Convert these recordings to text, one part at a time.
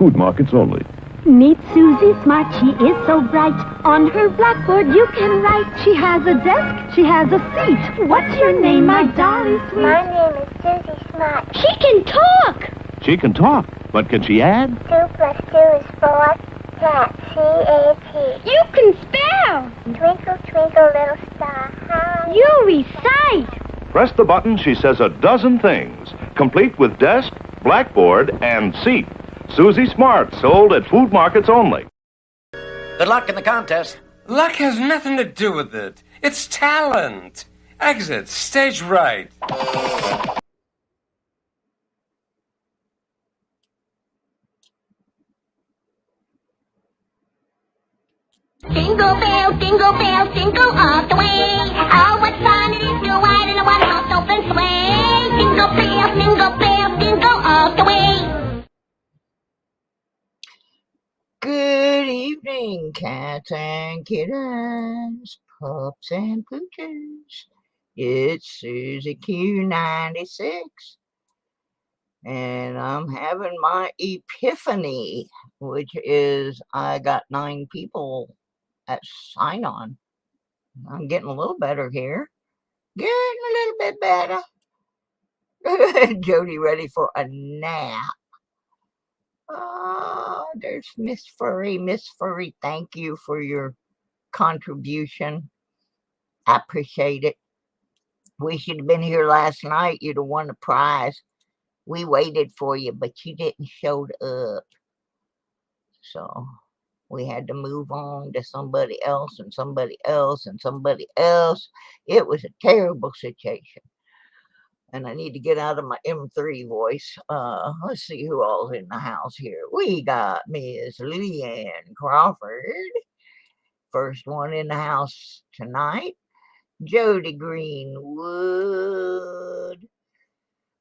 food markets only. Meet Susie Smart, she is so bright. On her blackboard you can write. She has a desk, she has a seat. What's your name, my dolly sweet? My name is Susie Smart. She can talk! She can talk, but can she add? 2 plus 2 is 4. Cat, C-A-T. You can spell! Twinkle, twinkle, little star, how You recite! Press the button, she says a dozen things, complete with desk, blackboard, and seat. Susie Smart, sold at food markets only. Good luck in the contest. Luck has nothing to do with it. It's talent. Exit, stage right. Jingle bells, jingle all the way. Oh, what fun it is to ride in a one-horse open sleigh. Jingle all the way. Good evening, cats and kittens, pups and pooches. It's Susie Q96, and I'm having my Epiphany, which is I got 9 people at sign on. I'm getting a little better here. Getting a little bit better. Jody ready for a nap. Oh, there's Miss Furry. Miss Furry, thank you for your contribution. I appreciate it. Wish you'd have been here last night. You'd have won a prize. We waited for you, but you didn't show up. So we had to move on to somebody else and somebody else and somebody else. It was a terrible situation. And I need to get out of my M3 voice. Let's see who all's in the house here. We got Miss Leanne Crawford. First one in the house tonight. Jody Greenwood.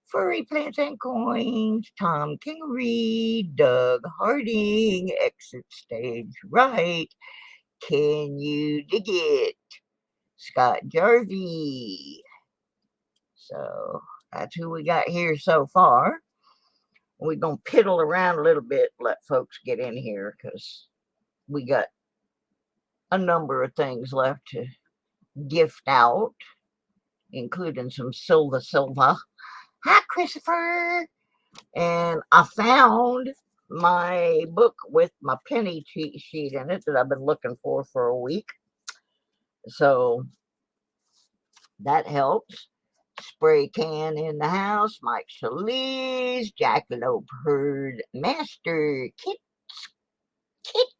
Furry Plants and Coins. Tom Kingery. Doug Harding. Exit stage right. Can you dig it? Scott Jarvie. So that's who we got here so far. We're going to piddle around a little bit, let folks get in here, because we got a number of things left to gift out, including some Silva. Hi, Christopher. And I found my book with my penny cheat sheet in it that I've been looking for a week. So that helps. Spray can in the house, Mike Solis, Jackalope Herd Master, Kit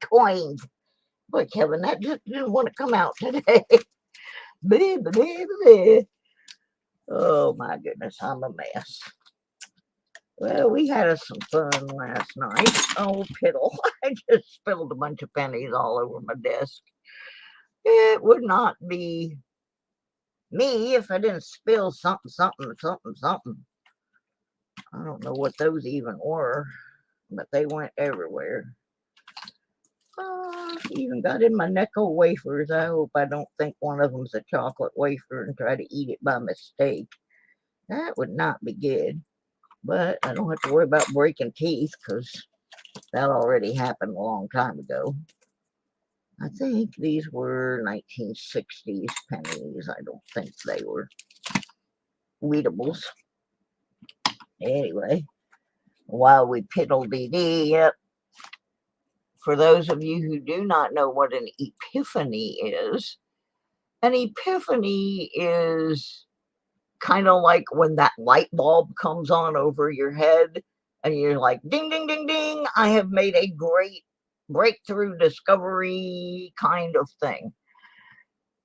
Coins. Boy, Kevin, that just didn't want to come out today. Bleh, bleh, bleh. Oh my goodness, I'm a mess. Well, we had us some fun last night. Oh, piddle. I just spilled a bunch of pennies all over my desk. It would not be me if I didn't spill something. I don't know what those even were, but they went everywhere. Even got in my Necco wafers. I hope I don't think one of them's a chocolate wafer and try to eat it by mistake. That would not be good. But I don't have to worry about breaking teeth because that already happened a long time ago. I think these were 1960s pennies. I don't think they were Weedables. Anyway, while we piddle-dee-dee, yep. For those of you who do not know what an epiphany is, an epiphany is kind of like when that light bulb comes on over your head and you're like, ding, ding, ding, ding, I have made a great breakthrough discovery kind of thing.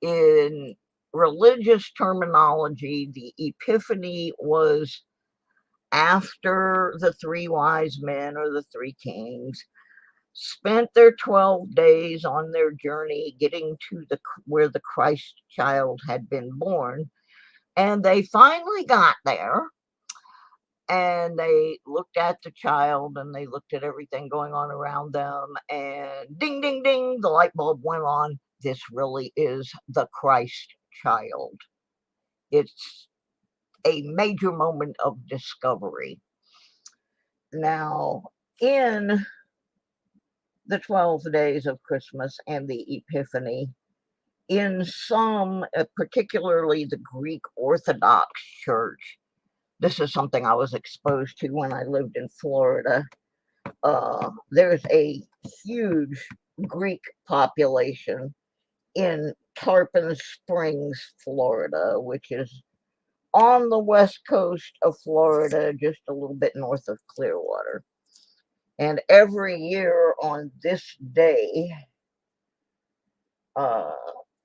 In religious terminology, the Epiphany was after the 3 wise men or the 3 kings spent their 12 days on their journey getting to where the Christ child had been born, and they finally got there. And they looked at the child and they looked at everything going on around them, and ding, ding, ding, the light bulb went on. This really is the Christ child. It's a major moment of discovery. Now, in the 12 days of Christmas and the Epiphany. In some, particularly the Greek Orthodox Church, this is something I was exposed to when I lived in Florida. There's a huge Greek population in Tarpon Springs, Florida, which is on the west coast of Florida, just a little bit north of Clearwater. And every year on this day,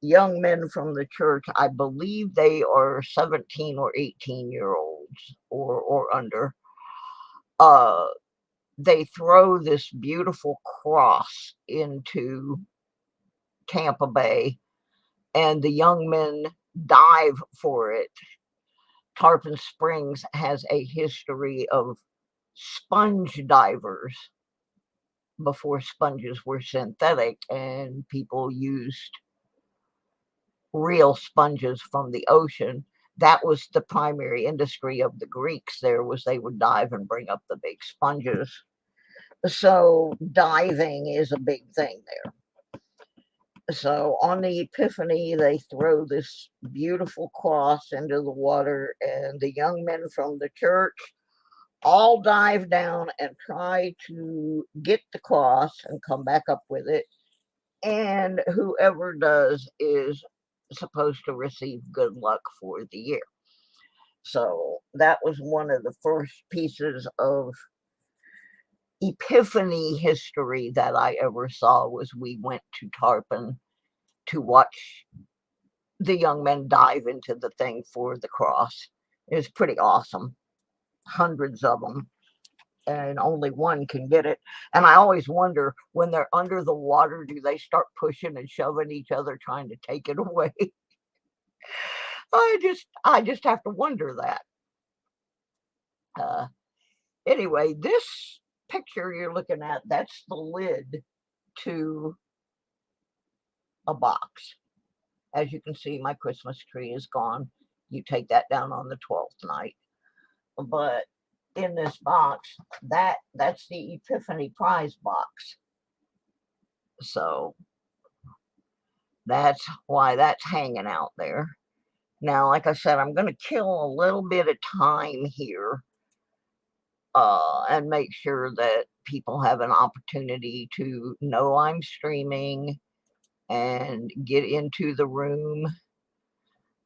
young men from the church, I believe they are 17 or 18-year-olds or under, they throw this beautiful cross into Tampa Bay, and the young men dive for it. Tarpon Springs has a history of sponge divers before sponges were synthetic and people used real sponges from the ocean. That was the primary industry of the Greeks there, was they would dive and bring up the big sponges. So diving is a big thing there. So on the Epiphany, they throw this beautiful cross into the water, and the young men from the church all dive down and try to get the cross and come back up with it. And whoever does is supposed to receive good luck for the year. So that was one of the first pieces of Epiphany history that I ever saw. Was we went to Tarpon to watch the young men dive into the thing for the cross. It was pretty awesome. Hundreds of them, and only one can get it. And I always wonder, when they're under the water, do they start pushing and shoving each other trying to take it away? I just have to wonder that. Anyway, this picture you're looking at, that's the lid to a box. As you can see, my Christmas tree is gone. You take that down on the 12th night. But in this box, that's the Epiphany prize box. So that's why that's hanging out there. Now, like I said, I'm going to kill a little bit of time here and make sure that people have an opportunity to know I'm streaming and get into the room.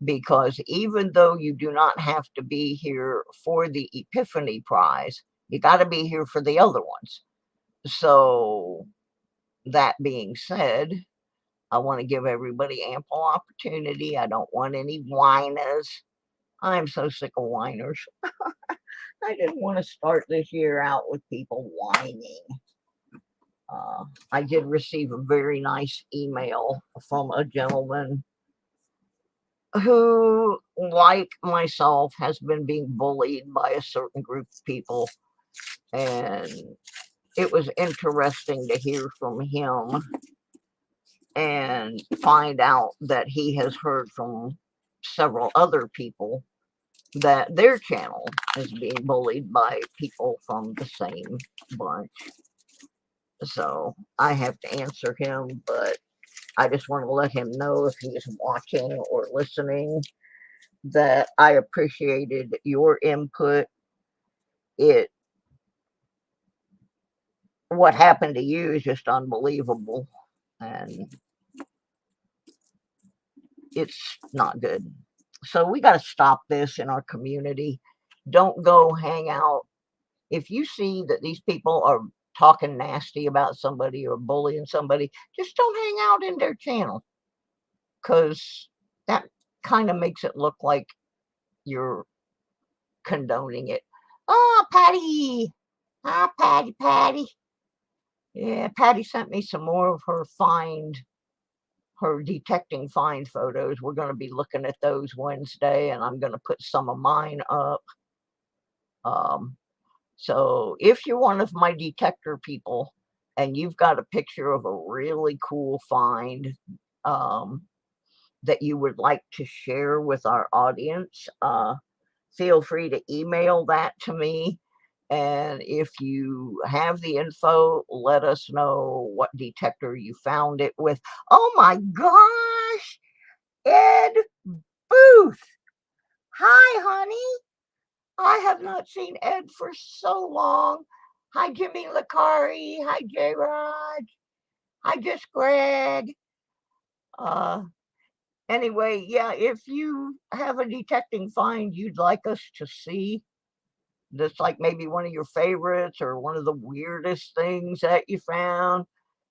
Because even though you do not have to be here for the Epiphany prize, you got to be here for the other ones. So that being said, I want to give everybody ample opportunity. I don't want any whiners. I'm so sick of whiners. I didn't want to start this year out with people whining. I did receive a very nice email from a gentleman who, like myself, has been being bullied by a certain group of people. And it was interesting to hear from him and find out that he has heard from several other people that their channel is being bullied by people from the same bunch. So I have to answer him, but I just want to let him know, if he's watching or listening, that I appreciated your input. What happened to you is just unbelievable, and it's not good. So we got to stop this in our community. Don't go hang out. If you see that these people are talking nasty about somebody or bullying somebody, just don't hang out in their channel, because that kind of makes it look like you're condoning it. Oh, Patty. Ah, Patty. Yeah, Patty sent me some more of her detecting find photos. We're going to be looking at those Wednesday, and I'm going to put some of mine up. So if you're one of my detector people and you've got a picture of a really cool find that you would like to share with our audience, feel free to email that to me, And if you have the info, let us know what detector you found it with. Oh my gosh, Ed Booth. Hi, honey. I have not seen Ed for so long. Hi, Jimmy Licari. Hi, J. Rod. Hi, just Greg. Anyway, yeah, if you have a detecting find you'd like us to see, that's like maybe one of your favorites or one of the weirdest things that you found.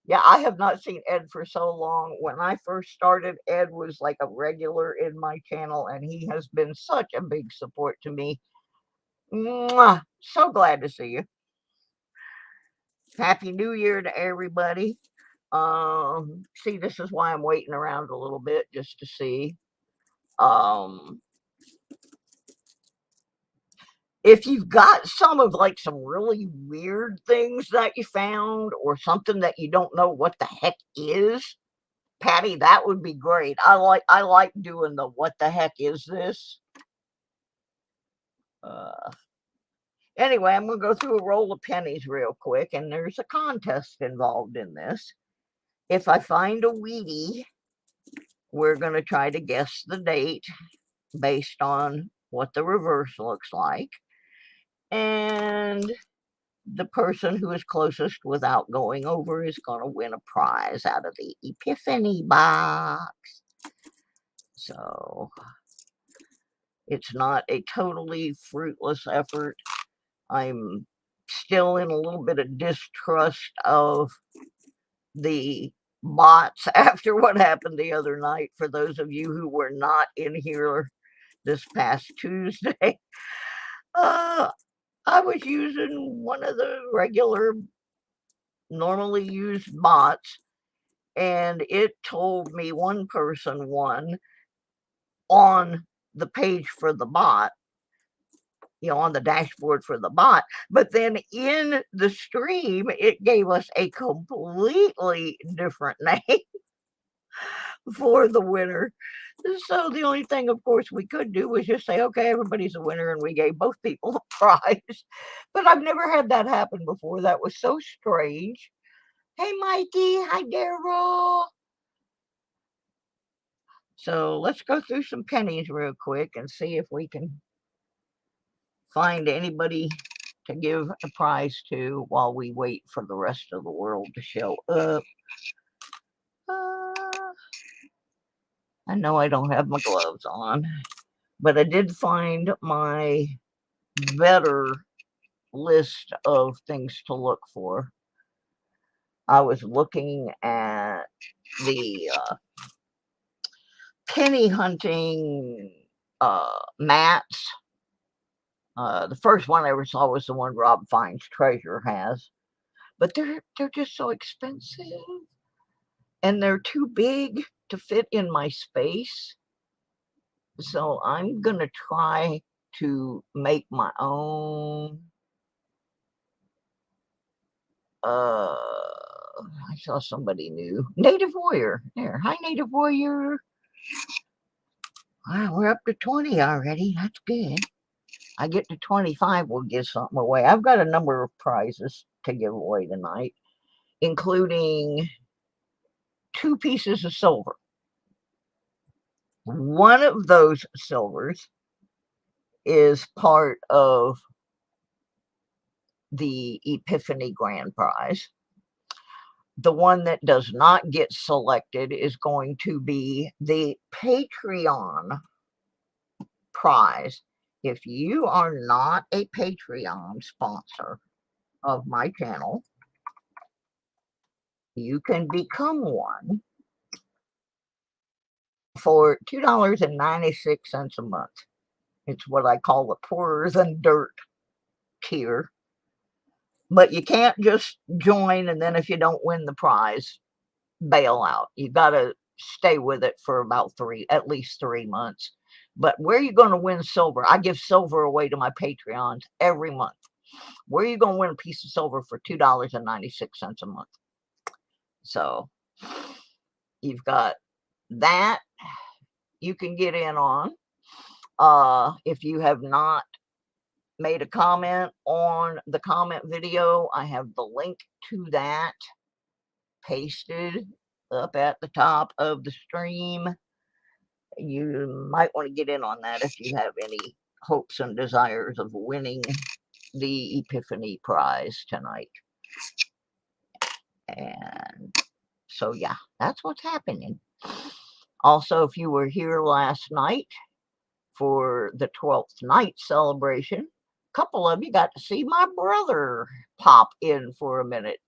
Yeah, I have not seen Ed for so long. When I first started, Ed was like a regular in my channel, and he has been such a big support to me. Mwah! So glad to see you. Happy New Year to everybody. See, this is why I'm waiting around a little bit just to see. If you've got some of like some really weird things that you found or something that you don't know what the heck is, Patty, that would be great. I like doing the what the heck is this. Anyway, I'm gonna go through a roll of pennies real quick, and there's a contest involved in this. If I find a Wheatie, we're gonna try to guess the date based on what the reverse looks like. And the person who is closest without going over is going to win a prize out of the Epiphany box. So it's not a totally fruitless effort. I'm still in a little bit of distrust of the bots after what happened the other night. For those of you who were not in here this past Tuesday, I was using one of the regular, normally used bots, and it told me one person won on the page for the bot, on the dashboard for the bot. But then in the stream, it gave us a completely different name for the winner. So the only thing, of course, we could do was just say, okay, everybody's a winner, and we gave both people a prize. But I've never had that happen before. That was so strange. Hey, Mikey. Hi, Daryl. So let's go through some pennies real quick and see if we can find anybody to give a prize to while we wait for the rest of the world to show up. I know I don't have my gloves on, but I did find my better list of things to look for. I was looking at the penny hunting mats. The first one I ever saw was the one Rob Fine's Treasure has, but they're just so expensive, and they're too big to fit in my space. So I'm gonna try to make my own. I saw somebody new. Native Warrior. There. Hi, Native Warrior. Wow, we're up to 20 already. That's good. I get to 25, we'll give something away. I've got a number of prizes to give away tonight, including 2 pieces of silver. One of those silvers is part of the Epiphany Grand Prize. The one that does not get selected is going to be the Patreon prize. If you are not a Patreon sponsor of my channel, you can become one for $2.96 a month. It's what I call the poorer than dirt tier. But you can't just join and then if you don't win the prize, bail out. You got to stay with it for about at least 3 months. But where are you going to win silver? I give silver away to my Patreons every month. Where are you going to win a piece of silver for $2.96 a month? So you've got that you can get in on. If you have not made a comment on the comment video. I have the link to that pasted up at the top of the stream. You might want to get in on that if you have any hopes and desires of winning the Epiphany prize tonight. And so, yeah, that's what's happening. Also, if you were here last night for the 12th night celebration, a couple of you got to see my brother pop in for a minute.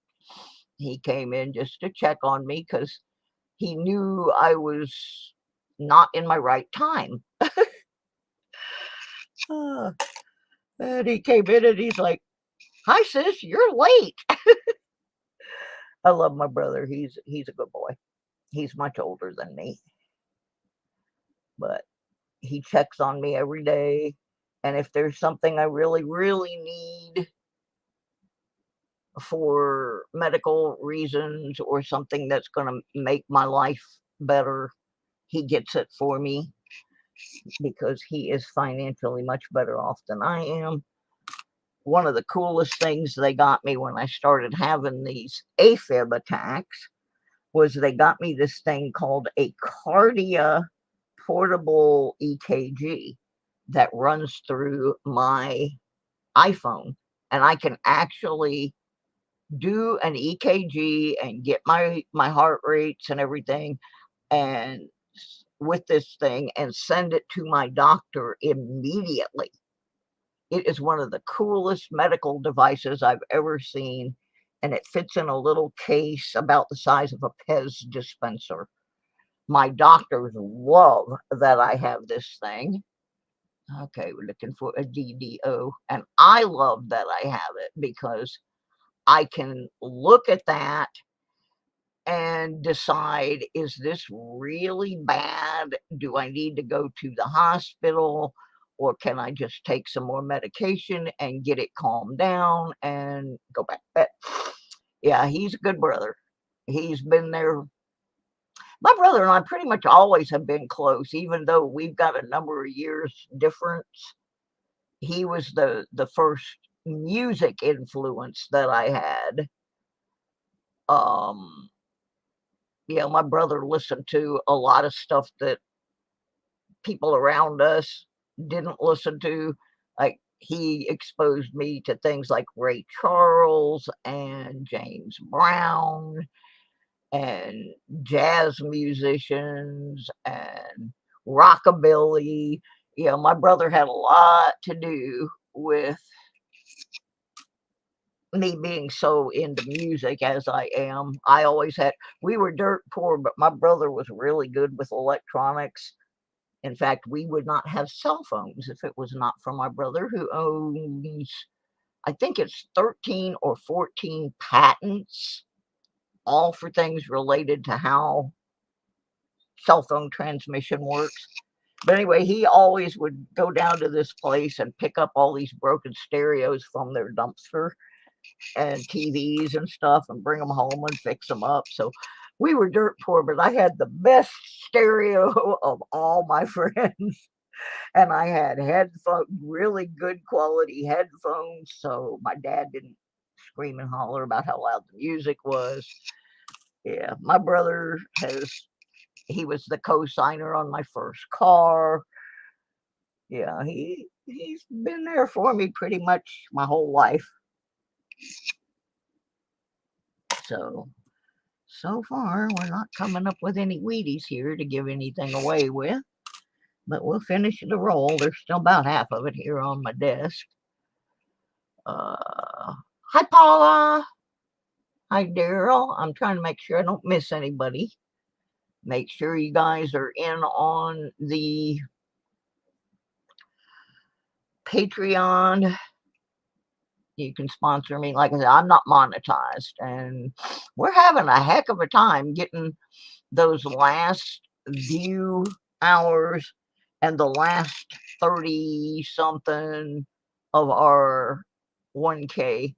He came in just to check on me because he knew I was not in my right time. And he came in and he's like, "Hi, sis, you're late." I love my brother. He's a good boy. He's much older than me, but he checks on me every day. And if there's something I really, really need for medical reasons or something that's going to make my life better, he gets it for me because he is financially much better off than I am. One of the coolest things they got me when I started having these AFib attacks was they got me this thing called a Cardia portable EKG that runs through my iPhone, and I can actually do an EKG and get my heart rates and everything and with this thing and send it to my doctor immediately. It is one of the coolest medical devices I've ever seen, and it fits in a little case about the size of a Pez dispenser. My doctors love that I have this thing. Okay, we're looking for a DDO, and I love that I have it because I can look at that and decide, is this really bad? Do I need to go to the hospital? Or can I just take some more medication and get it calmed down and go back to bed? Yeah, he's a good brother. He's been there. My brother and I pretty much always have been close, even though we've got a number of years difference. He was the first music influence that I had. Yeah, my brother listened to a lot of stuff that people around us didn't listen to. Like, he exposed me to things like Ray Charles and James Brown and jazz musicians and rockabilly. You know, my brother had a lot to do with me being so into music as I am. I always had, we were dirt poor, but my brother was really good with electronics. In fact, we would not have cell phones if it was not for my brother, who owns, I think it's 13 or 14 patents, all for things related to how cell phone transmission works. But anyway, he always would go down to this place and pick up all these broken stereos from their dumpster and TVs and stuff and bring them home and fix them up. So we were dirt poor, but I had the best stereo of all my friends. And I had headphones, really good quality headphones, so my dad didn't scream and holler about how loud the music was. Yeah, my brother he was the co-signer on my first car. Yeah, he's been there for me pretty much my whole life. So far, we're not coming up with any Wheaties here to give anything away with. But we'll finish the roll. There's still about half of it here on my desk. Hi, Paula. Hi, Daryl. I'm trying to make sure I don't miss anybody. Make sure you guys are in on the Patreon. You can sponsor me. Like I said, I'm not monetized. And we're having a heck of a time getting those last view hours and the last 30 something of our 1K.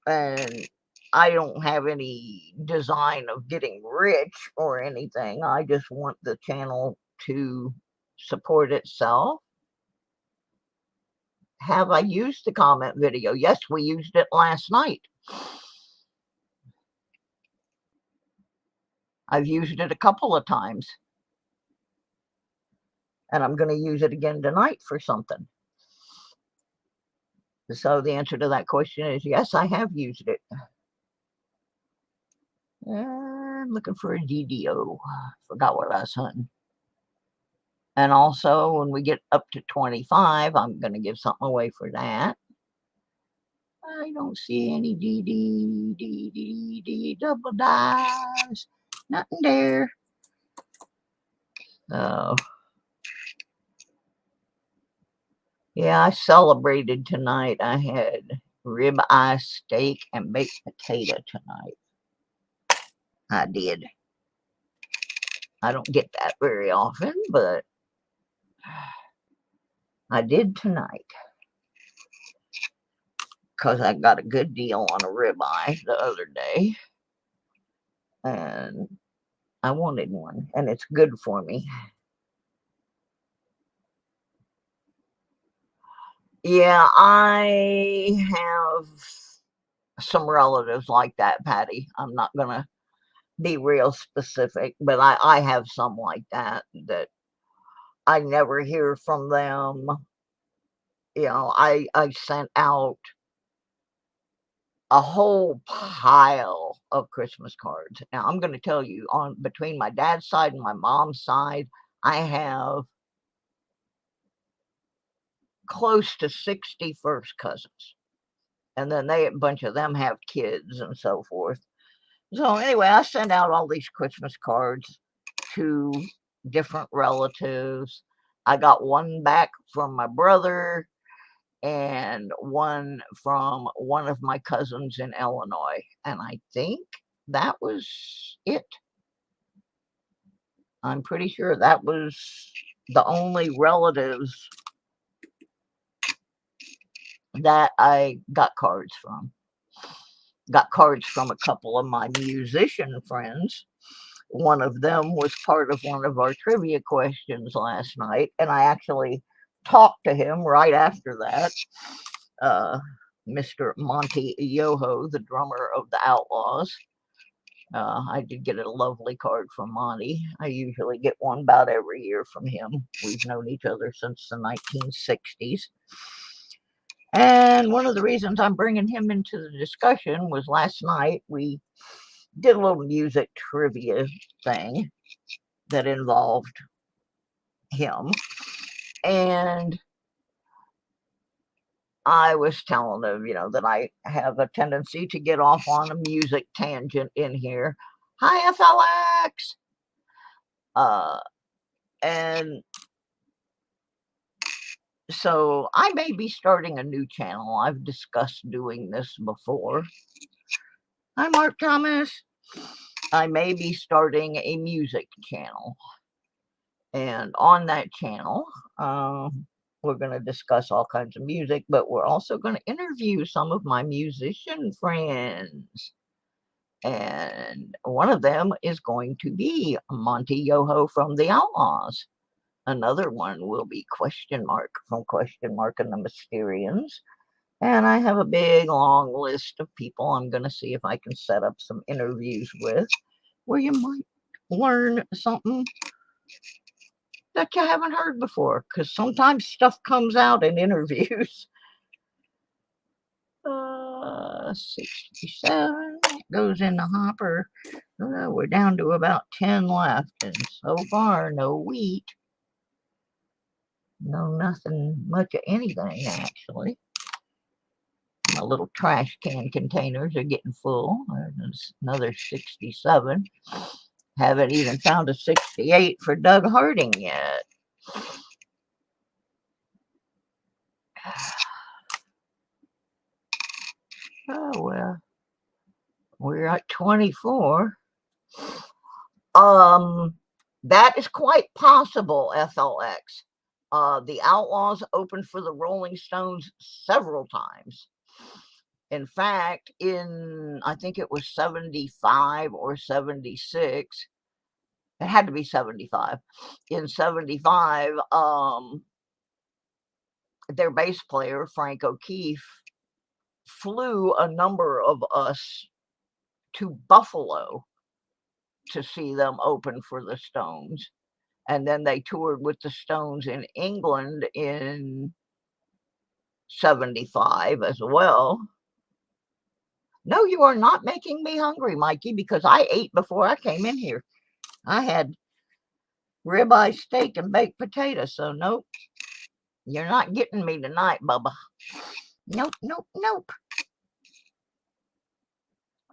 And I don't have any design of getting rich or anything. I just want the channel to support itself. have I used the comment video? Yes, we used it last night. I've used it a couple of times. And I'm going to use it again tonight for something. So the answer to that question is yes, I have used it. I'm looking for a DDO. Forgot what I was hunting. And also, when we get up to 25, I'm going to give something away for that. I don't see any double dice. Nothing there. Oh. Yeah, I celebrated tonight. I had ribeye steak and baked potato tonight. I did. I don't get that very often, but I did tonight. Because I got a good deal on a ribeye the other day. And I wanted one. And it's good for me. Yeah, I have some relatives like that, Patty. I'm not going to be real specific, but I have some like that I never hear from them. You know, I sent out a whole pile of Christmas cards. Now, I'm going to tell you, on between my dad's side and my mom's side, I have close to 60 first cousins. And then a bunch of them have kids and so forth. So anyway, I sent out all these Christmas cards to different relatives. I got one back from my brother and one from one of my cousins in Illinois. And I think that was it. I'm pretty sure that was the only relatives that I got cards from. Got cards from a couple of my musician friends. One of them was part of one of our trivia questions last night, and I actually talked to him right after that. Mr. Monty Yoho, the drummer of the Outlaws. I did get a lovely card from Monty. I usually get one about every year from him. We've known each other since the 1960s. And one of the reasons I'm bringing him into the discussion was last night we did a little music trivia thing that involved him. And I was telling him, you know, that I have a tendency to get off on a music tangent in here. Hi, FLX! And so I may be starting a new channel. I've discussed doing this before. Hi, Mark Thomas. I may be starting a music channel. And on that channel, we're going to discuss all kinds of music, but we're also going to interview some of my musician friends. And one of them is going to be Monty Yoho from the Outlaws. Another one will be Question Mark from Question Mark and the Mysterians. And I have a big, long list of people I'm going to see if I can set up some interviews with, where you might learn something that you haven't heard before, because sometimes stuff comes out in interviews. 67 goes in the hopper. We're down to about 10 left, and so far, no wheat. No, nothing much of anything, actually. My little trash can containers are getting full. There's another 67. Haven't even found a 68 for Doug Harding yet. Oh, well, we're at 24. That is quite possible, FLX. The Outlaws opened for the Rolling Stones several times. In fact, I think it was 75 or 76. It had to be 75. In 75, their bass player, Frank O'Keefe, flew a number of us to Buffalo to see them open for the Stones. And then they toured with the Stones in England in 75 as well. No, you are not making me hungry, Mikey, because I ate before I came in here. I had ribeye steak and baked potatoes, so nope. You're not getting me tonight, Bubba. Nope, nope, nope.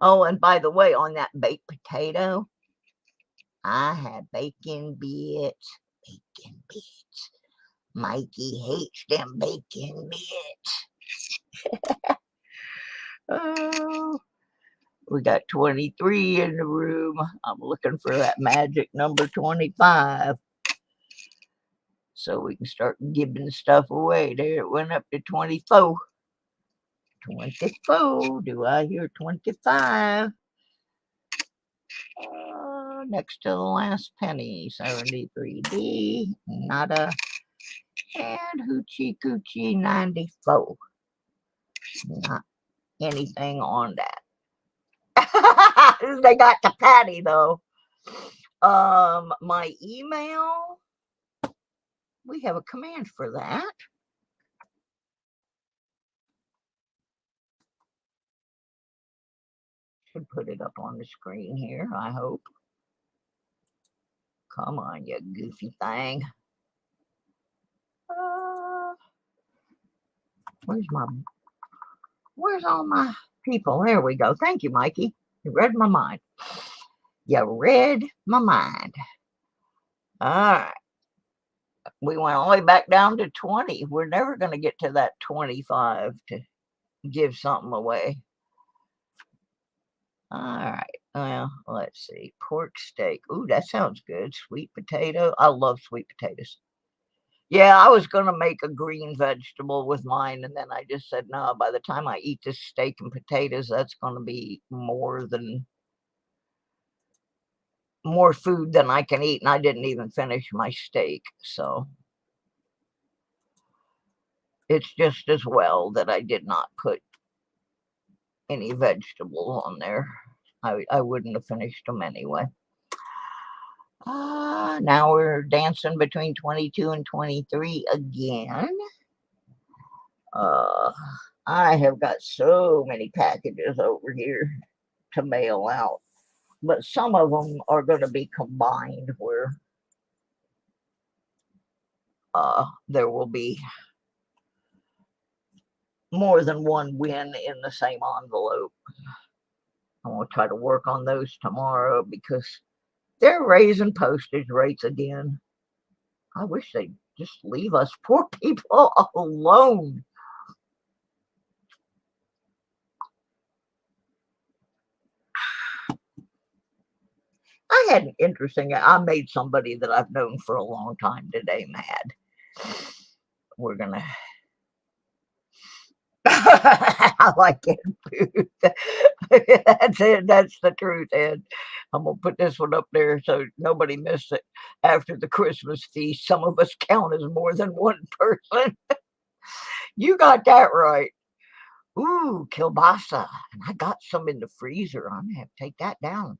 Oh, and by the way, on that baked potato, I had bacon bits. Bacon bits. Mikey hates them bacon bits. Oh, we got 23 in the room. I'm looking for that magic number 25. So we can start giving stuff away. There it went up to 24. 24. Do I hear 25? Next to the last penny. 73D. Nada. And Hoochie Coochie 94. Not anything on that. They got the patty though. My email. We have a command for that. Should put it up on the screen here, I hope. Come on, you goofy thing. Where's all my people? There we go. Thank you, Mikey. You read my mind. You read my mind. All right. We went all the way back down to 20. We're never going to get to that 25 to give something away. All right. Well, let's see. Pork steak. Ooh, that sounds good. Sweet potato. I love sweet potatoes. Yeah, I was going to make a green vegetable with mine, and then I just said, no, by the time I eat this steak and potatoes, that's going to be more food than I can eat, and I didn't even finish my steak, so it's just as well that I did not put any vegetable on there. I wouldn't have finished them anyway. Now we're dancing between 22 and 23 again. I have got so many packages over here to mail out, but some of them are going to be combined where there will be more than one win in the same envelope. I'm going to try to work on those tomorrow because they're raising postage rates again. I wish they'd just leave us poor people alone. I had an interesting, I made somebody that I've known for a long time today mad. We're going to, I like getting food. That's it. That's the truth, Ed. I'm going to put this one up there so nobody missed it. After the Christmas feast, some of us count as more than one person. You got that right. Ooh, kielbasa. And I got some in the freezer. I'm going to have to take that down.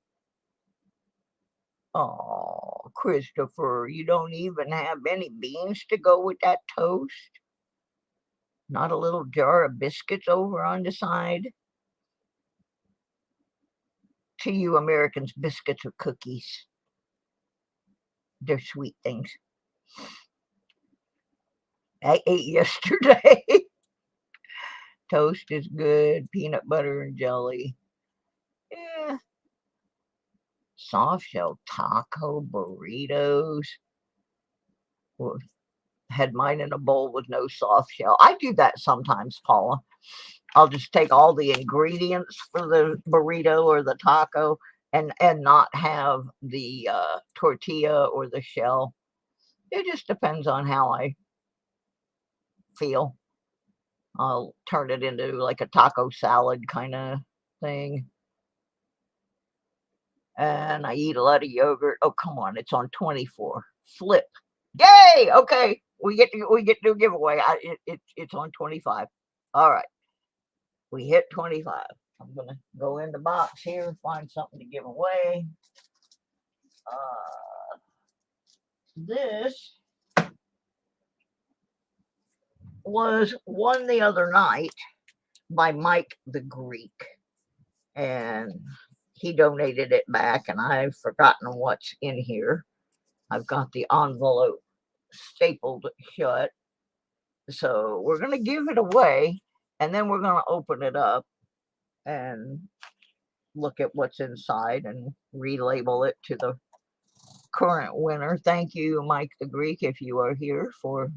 Oh, Christopher, you don't even have any beans to go with that toast? Not a little jar of biscuits over on the side? To you Americans, biscuits are cookies. They're sweet things. I ate yesterday. Toast is good. Peanut butter and jelly. Yeah. Soft shell taco burritos. Well, had mine in a bowl with no soft shell. I do that sometimes, Paula. I'll just take all the ingredients for the burrito or the taco and not have the tortilla or the shell. It just depends on how I feel. I'll turn it into like a taco salad kind of thing. And I eat a lot of yogurt. Oh, come on. It's on 24. Flip. Yay! Okay. We get to do a giveaway. It's on 25. All right. We hit 25. I'm gonna go in the box here and find something to give away. This was won the other night by Mike the Greek, and he donated it back, and I've forgotten what's in here. I've got the envelope stapled shut, so we're going to give it away, and then we're going to open it up and look at what's inside and relabel it to the current winner. Thank you, Mike the Greek, if you are here, for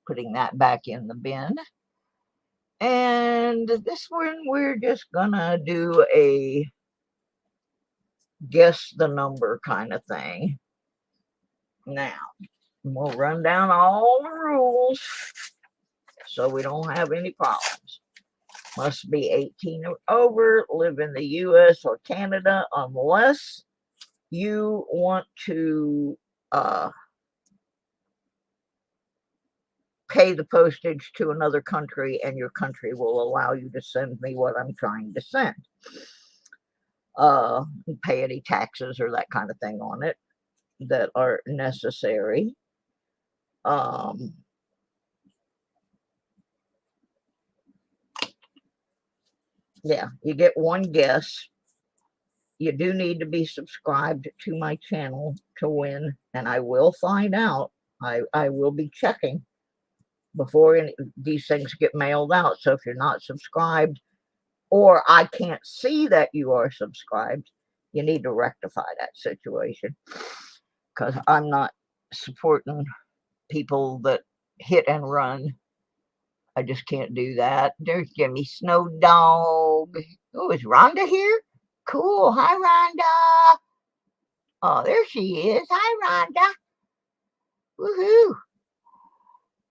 putting that back in the bin. And this one, we're just gonna do a guess the number kind of thing. Now, we'll run down all the rules so we don't have any problems. Must be 18 or over, live in the US or Canada, unless you want to pay the postage to another country, and your country will allow you to send me what I'm trying to send. Pay any taxes or that kind of thing on it that are necessary. Yeah, you get one guess. You do need to be subscribed to my channel to win, and I will find out. I will be checking before these things get mailed out. So if you're not subscribed, or I can't see that you are subscribed, you need to rectify that situation, because I'm not supporting people that hit and run. I just can't do that. There's Jimmy Snow Dog. Oh, is Rhonda here? Cool. Hi, Rhonda. Oh, there she is. Hi, Rhonda. Woohoo.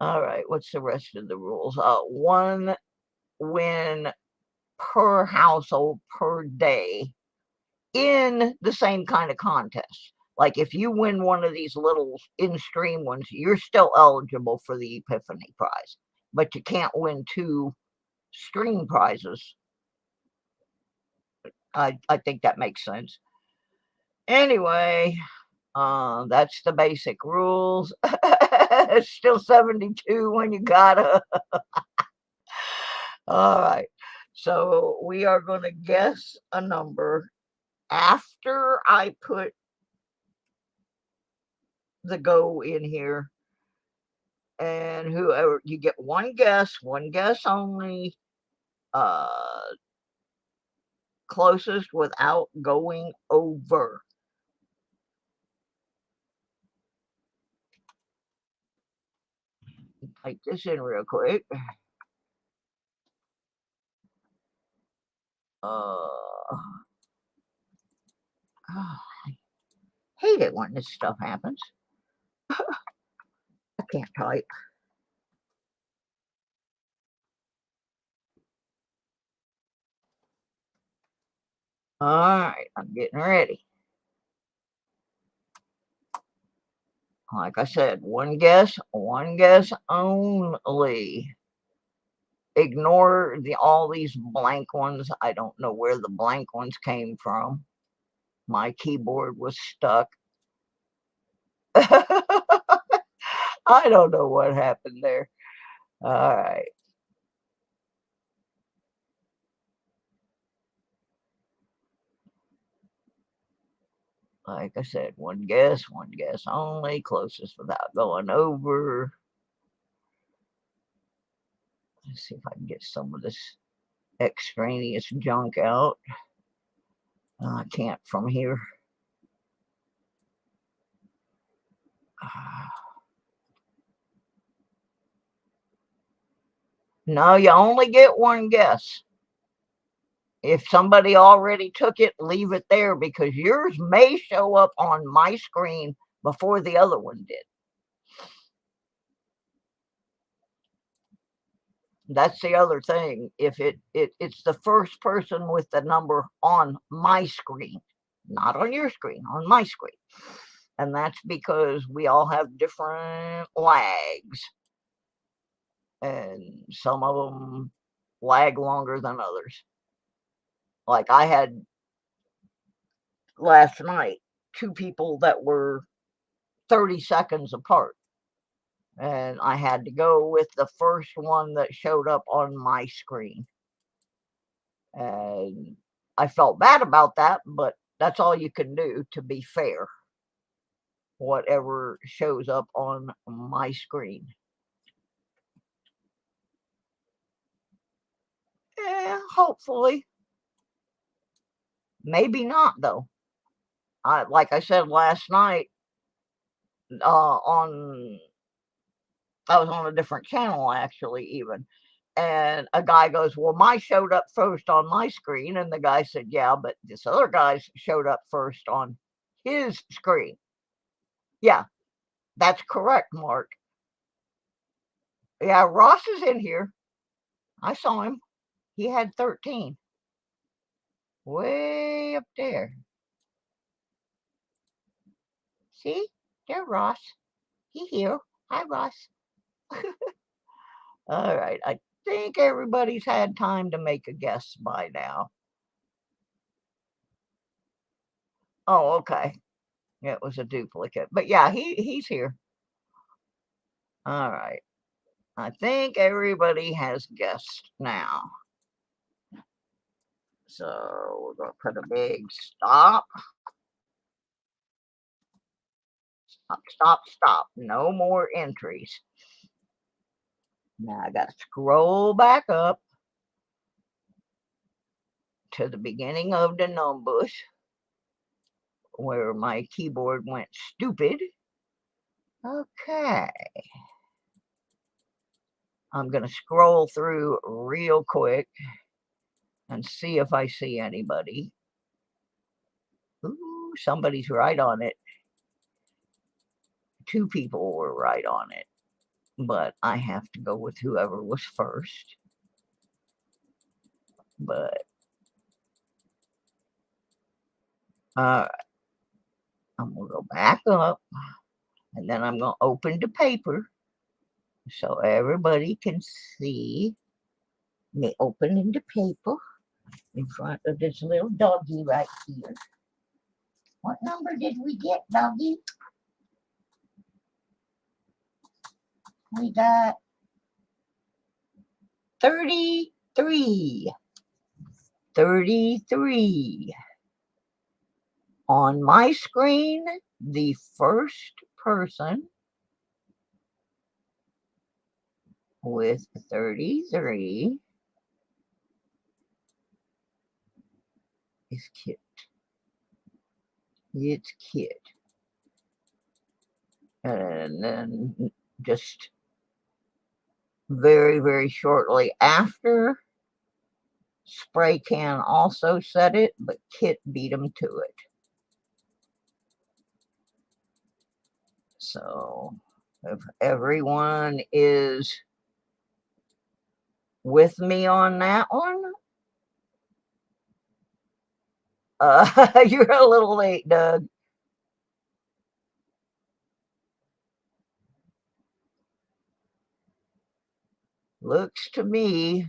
All right, what's the rest of the rules? One win per household per day in the same kind of contest. Like if you win one of these little in-stream ones, you're still eligible for the Epiphany prize, but you can't win 2 stream prizes. I think that makes sense. Anyway, that's the basic rules. It's still 72 when you gotta. All right. So we are going to guess a number after I put the go in here. And whoever, you get one guess only. Closest without going over. Type this in real quick. I hate it when this stuff happens. I can't type. All right, I'm getting ready. Like I said, one guess only. Ignore all these blank ones. I don't know where the blank ones came from. My keyboard was stuck. I don't know what happened there. All right. Like I said, one guess only, closest without going over. Let's see if I can get some of this extraneous junk out. I can't from here. No, you only get one guess. If somebody already took it, leave it there, because yours may show up on my screen before the other one did. That's the other thing. If it's the first person with the number on my screen, not on your screen, on my screen. And that's because we all have different lags. and some of them lag longer than others. Like I had last night 2 people that were 30 seconds apart, and I had to go with the first one that showed up on my screen. And I felt bad about that, but that's all you can do to be fair. Whatever shows up on my screen. Hopefully. Maybe not, though. Like I said last night, I was on a different channel actually, even. And a guy goes, well, mine showed up first on my screen. And the guy said, yeah, but this other guy showed up first on his screen. Yeah, that's correct, Mark. Yeah, Ross is in here. I saw him. He had 13. Way up there. See? There, Ross. He here. Hi, Ross. All right. I think everybody's had time to make a guess by now. Oh, okay. It was a duplicate. But yeah, he's here. All right. I think everybody has guessed now. So we're going to put a big stop. Stop, stop, stop. No more entries. Now I got to scroll back up to the beginning of the numbers where my keyboard went stupid. Okay. I'm going to scroll through real quick and see if I see anybody. Ooh, somebody's right on it. 2 people were right on it, but I have to go with whoever was first. But I'm going to go back up, and then I'm going to open the paper so everybody can see me opening the paper in front of this little doggy right here. What number did we get, doggy? We got 33. 33. On my screen, the first person with 33 is Kit. It's Kit. And then just very, very shortly after, Spray Can also said it, but Kit beat him to it. So if everyone is with me on that one, you're a little late, Doug. Looks to me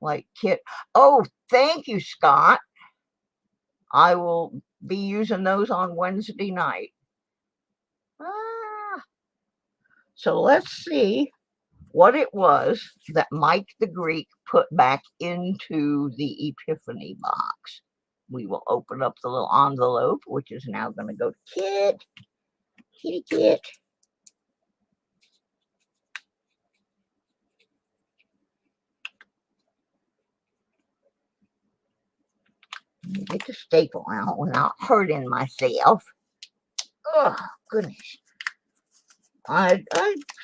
like Kit. Oh, thank you, Scott. I will be using those on Wednesday night. So let's see what it was that Mike the Greek put back into the Epiphany box. We will open up the little envelope, which is now going to go to Kit. Kitty Kit. Get the staple out without hurting myself. Oh, goodness. I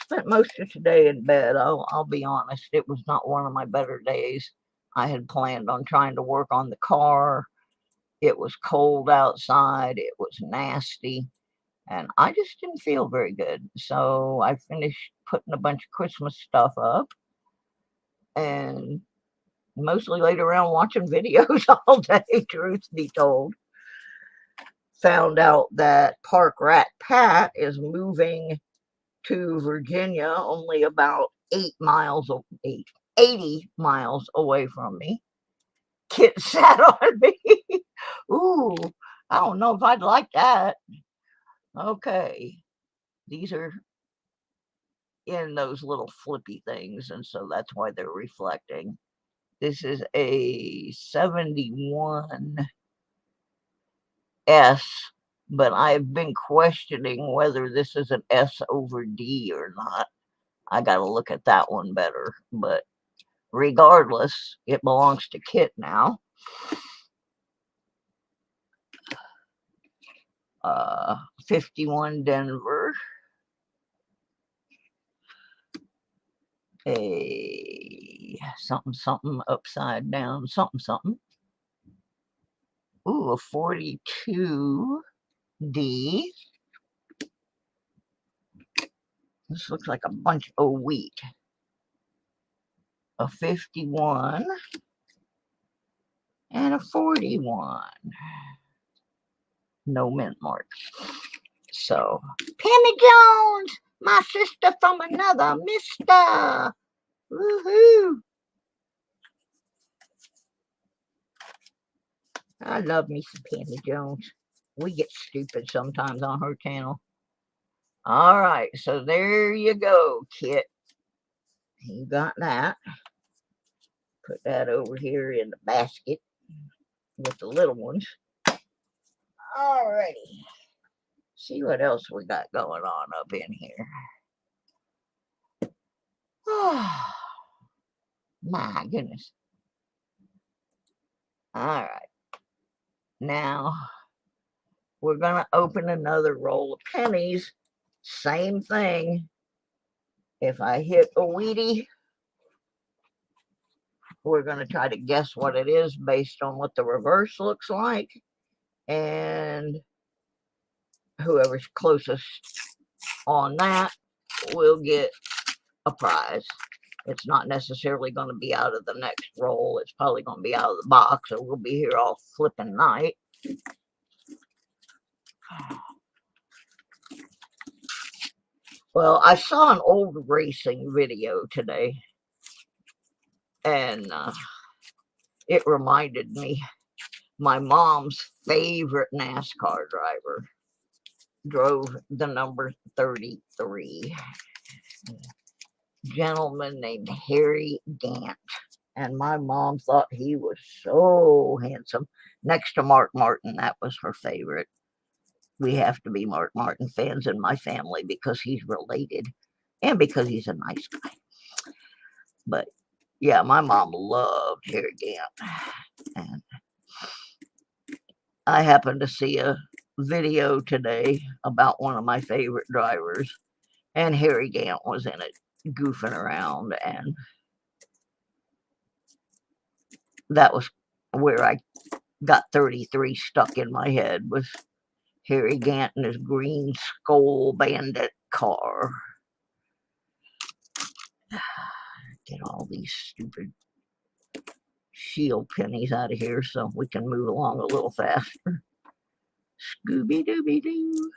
spent most of today in bed. I'll be honest. It was not one of my better days. I had planned on trying to work on the car. It was cold outside. It was nasty. And I just didn't feel very good. So I finished putting a bunch of Christmas stuff up. And mostly laid around watching videos all day, truth be told. Found out that Park Rat Pat is moving to Virginia only about 80 miles away from me. Kit sat on me. Ooh, I don't know if I'd like that. Okay, these are in those little flippy things, and so that's why they're reflecting. This is a 71S, but I've been questioning whether this is an S over D or not. I got to look at that one better, but regardless, it belongs to Kit now. 51 Denver. A something upside down, something. Ooh, a 42D. This looks like a bunch of wheat. A 51 and a 41. No mint mark. So, Pammy Jones, my sister from another mister. Woohoo! I love me some Pammy Jones. We get stupid sometimes on her channel. All right, so there you go, Kit. You got that. Put that over here in the basket with the little ones. All righty. See what else we got going on up in here. Oh, my goodness. All right. Now, we're going to open another roll of pennies. Same thing. If I hit a Wheatie, we're going to try to guess what it is based on what the reverse looks like. And whoever's closest on that will get a prize. It's not necessarily going to be out of the next roll. It's probably going to be out of the box, so we'll be here all flipping night. Well, I saw an old racing video today, and it reminded me my mom's favorite NASCAR driver drove the number 33. Gentleman named Harry Gant, and my mom thought he was so handsome. Next to Mark Martin, that was her favorite. We have to be Mark Martin fans in my family because he's related and because he's a nice guy. But yeah, my mom loved Harry Gant, and I happened to see a video today about one of my favorite drivers, and Harry Gant was in it, goofing around, and that was where I got 33 stuck in my head, was Harry Gant and his green Skull Bandit car. Get all these stupid shield pennies out of here so we can move along a little faster. Scooby-Dooby-Doo.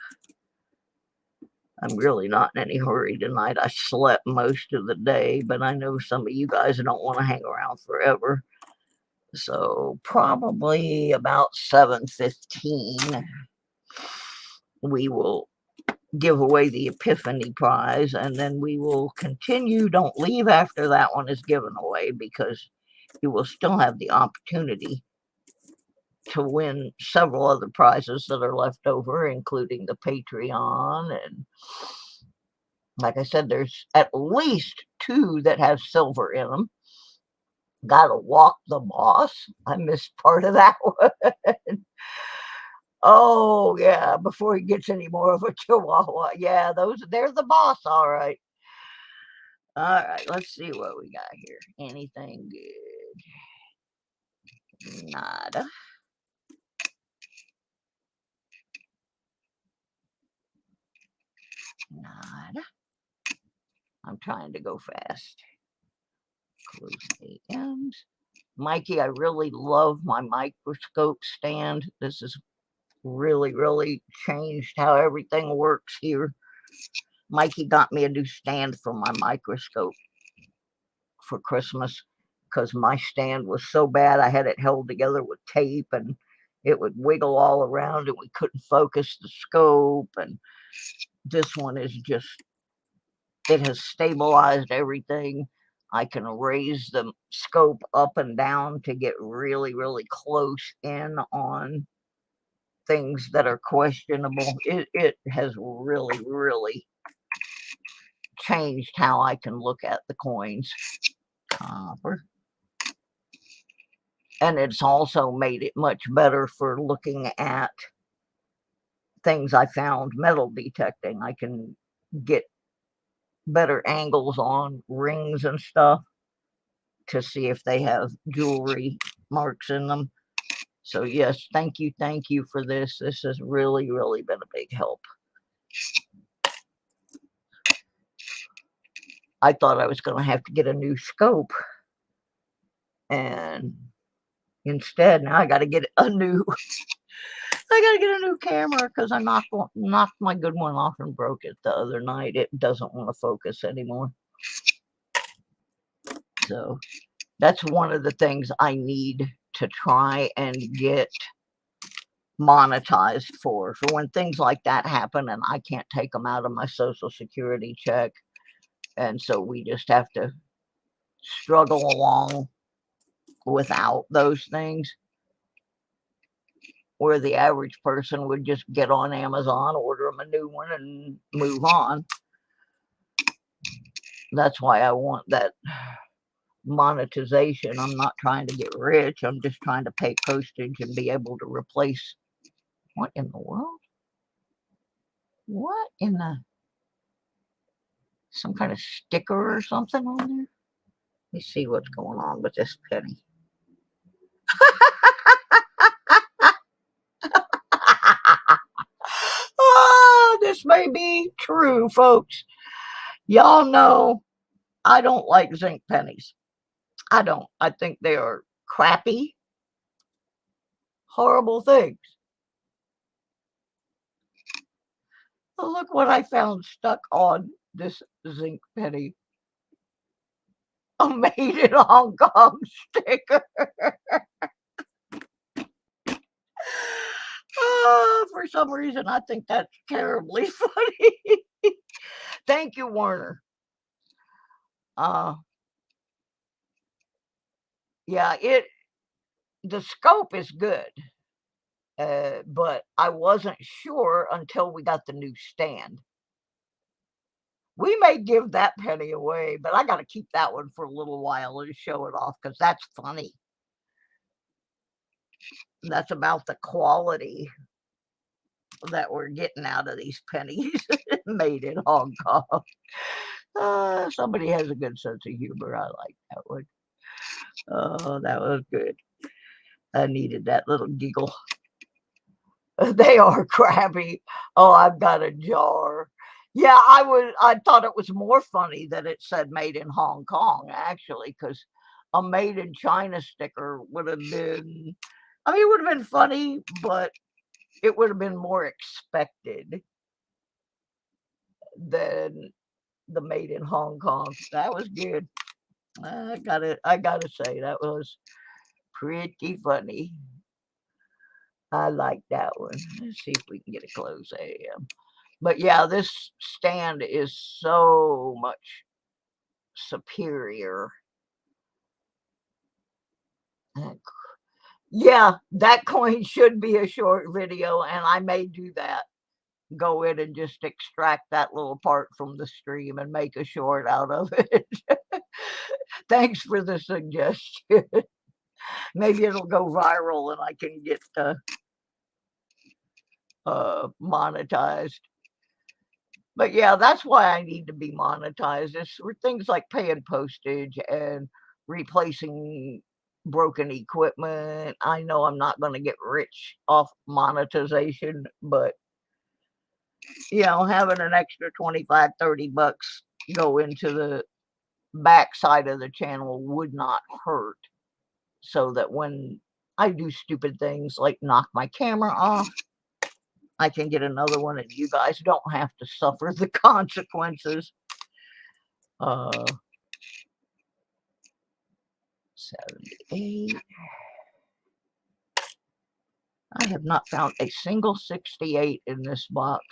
I'm really not in any hurry tonight. I slept most of the day, but I know some of you guys don't want to hang around forever. So probably about 7:15, we will give away the Epiphany prize, and then we will continue. Don't leave after that one is given away, because you will still have the opportunity to win several other prizes that are left over, including the Patreon. And like I said, there's at least 2 that have silver in them. Gotta walk the boss. I missed part of that one. Oh yeah, before he gets any more of a chihuahua. Yeah, they're the boss, all right. All right, let's see what we got here. Anything good? Nada. Nada. I'm trying to go fast. Close AMs. Mikey, I really love my microscope stand. This has really changed how everything works here. Mikey got me a new stand for my microscope. for Christmas because my stand was so bad. I had it held together with tape and it would wiggle all around and we couldn't focus the scope. And this one is just, it has stabilized everything. I can raise the scope up and down to get really, really close in on things that are questionable. It has really, really changed how I can look at the coins. Copper. And it's also made it much better for looking at things I found metal detecting. I can get better angles on rings and stuff to see if they have jewelry marks in them. So yes, thank you for this. This has really, really been a big help. I thought I was going to have to get a new scope, and instead now I got to get a new camera because I knocked my good one off and broke it the other night. It doesn't want to focus anymore. So that's one of the things I need to try and get monetized for when things like that happen and I can't take them out of my Social Security check. And so we just have to struggle along without those things, where the average person would just get on Amazon, order them a new one, and move on. That's why I want that monetization. I'm not trying to get rich. I'm just trying to pay postage and be able to replace. What in the world? What in the... Some kind of sticker or something on there? Let me see what's going on with this penny. Oh, this may be true, folks. Y'all know I don't like zinc pennies. I don't. I think they are crappy, horrible things. Look what I found stuck on this zinc penny. A made in Hong Kong sticker. For some reason, I think that's terribly funny. Thank you, Warner. Yeah, the scope is good, but I wasn't sure until we got the new stand. We may give that penny away, but I got to keep that one for a little while and show it off because that's funny. That's about the quality that we're getting out of these pennies made in Hong Kong. Somebody has a good sense of humor. I like that one. Oh, that was good. I needed that little giggle. They are crappy. Oh, I've got a jar. Yeah, I thought it was more funny that it said made in Hong Kong, actually, because a made in China sticker would have been, I mean, it would have been funny, but it would have been more expected than the made in Hong Kong. That was good. I gotta say, that was pretty funny. I like that one. Let's see if we can get a close AM. But yeah, this stand is so much superior. Yeah, that coin should be a short video, and I may do that. Go in and just extract that little part from the stream and make a short out of it. Thanks for the suggestion. Maybe it'll go viral and I can get monetized. But yeah, that's why I need to be monetized. It's for things like paying postage and replacing broken equipment. I know I'm not going to get rich off monetization, but you know, having an extra 25, 30 bucks go into the back side of the channel would not hurt. So that when I do stupid things like knock my camera off, I can get another one and you guys don't have to suffer the consequences. 78. I have not found a single 68 in this box.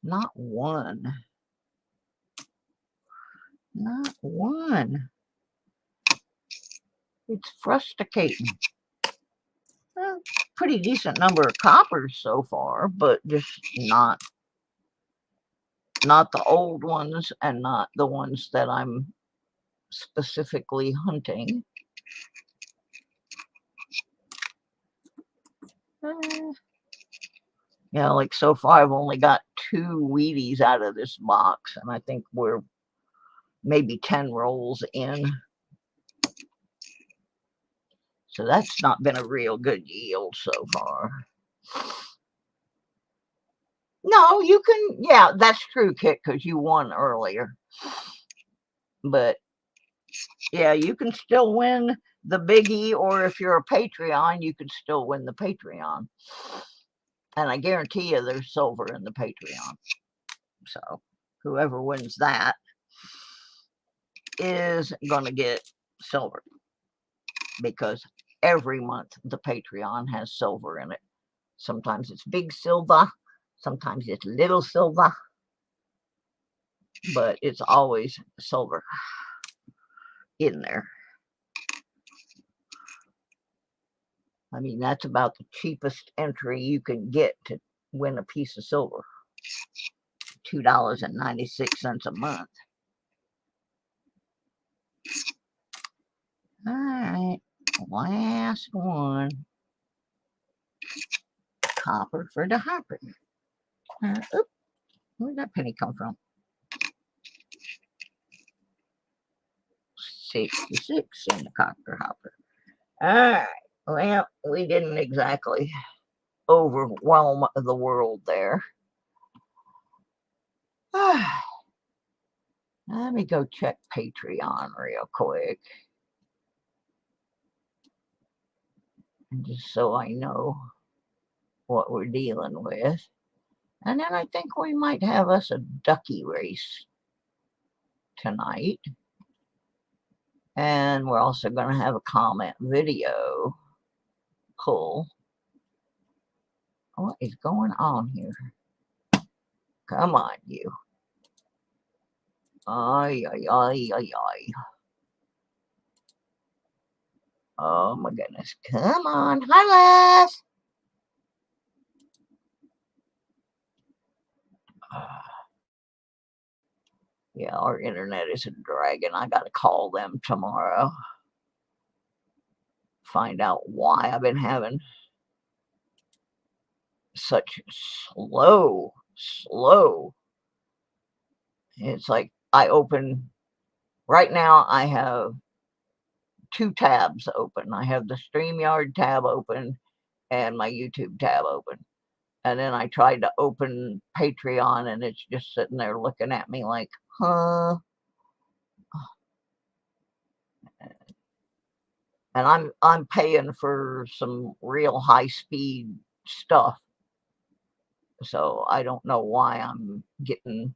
Not one. Not one. It's frustrating. Well, pretty decent number of coppers so far, but just not the old ones and not the ones that I'm specifically hunting. Yeah, like so far I've only got 2 Wheaties out of this box, and I think we're maybe 10 rolls in. So that's not been a real good yield so far. No, you can, yeah, that's true, Kit, because you won earlier. But yeah, you can still win the biggie, or if you're a Patreon, you can still win the Patreon. And I guarantee you there's silver in the Patreon. So whoever wins that is going to get silver, because every month the Patreon has silver in it. Sometimes it's big silver, sometimes it's little silver, but it's always silver in there. I mean, that's about the cheapest entry you can get to win a piece of silver. $2.96 a month. All right, last one. Copper for the hopper. Oops, where'd that penny come from? 66 in the copper hopper. All right, well, we didn't exactly overwhelm the world there. Let me go check Patreon real quick, just so I know what we're dealing with. And then I think we might have us a ducky race tonight. And we're also going to have a comment video pull. What is going on here? Come on, you. Ay, ay, ay, ay, ay. Oh my goodness. Come on. Hi, Les. Yeah, our internet is a dragon. I got to call them tomorrow. Find out why I've been having such slow. It's like I open, right now I have 2 tabs open. I have the StreamYard tab open and my YouTube tab open. And then I tried to open Patreon and it's just sitting there looking at me like, huh? And I'm paying for some real high speed stuff. So I don't know why I'm getting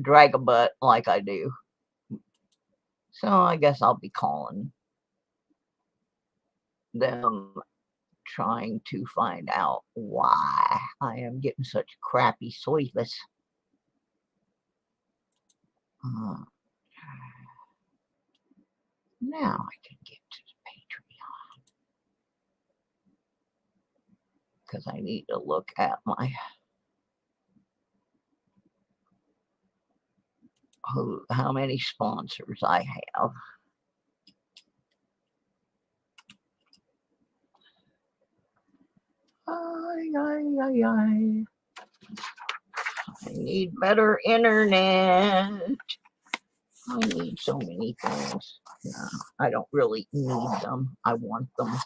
drag a butt like I do. So I guess I'll be calling them, trying to find out why I am getting such crappy service. Now I can get to the Patreon, because I need to look at my how many sponsors I have. I need better internet. I need so many things. No, I don't really need them. I want them.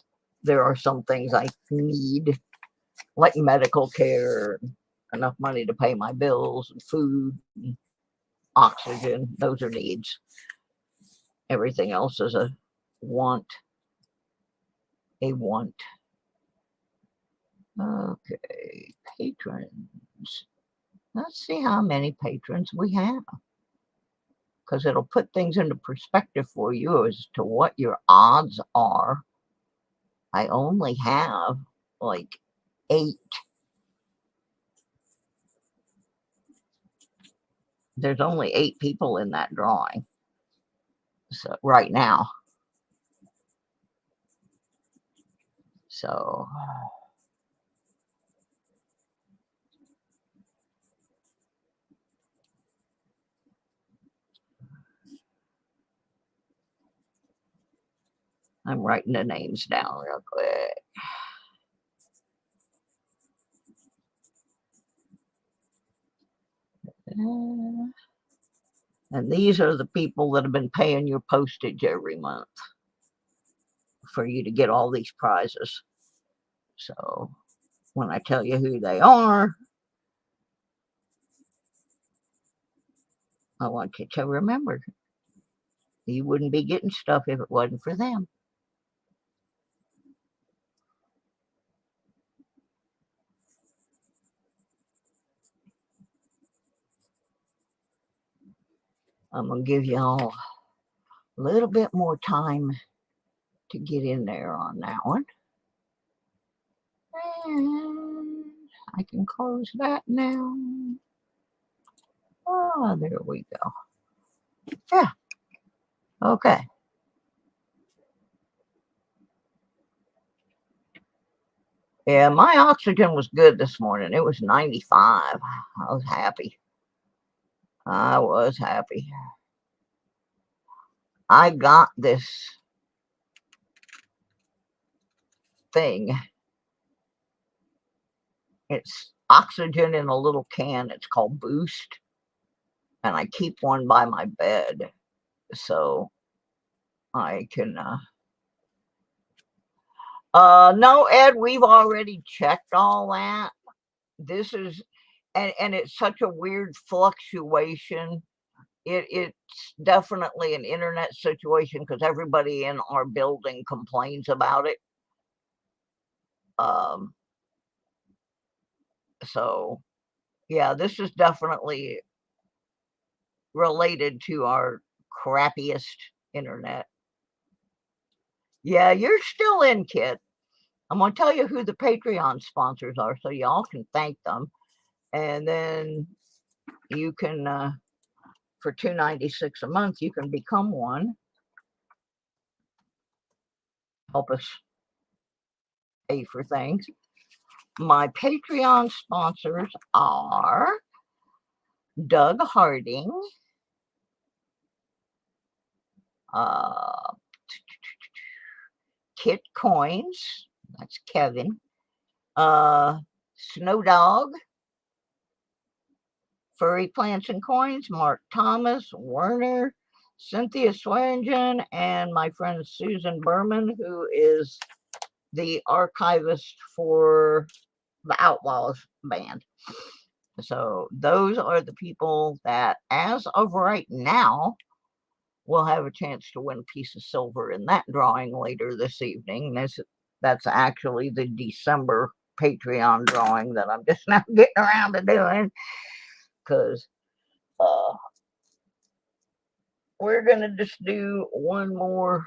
There are some things I need, like medical care, enough money to pay my bills, and food, and oxygen. Those are needs. Everything else is a want. A want. Okay, patrons. Let's see how many patrons we have. because it'll put things into perspective for you as to what your odds are. I only have like 8. There's only 8 people in that drawing. So right now. So I'm writing the names down real quick. And these are the people that have been paying your postage every month for you to get all these prizes. So when I tell you who they are, I want you to remember you wouldn't be getting stuff if it wasn't for them. I'm going to give y'all a little bit more time to get in there on that one. And I can close that now. Oh, there we go. Yeah. Okay. Yeah, my oxygen was good this morning. It was 95. I was happy. I was happy. I got this thing. It's oxygen in a little can. It's called Boost. And I keep one by my bed so I can no, Ed, we've already checked all that. This is and it's such a weird fluctuation. It's definitely an internet situation because everybody in our building complains about it. So yeah, this is definitely related to our crappiest internet. Yeah, you're still in, kid. I'm going to tell you who the Patreon sponsors are so y'all can thank them. And then you can, for $2.96 a month, you can become one. Help us pay for things. My Patreon sponsors are Doug Harding, Kit Coins, that's Kevin, Snow Dog, Furry Plants and Coins, Mark Thomas, Werner, Cynthia Swearingen, and my friend Susan Berman, who is the archivist for the Outlaws band. So those are the people that, as of right now, will have a chance to win a piece of silver in that drawing later this evening. That's actually the December Patreon drawing that I'm just now getting around to doing, because we're gonna just do one more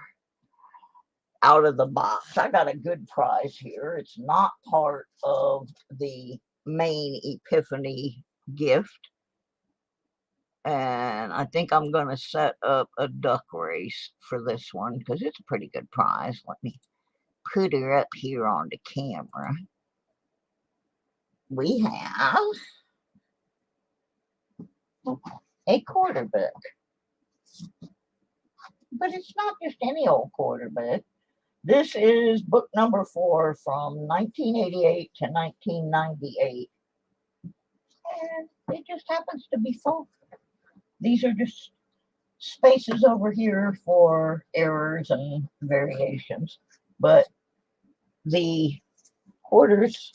out of the box. I got a good prize here. It's not part of the main Epiphany gift, and I think I'm gonna set up a duck race for this one because it's a pretty good prize. Let me put her up here on the camera. We have a quarter book, but it's not just any old quarter book. This is book number 4 from 1988 to 1998. And it just happens to be full. These are just spaces over here for errors and variations. But the quarters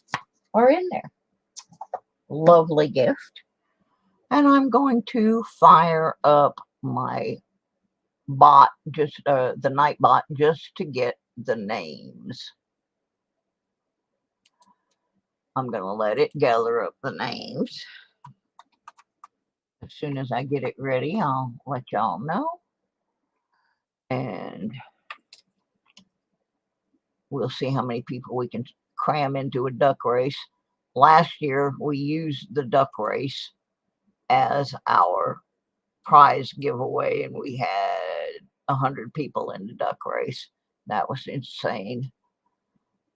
are in there. Lovely gift. And I'm going to fire up my bot, just the night bot, just to get the names. I'm going to let it gather up the names. As soon as I get it ready, I'll let y'all know. And we'll see how many people we can cram into a duck race. Last year, we used the duck race as our prize giveaway, and we had 100 people in the duck race. That was insane.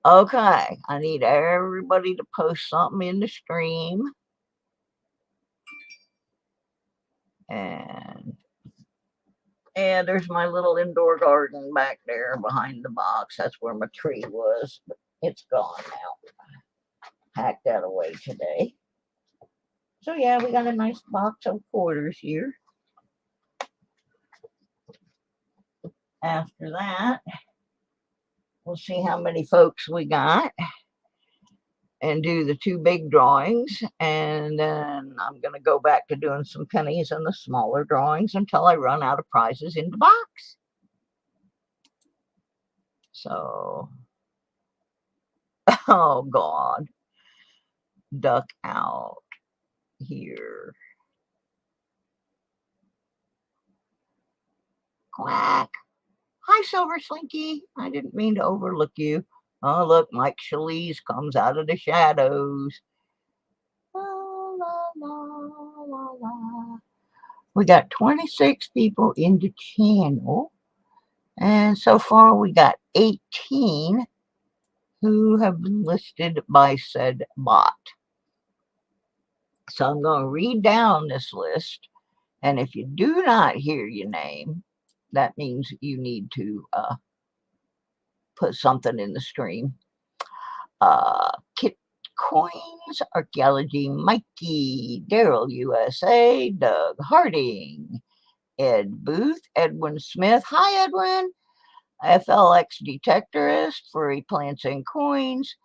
Okay, I need everybody to post something in the stream. And there's my little indoor garden back there behind the box. That's where my tree was, but it's gone now. Hacked that away today. So yeah, we got a nice box of quarters here. After that, we'll see how many folks we got and do the 2 big drawings. And then I'm going to go back to doing some pennies and the smaller drawings until I run out of prizes in the box. So, oh God, duck out here. Quack. Hi, Silver Slinky. I didn't mean to overlook you. Oh, look, Mike Shalise comes out of the shadows. La, la, la, la, la. We got 26 people in the channel. And so far, we got 18 who have been listed by said bot. So I'm going to read down this list. And if you do not hear your name, that means you need to put something in the stream. Kit Coins, Archaeology, Mikey, Daryl USA, Doug Harding, Ed Booth, Edwin Smith. Hi, Edwin. FLX Detectorist, Furry Plants and Coins,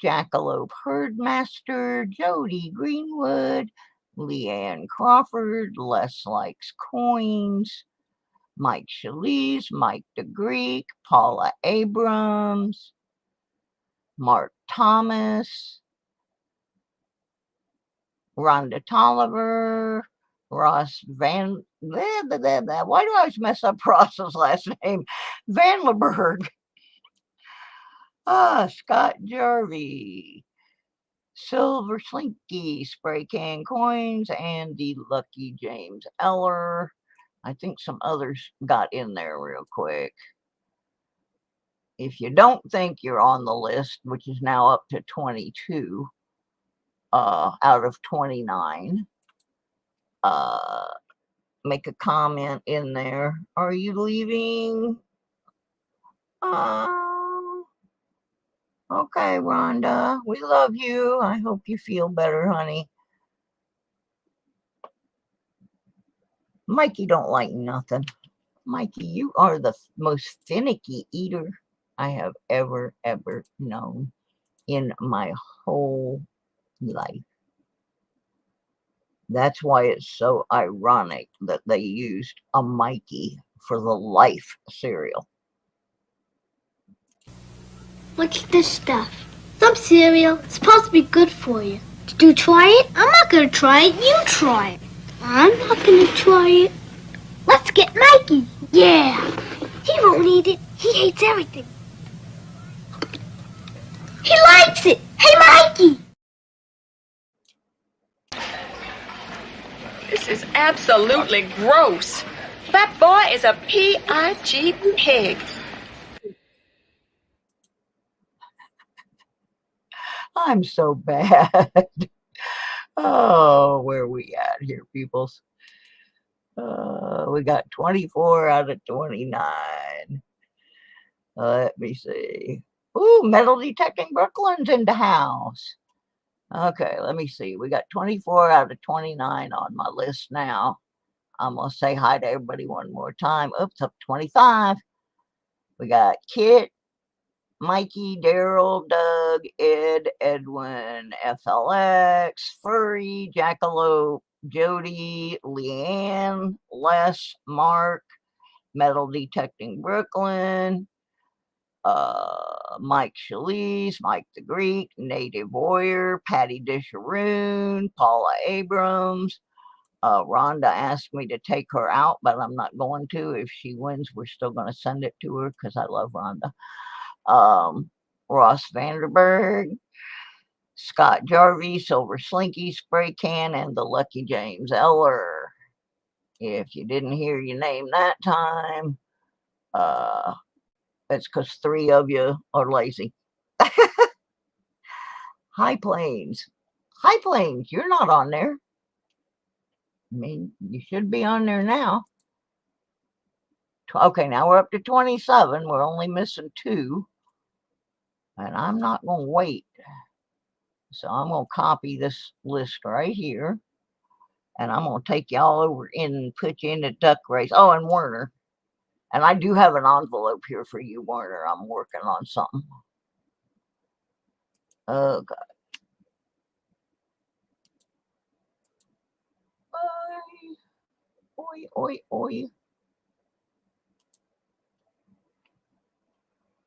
Jackalope Herdmaster, Jody Greenwood, Leanne Crawford, Les Likes Coins, Mike Shalise, Mike the Greek, Paula Abrams, Mark Thomas, Rhonda Tolliver, Ross Van, why do I always mess up Ross's last name? Vanleberg, Scott Jarvie, Silver Slinky, Spray Can Coins, and the Lucky James Eller. I think some others got in there real quick. If you don't think you're on the list, which is now up to 22 out of 29, make a comment in there. Are you leaving? Okay, Rhonda, we love you. I hope you feel better, honey. Mikey don't like nothing. Mikey, you are the most finicky eater I have ever known in my whole life. That's why it's so ironic that they used a Mikey for the Life cereal. What's this stuff? Some cereal. It's supposed to be good for you. Did you try it? I'm not going to try it. You try it. I'm not going to try it. Let's get Mikey. Yeah. He won't eat it. He hates everything. He likes it. Hey, Mikey. This is absolutely gross. That boy is a P.I.G. pig. I'm so bad. Oh, where are we at here, peoples? We got 24 out of 29. Let me see. Ooh, Metal Detecting Brooklyn's in the house. Okay, let me see. We got 24 out of 29 on my list now. I'm going to say hi to everybody one more time. Oops, up 25. We got Kit, Mikey, Daryl, Doug, Ed, Edwin, FLX, Furry, Jackalope, Jody, Leanne, Les, Mark, Metal Detecting Brooklyn, Mike Shalise, Mike the Greek, Native Warrior, Patty Disharoon, Paula Abrams, Rhonda asked me to take her out, but I'm not going to. If she wins, we're still going to send it to her because I love Rhonda. Ross Vanderberg, Scott Jarvie, Silver Slinky, Spray Can, and the Lucky James Eller. If you didn't hear your name that time, it's because 3 of you are lazy. High Plains. High Plains, you're not on there. I mean, you should be on there now. Okay, now we're up to 27. We're only missing 2. And I'm not going to wait. So I'm going to copy this list right here. And I'm going to take y'all over in and put you in the duck race. Oh, and Werner. And I do have an envelope here for you, Werner. I'm working on something. Oh, God. Oi, oi, oi.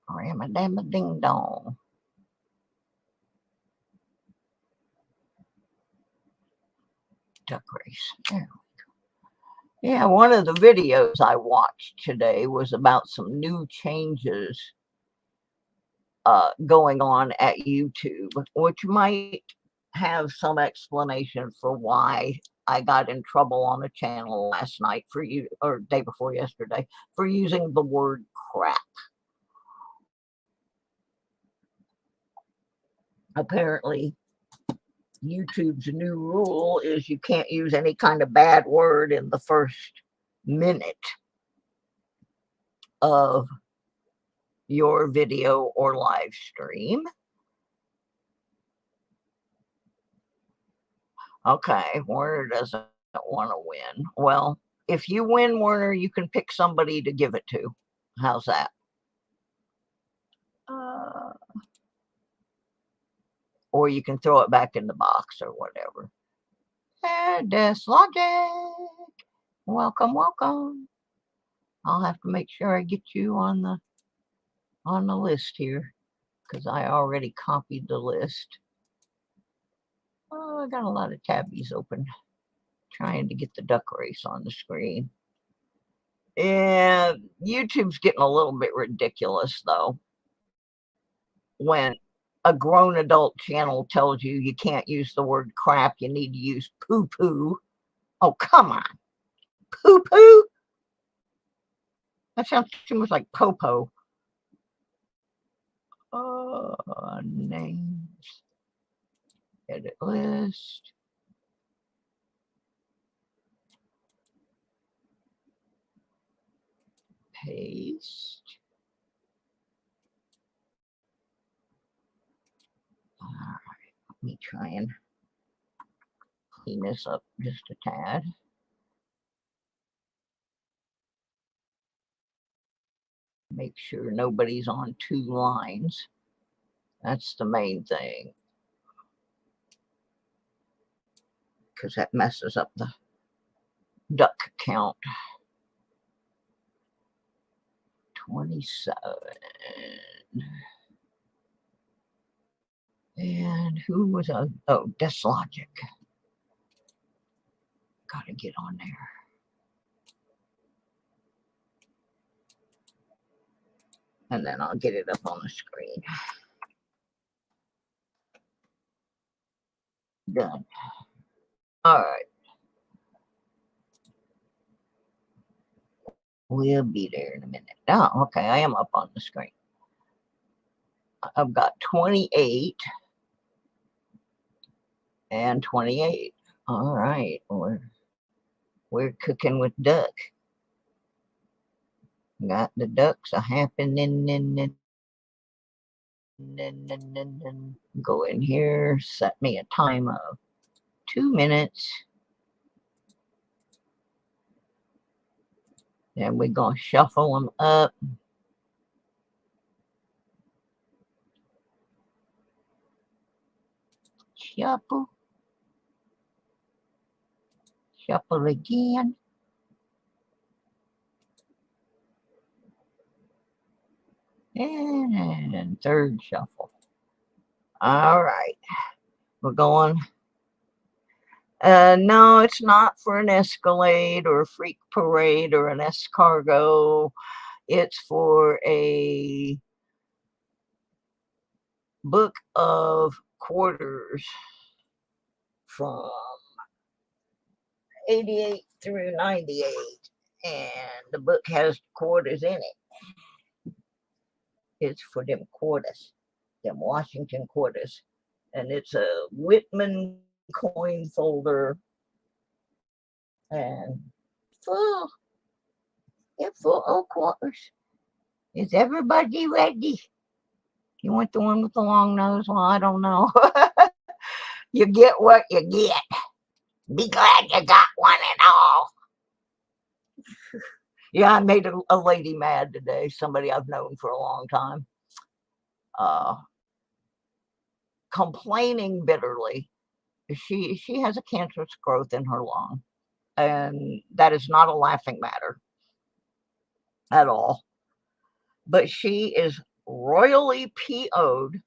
Ram-a-dam-a-ding-dong. Duck race. There we go. Yeah, one of the videos I watched today was about some new changes going on at YouTube, which might have some explanation for why I got in trouble on a channel last night for you, or day before yesterday, for using the word crap. Apparently, YouTube's new rule is you can't use any kind of bad word in the first minute of your video or live stream. Okay, Werner doesn't want to win. Well, if you win, Werner, you can pick somebody to give it to. How's that? Or you can throw it back in the box or whatever. Logic. Welcome, welcome. I'll have to make sure I get you on the list here because I already copied the list. Oh, I got a lot of tabbies open trying to get the duck race on the screen. And YouTube's getting a little bit ridiculous though. When a grown adult channel tells you you can't use the word crap, you need to use poo-poo. Oh, come on. Poo-poo? That sounds too much like popo. Names. Edit list. Paste. All right, let me try and clean this up just a tad. Make sure nobody's on 2 lines. That's the main thing. Because that messes up the duck count. 27. And who was on? Oh, Deslogic. Gotta get on there. And then I'll get it up on the screen. Done. All right. We'll be there in a minute. Oh, okay. I am up on the screen. I've got 28 and 28. All right. We're cooking with duck. Got the ducks a happening. Go in here. Set me a time of 2 minutes. Then we're going to shuffle them up. Shuffle. Shuffle again. And third shuffle. All right. We're going No, it's not for an Escalade or a Freak Parade or an escargot. It's for a book of quarters from 88 through 98. And the book has quarters in it. It's for them quarters, them Washington quarters. And it's a Whitman coin folder and full. It's full of quarters. Is everybody ready? You want the one with the long nose? Well, I don't know. You get what you get. Be glad you got one and all. Yeah, I made a lady mad today, somebody I've known for a long time. Complaining bitterly. She has a cancerous growth in her lung, and that is not a laughing matter at all. But she is royally PO'd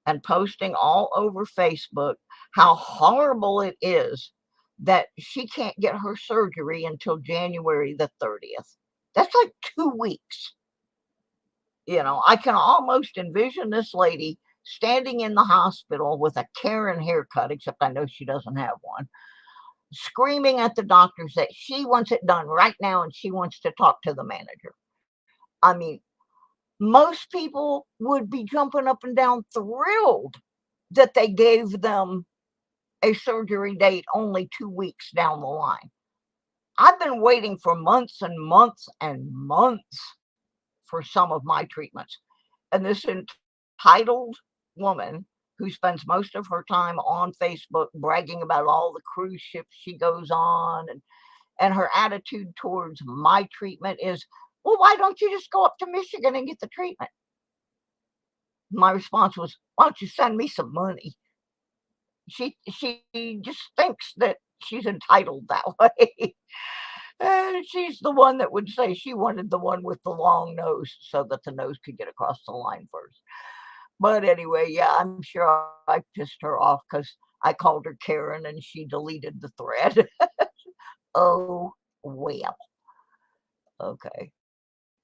and posting all over Facebook how horrible it is that she can't get her surgery until January the 30th. That's like 2 weeks. You know, I can almost envision this lady standing in the hospital with a Karen haircut, except I know she doesn't have one, screaming at the doctors that she wants it done right now and she wants to talk to the manager. I mean, most people would be jumping up and down thrilled that they gave them a surgery date only 2 weeks down the line. I've been waiting for months and months and months for some of my treatments. And this entitled woman who spends most of her time on Facebook bragging about all the cruise ships she goes on, and her attitude towards my treatment is, well, why don't you just go up to Michigan and get the treatment? My response was, why don't you send me some money? She just thinks that she's entitled that way. And she's the one that would say she wanted the one with the long nose so that the nose could get across the line first. But anyway, yeah, I'm sure I pissed her off because I called her Karen and she deleted the thread. Oh, well. Okay.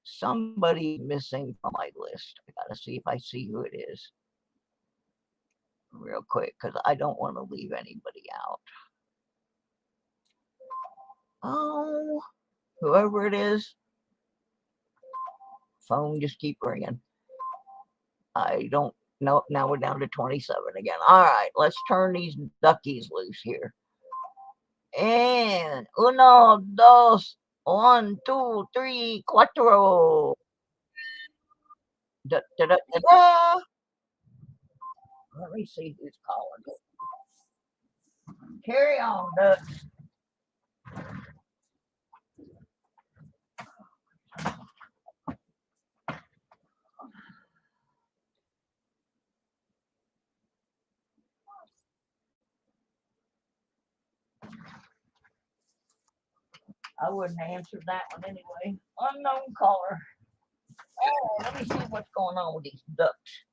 Somebody missing from my list. I got to see if I see who it is real quick because I don't want to leave anybody out. Oh, whoever it is, phone just keep ringing. I don't know. Now we're down to 27 again. All right, let's turn these duckies loose here. And uno, dos, 1, 2, 3, cuatro. Da, da, da, da, da. Let me see who's calling. Carry on, ducks. I wouldn't have answered that one anyway. Unknown caller. Oh, let me see what's going on with these ducks.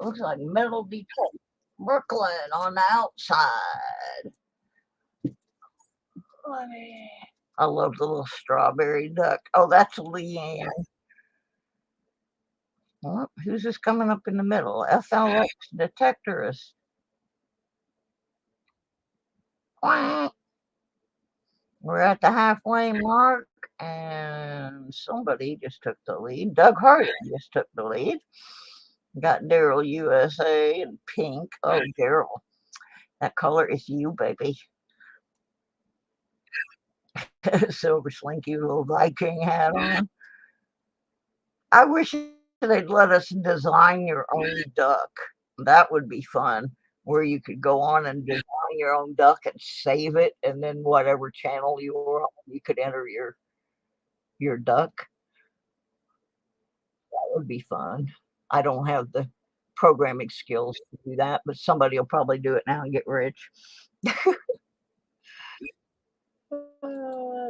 Looks like Middle Detroit, Brooklyn on the outside. I love the little strawberry duck. Oh, that's Leanne. Well, who's this coming up in the middle? FLX detectorist. Quack. We're at the halfway mark, and somebody just took the lead. Doug Hardy just took the lead. Got Daryl USA and pink. Oh, Daryl. That color is you, baby. Silver slinky little Viking hat on. I wish they'd let us design your own duck. That would be fun, where you could go on and design your own duck and save it, and then whatever channel you were on, you could enter your duck. That would be fun. I don't have the programming skills to do that, but somebody will probably do it now and get rich.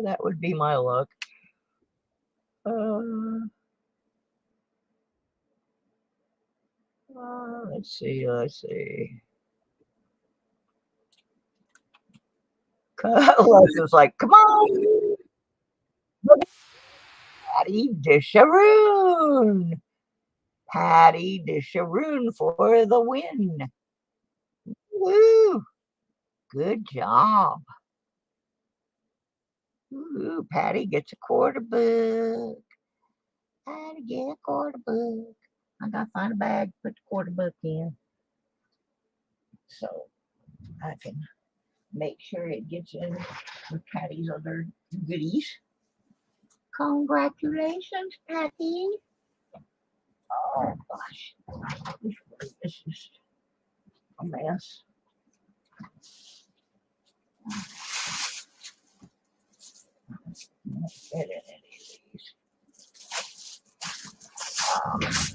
That would be my luck. Let's see. Alyssa's like, come on, Patty Disharoon. Patty Disharoon for the win. Woo! Good job. Ooh, Patty gets a quarter book. Patty get a quarter book. I gotta find a bag, put the quarter book in, so I can make sure it gets in with Patty's other goodies. Congratulations, Patty. Oh gosh, this is a mess. Get in any of these.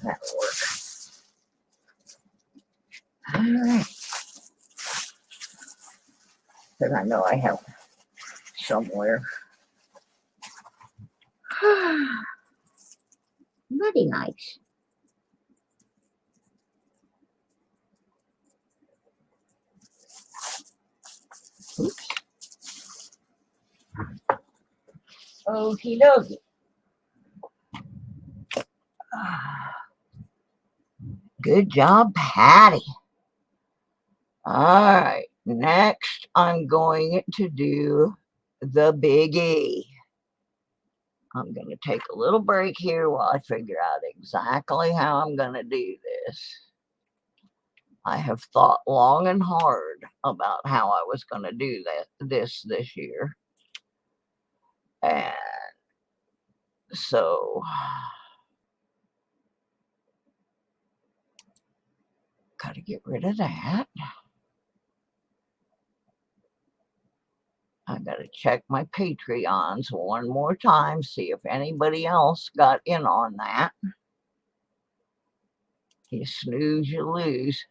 That'll work. Alright. Because I know I have somewhere. Very nice. Oops. Okie dokie. Good job, Patty. All right, next I'm going to do the biggie. I'm going to take a little break here while I figure out exactly how I'm going to do this. I have thought long and hard about how I was going to do this year. And so got to get rid of that. I got to check my Patreons one more time, see if anybody else got in on that. You snooze, you lose.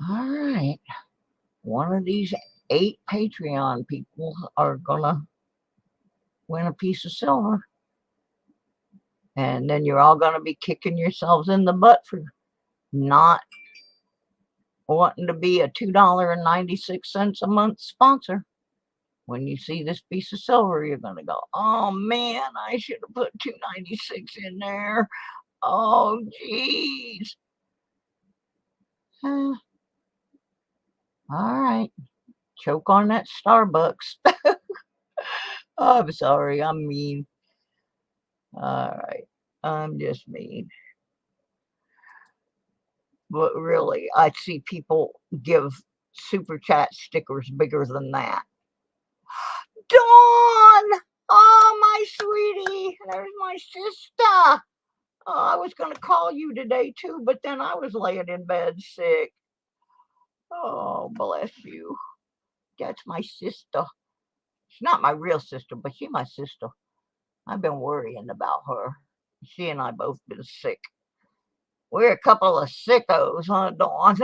All right. One of these 8 Patreon people are going to win a piece of silver. And then you're all going to be kicking yourselves in the butt for not wanting to be a $2.96 a month sponsor. When you see this piece of silver, you're going to go, oh man, I should have put $2.96 in there. Oh, geez. All right. Choke on that Starbucks. Oh, I'm sorry. I'm mean. All right. I'm just mean. But really, I see people give super chat stickers bigger than that. Dawn! Oh, my sweetie. There's my sister. Oh, I was going to call you today, too, but then I was laying in bed sick. Oh, bless you. That's my sister. She's not my real sister, but she's my sister. I've been worrying about her. She and I both been sick. We're a couple of sickos, huh, Dawn?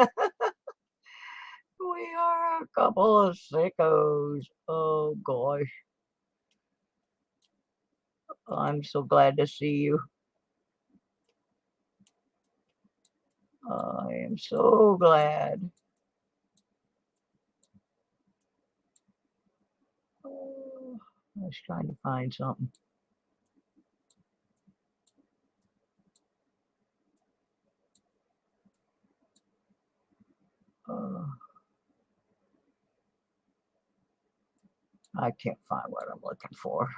We are a couple of sickos. Oh, gosh. I'm so glad to see you. I am so glad. Oh, I was trying to find something. I can't find what I'm looking for.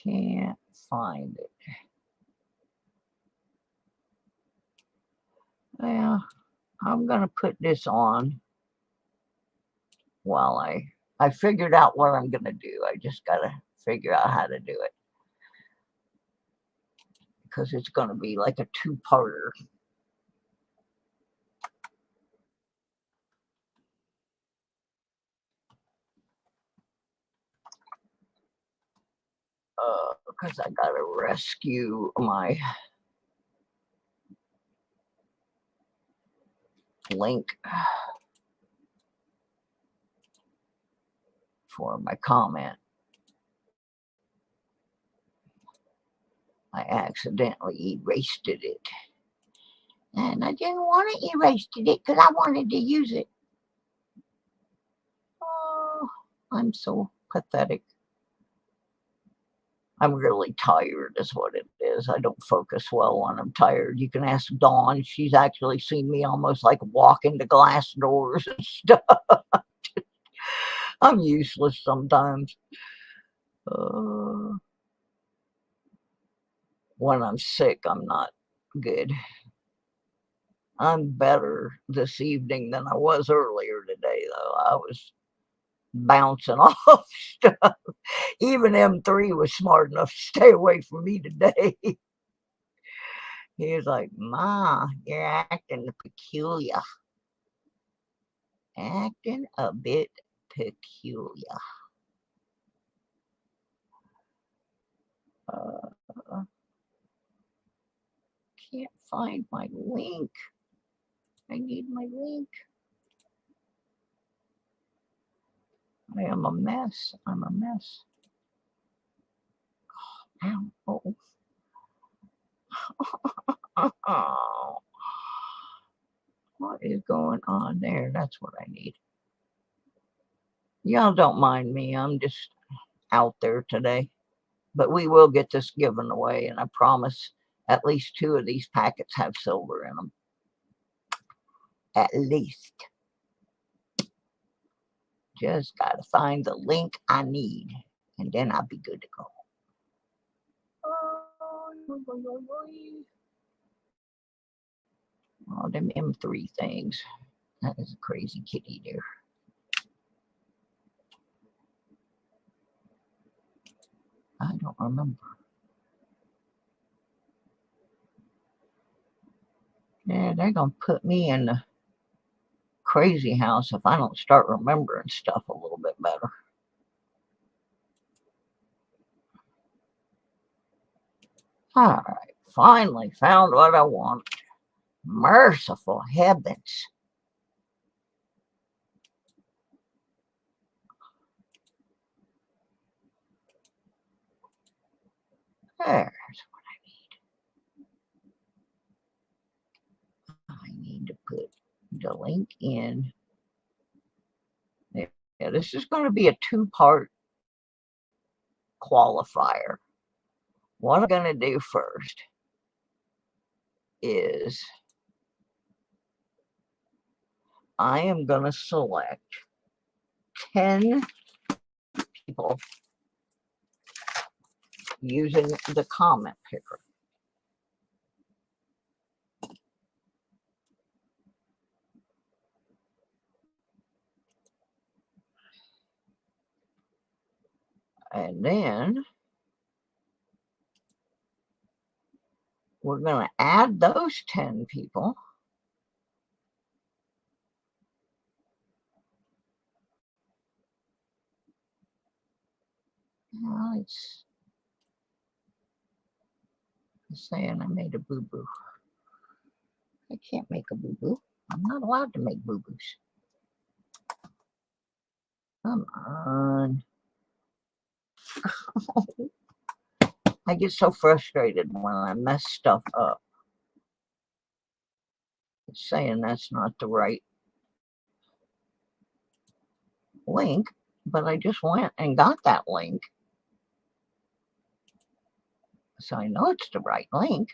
Can't find it. Well, I'm going to put this on while I figured out what I'm going to do. I just got to figure out how to do it. Because it's going to be like a 2-parter. Because I got to rescue my link for my comment. I accidentally erased it. And I didn't want to erase it because I wanted to use it. Oh, I'm so pathetic. I'm really tired is what it is. I don't focus well when I'm tired. You can ask Dawn. She's actually seen me almost like walk into glass doors and stuff. I'm useless sometimes. When I'm sick, I'm not good. I'm better this evening than I was earlier today, though. I was bouncing off stuff. Even M3 was smart enough to stay away from me today. He was like, Ma, you're acting peculiar. Acting a bit peculiar. Can't find my link. I need my link. I am a mess. I'm a mess. Oh, oh. What is going on there? That's what I need. Y'all don't mind me. I'm just out there today. But we will get this given away, and I promise at least 2 of these packets have silver in them. At least. Just got to find the link I need, and then I'll be good to go. Oh, them M3 things. That is a crazy kitty there. I don't remember. Yeah, they're going to put me in the crazy house if I don't start remembering stuff a little bit better. All right, finally found what I want. Merciful heavens. There's what I need to put the link in. Yeah, this is going to be a 2-part qualifier. What I'm going to do first is I am going to select 10 people using the comment picker. And then we're going to add those 10 people. Well, it's saying I made a boo-boo. I can't make a boo-boo. I'm not allowed to make boo-boos. Come on. I get so frustrated when I mess stuff up. It's saying that's not the right link, but I just went and got that link. So I know it's the right link.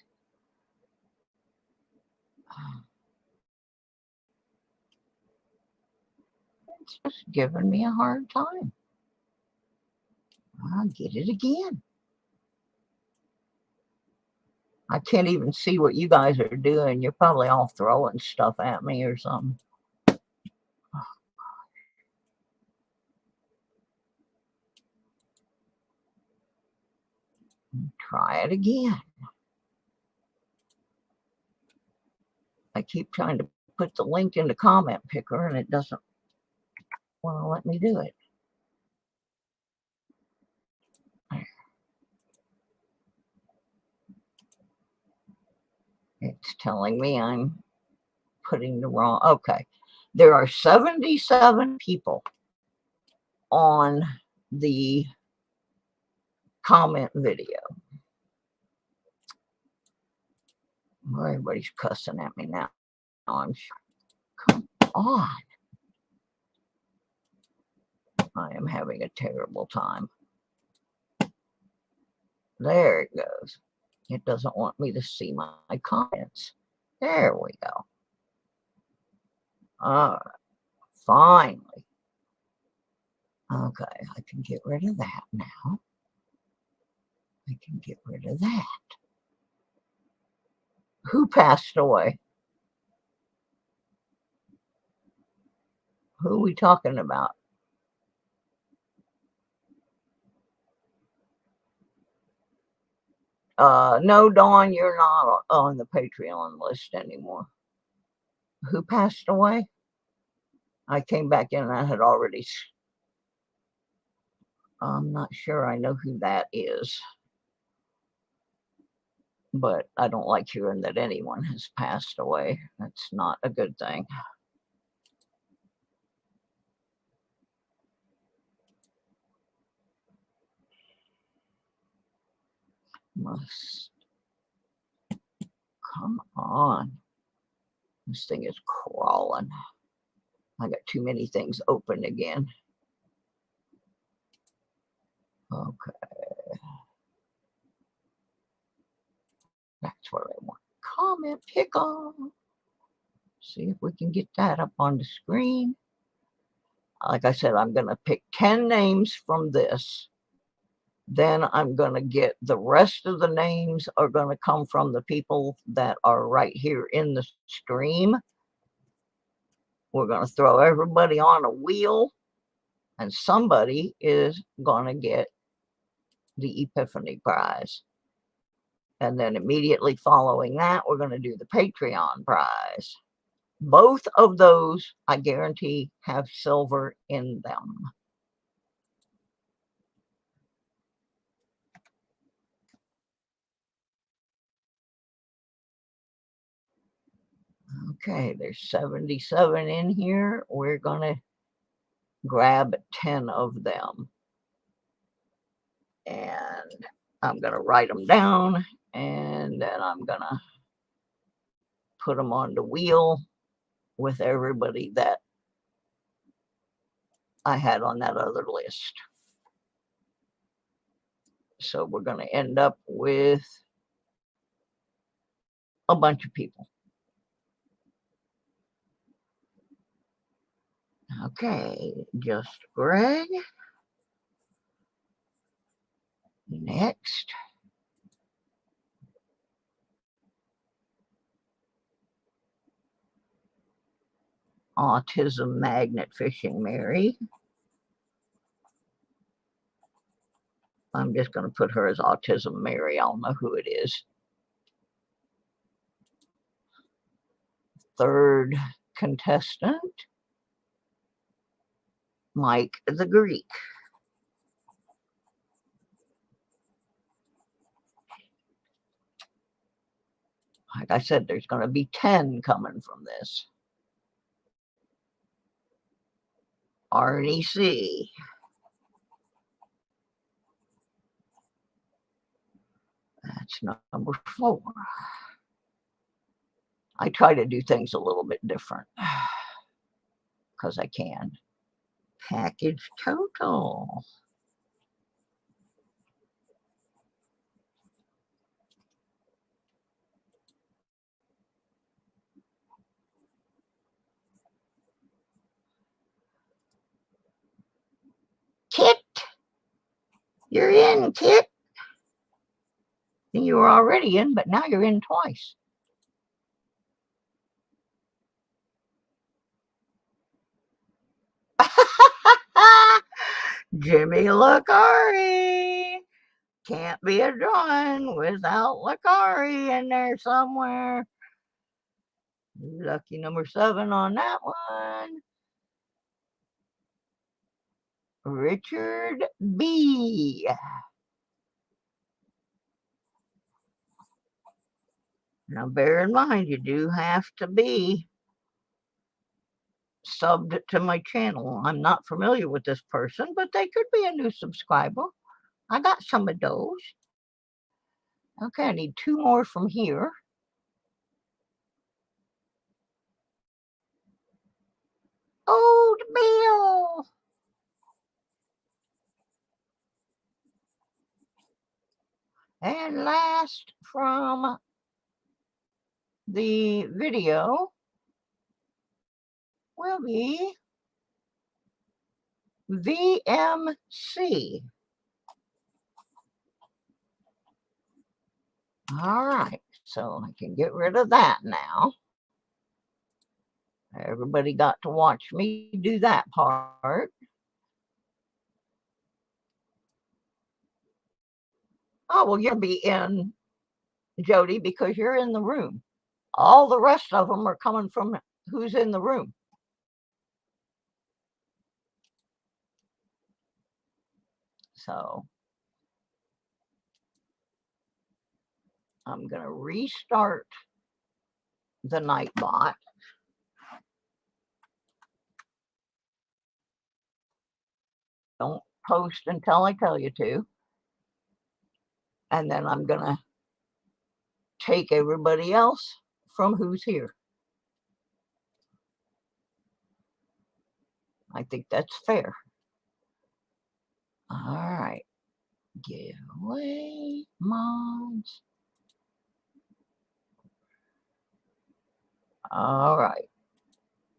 It's just giving me a hard time. I'll get it again. I can't even see what you guys are doing. You're probably all throwing stuff at me or something. Try it again. I keep trying to put the link in the comment picker and it doesn't want to let me do it. It's telling me I'm putting the wrong. Okay. There are 77 people on the comment video. Well, everybody's cussing at me now. I'm sure. Come on. I am having a terrible time. There it goes. It doesn't want me to see my comments. There we go. All right. Finally. Okay, I can get rid of that now. I can get rid of that. Who passed away? Who are we talking about? No, Dawn, you're not on the Patreon list anymore. Who passed away? I came back in and I had already... I'm not sure I know who that is. But I don't like hearing that anyone has passed away. That's not a good thing. Must. Come on. This thing is crawling. I got too many things open again. Okay. That's what I want. Comment pickle. See if we can get that up on the screen. Like I said, I'm going to pick 10 names from this. Then I'm going to get the rest of the names are going to come from the people that are right here in the stream. We're going to throw everybody on a wheel, and somebody is going to get the Epiphany prize. And then immediately following that, we're going to do the Patreon prize. Both of those, I guarantee, have silver in them. Okay, there's 77 in here. We're going to grab 10 of them. And I'm going to write them down, and then I'm going to put them on the wheel with everybody that I had on that other list. So we're going to end up with a bunch of people. Okay, just Greg. Next. Autism Magnet Fishing Mary. I'm just going to put her as Autism Mary. I'll know who it is. Third contestant, Mike the Greek. Like I said, there's going to be 10 coming from this. Arnie C. That's number 4. I try to do things a little bit different because I can. Package total. Kit, you're in, Kit. You were already in, but now you're in twice. Jimmy Lacari. Can't be a drawing without Lacari in there somewhere. Lucky number 7 on that one. Richard B. Now bear in mind, you do have to be subbed to my channel. I'm not familiar with this person, but they could be a new subscriber. I got some of those. Okay, I need 2 more from here. Old Bill. And last from the video will be VMC. All right, so I can get rid of that now. Everybody got to watch me do that part. Oh, well, you'll be in, Jody, because you're in the room. All the rest of them are coming from who's in the room. So I'm going to restart the Nightbot. Don't post until I tell you to. And then I'm going to take everybody else from who's here. I think that's fair. All right. Giveaway mods. All right.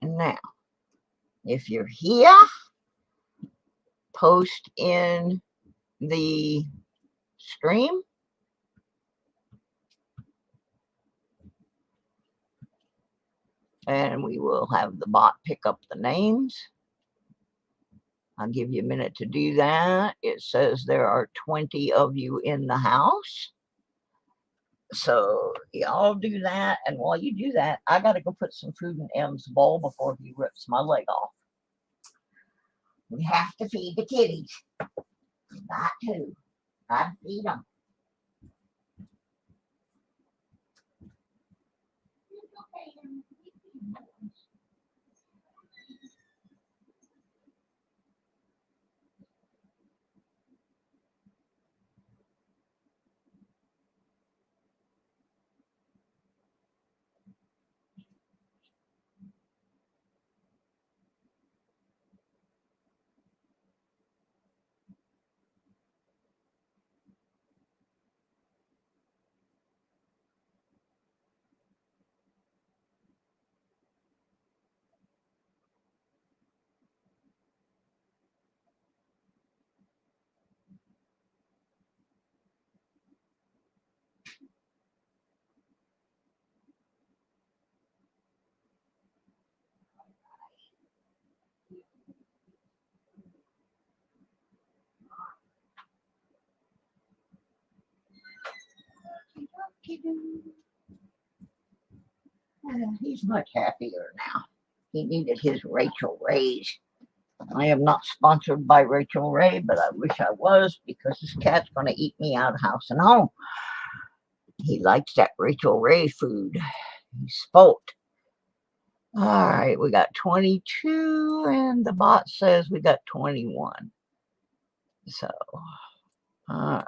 Now, if you're here, post in the stream. And we will have the bot pick up the names. I'll give you a minute to do that. It says there are 20 of you in the house. So y'all do that. And while you do that, I got to go put some food in M's bowl before he rips my leg off. We have to feed the kitties. Got to. Got to feed them. He's much happier now. He needed his Rachel Rays. I am not sponsored by Rachel Ray, but I wish I was, because this cat's going to eat me out of house and home. He likes that Rachel Ray food. He's spoilt. All right, we got 22, and the bot says we got 21. So, all right.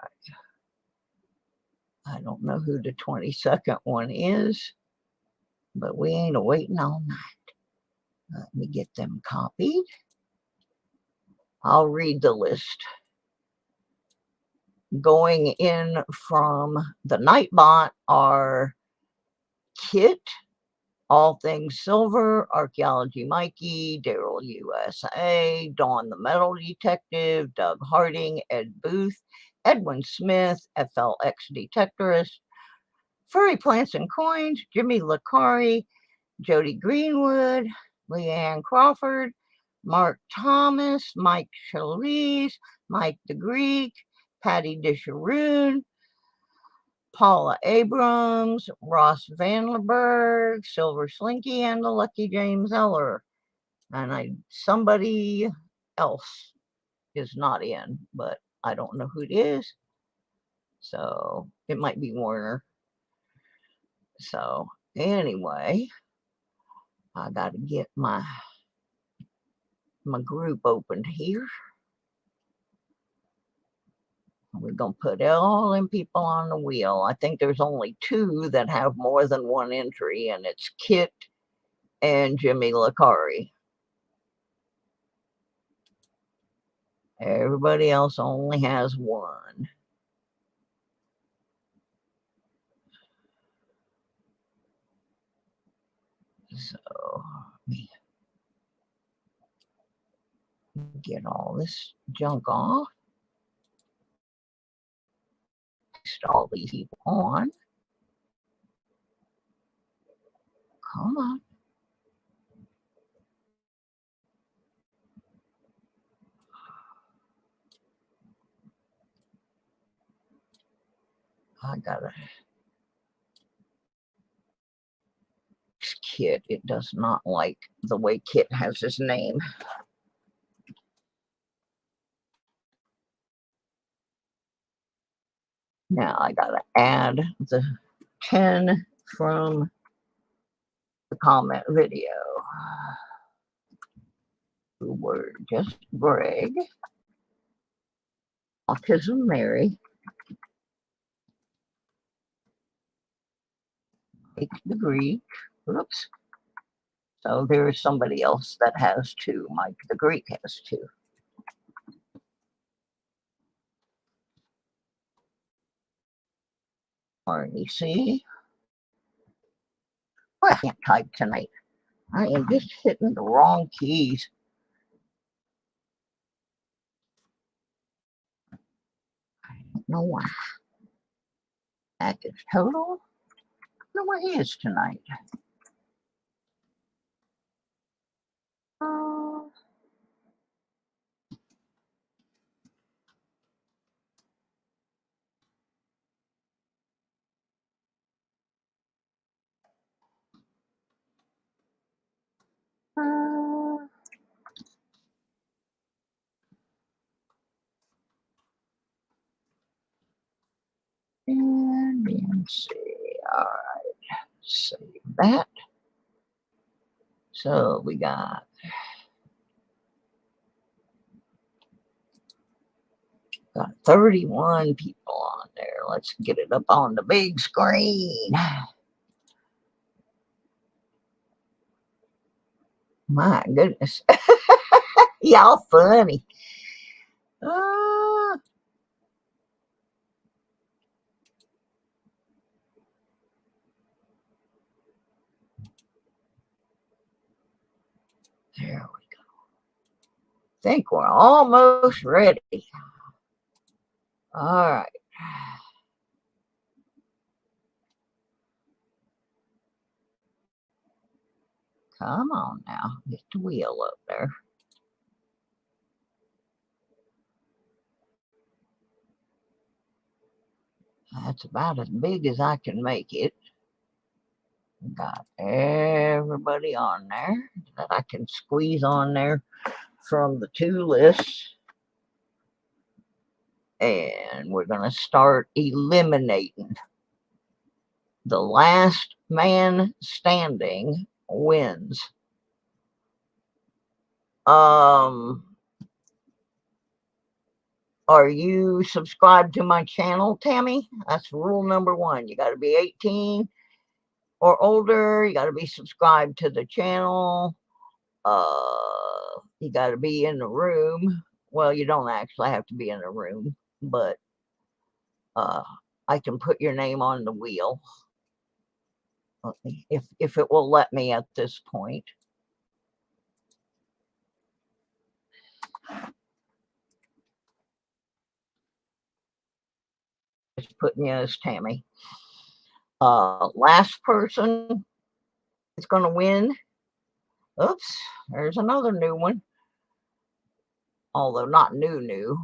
I don't know who the 22nd one is, but we ain't waiting all night. Let me get them copied. I'll read the list. Going in from the Nightbot are Kit, All Things Silver, Archaeology Mikey, Daryl USA, Dawn the Metal Detective, Doug Harding, Ed Booth, Edwin Smith, FLX Detectorist, Furry Plants and Coins, Jimmy Lacari, Jody Greenwood, Leanne Crawford, Mark Thomas, Mike Chalise, Mike the Greek, Patty Disharoon, Paula Abrams, Ross Vanderberg, Silver Slinky, and the Lucky James Eller. And somebody else is not in, but I don't know who it is. So it might be Warner. So anyway, I got to get my group opened here. We're going to put all them people on the wheel. I think there's only 2 that have more than 1 entry, and it's Kit and Jimmy Lacari. Everybody else only has one. So let me get all this junk off. Paste all these people on. Come on. I gotta. Kit, it does not like the way Kit has his name. Now I gotta add the 10 from the comment video. Who were just Greg, Autism Mary, Mike the Greek. Oops. So there's somebody else that has 2. Mike the Greek has 2. RNC. Oh, I can't type tonight. I am just hitting the wrong keys. I don't know why. Active total. I don't know where he is tonight. And BMC. All right. Save that. So we got got 31 people on there. Let's get it up on the big screen. My goodness. Y'all funny. There we go. Think we're almost ready. All right. Come on now. Get the wheel up there. That's about as big as I can make it. Got everybody on there that I can squeeze on there from the 2 lists. And we're going to start eliminating. The last man standing wins. Are you subscribed to my channel, Tammy? That's rule number 1. You got to be 18 or older. You got to be subscribed to the channel. You got to be in the room. Well, you don't actually have to be in the room, but I can put your name on the wheel if it will let me at this point. Just putting you as Tammy. Last person is going to win. Oops, there's another new one. Although not new.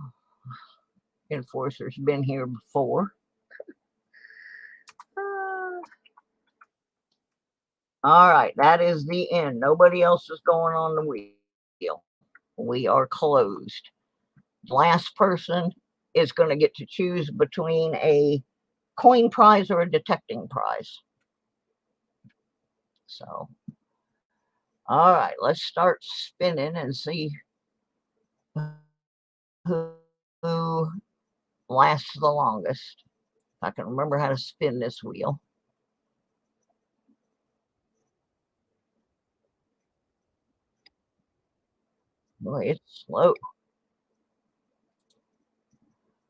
Enforcer's been here before. All right, that is the end. Nobody else is going on the wheel. We are closed. Last person is going to get to choose between a coin prize or a detecting prize. So, all right, let's start spinning and see who lasts the longest. If I can remember how to spin this wheel. Boy, it's slow.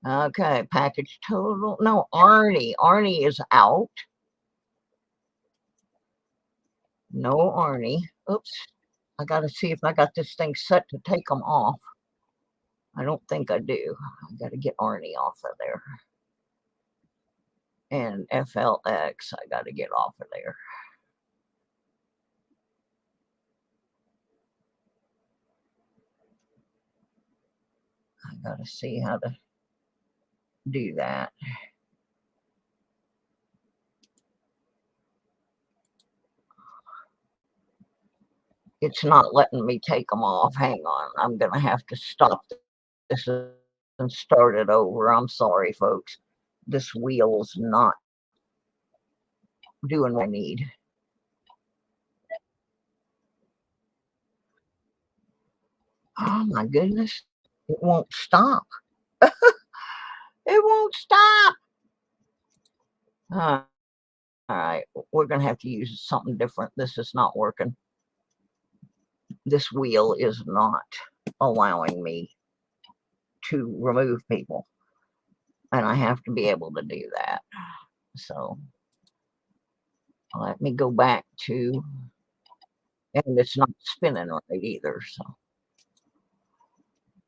Okay, package total. No, Arnie. Arnie is out. No Arnie. Oops. I got to see if I got this thing set to take them off. I don't think I do. I got to get Arnie off of there. And FLX, I got to get off of there. I got to see how to do that. It's not letting me take them off. Hang on. I'm going to have to stop this and start it over. I'm sorry, folks. This wheel's not doing what I need. Oh my goodness. It won't stop. It won't stop. All right. We're going to have to use something different. This is not working. This wheel is not allowing me to remove people. And I have to be able to do that. So let me go back to, and it's not spinning right either. So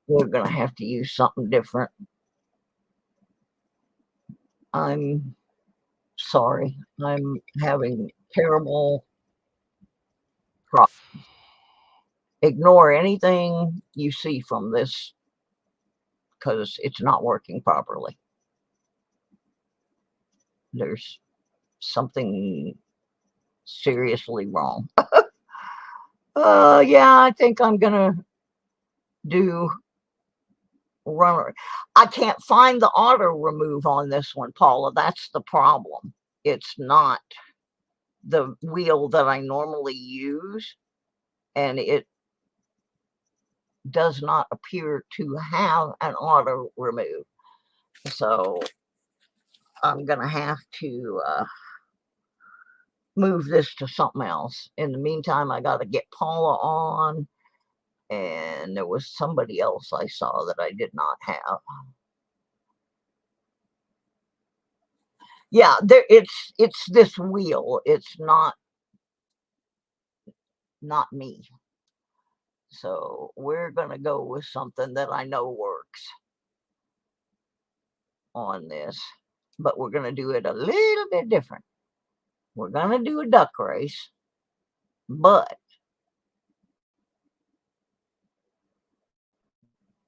we're going to have to use something different. I'm sorry. I'm having terrible problems. Ignore anything you see from this because it's not working properly. There's something seriously wrong. Yeah, I think I'm gonna do runner. I can't find the auto remove on this one, Paula. That's the problem. It's not the wheel that I normally use, and it does not appear to have an auto remove. So I'm gonna have to move this to something else. In the meantime, I got to get Paula on, and there was somebody else I saw that I did not have. Yeah, it's this wheel. It's not me. So we're gonna go with something that I know works on this, but we're gonna do it a little bit different. We're gonna do a duck race, but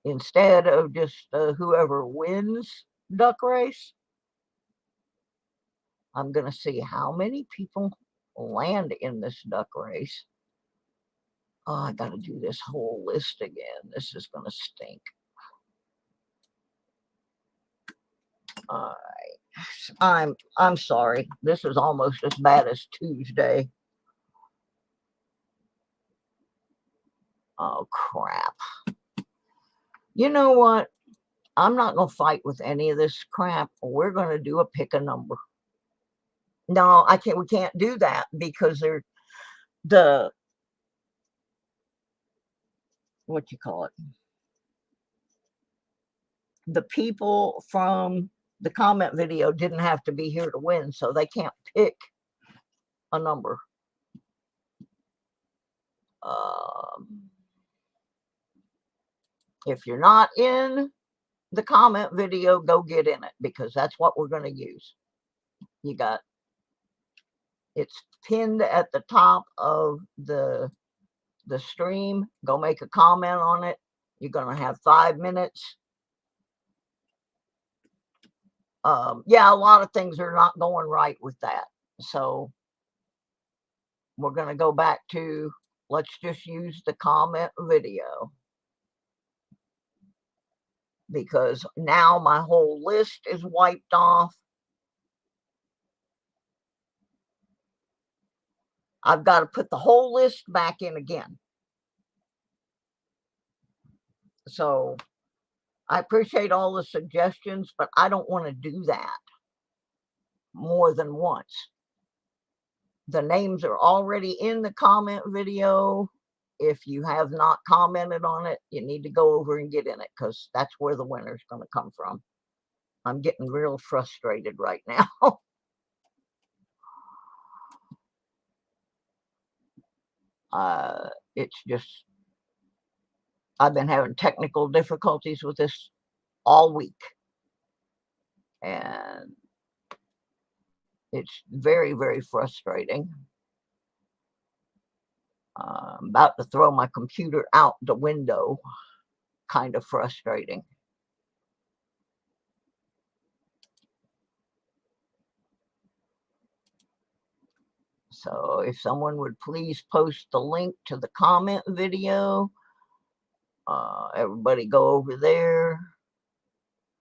instead of just whoever wins duck race, I'm going to see how many people land in this duck race. Oh, I got to do this whole list again. This is going to stink. All right. I'm sorry. This is almost as bad as Tuesday. Oh, crap. You know what? I'm not going to fight with any of this crap. We're going to do a pick a number. No, I can't. We can't do that because they're what you call it? The people from the comment video didn't have to be here to win, so they can't pick a number. If you're not in the comment video, go get in it because that's what we're going to use. You got it's pinned at the top of the stream. Go make a comment on it. You're going to have 5 minutes. Yeah, a lot of things are not going right with that. So we're going to go back to, let's just use the comment video. Because now my whole list is wiped off. I've got to put the whole list back in again. So I appreciate all the suggestions, but I don't want to do that more than once. The names are already in the comment video. If you have not commented on it, you need to go over and get in it because that's where the winner is going to come from. I'm getting real frustrated right now. It's just, I've been having technical difficulties with this all week. And it's very, very frustrating. I'm about to throw my computer out the window. Kind of frustrating. So if someone would please post the link to the comment video, everybody go over there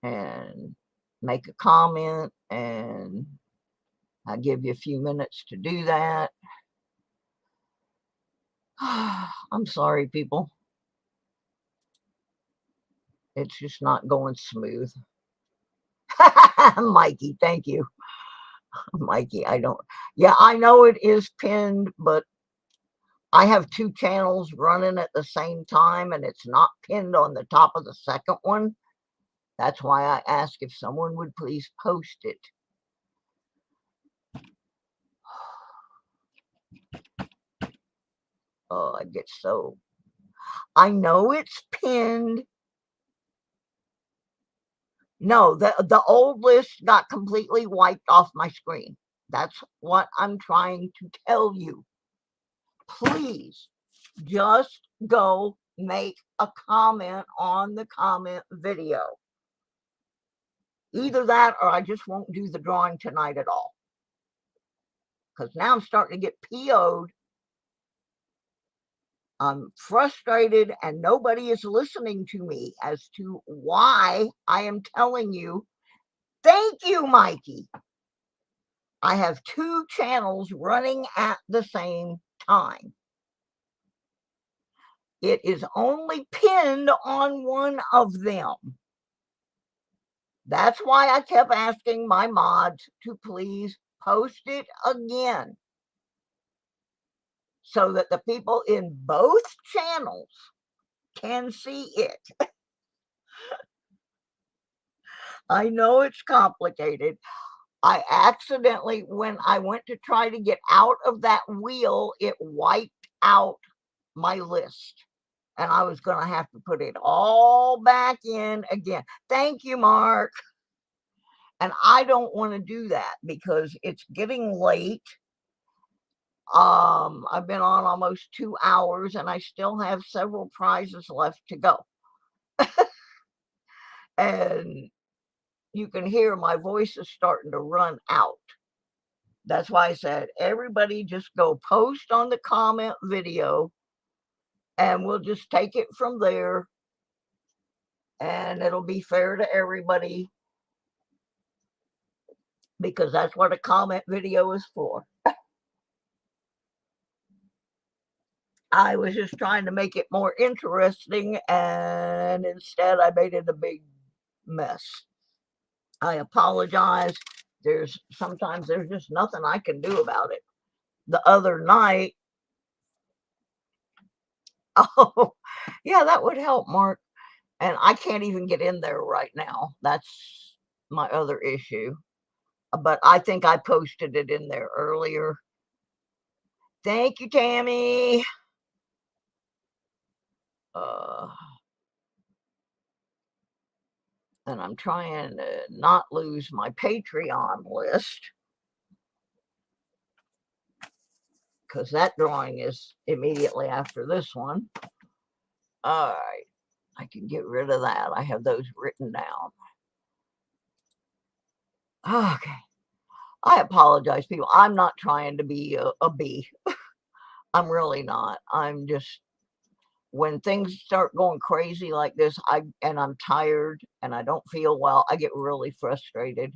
and make a comment, and I'll give you a few minutes to do that. I'm sorry, people. It's just not going smooth. Mikey, thank you. Mikey, I know it is pinned, but I have 2 channels running at the same time, and it's not pinned on the top of the second one. That's why I asked if someone would please post it. Oh, I know it's pinned. No, the old list got completely wiped off my screen. That's what I'm trying to tell you. Please just go make a comment on the comment video. Either that or I just won't do the drawing tonight at all. Because now I'm starting to get PO'd. I'm frustrated and nobody is listening to me as to why I am telling you. Thank you, Mikey. I have 2 channels running at the same time. It is only pinned on one of them. That's why I kept asking my mods to please post it again, so that the people in both channels can see it. I know it's complicated. I accidentally, when I went to try to get out of that wheel, it wiped out my list. And I was going to have to put it all back in again. Thank you, Mark. And I don't want to do that because it's getting late. I've been on almost 2 hours and I still have several prizes left to go. And you can hear my voice is starting to run out. That's why I said, everybody just go post on the comment video and we'll just take it from there. And it'll be fair to everybody, because that's what a comment video is for. I was just trying to make it more interesting, and instead I made it a big mess. I apologize. Sometimes there's just nothing I can do about it. The other night, oh, yeah, that would help, Mark. And I can't even get in there right now. That's my other issue. But I think I posted it in there earlier. Thank you, Tammy. And I'm trying to not lose my Patreon list, because that drawing is immediately after this one. All right, I can get rid of that. I have those written down. Okay. I apologize, people. I'm not trying to be a bee. I'm really not. I'm just, when things start going crazy like this, and I'm tired and I don't feel well, I get really frustrated.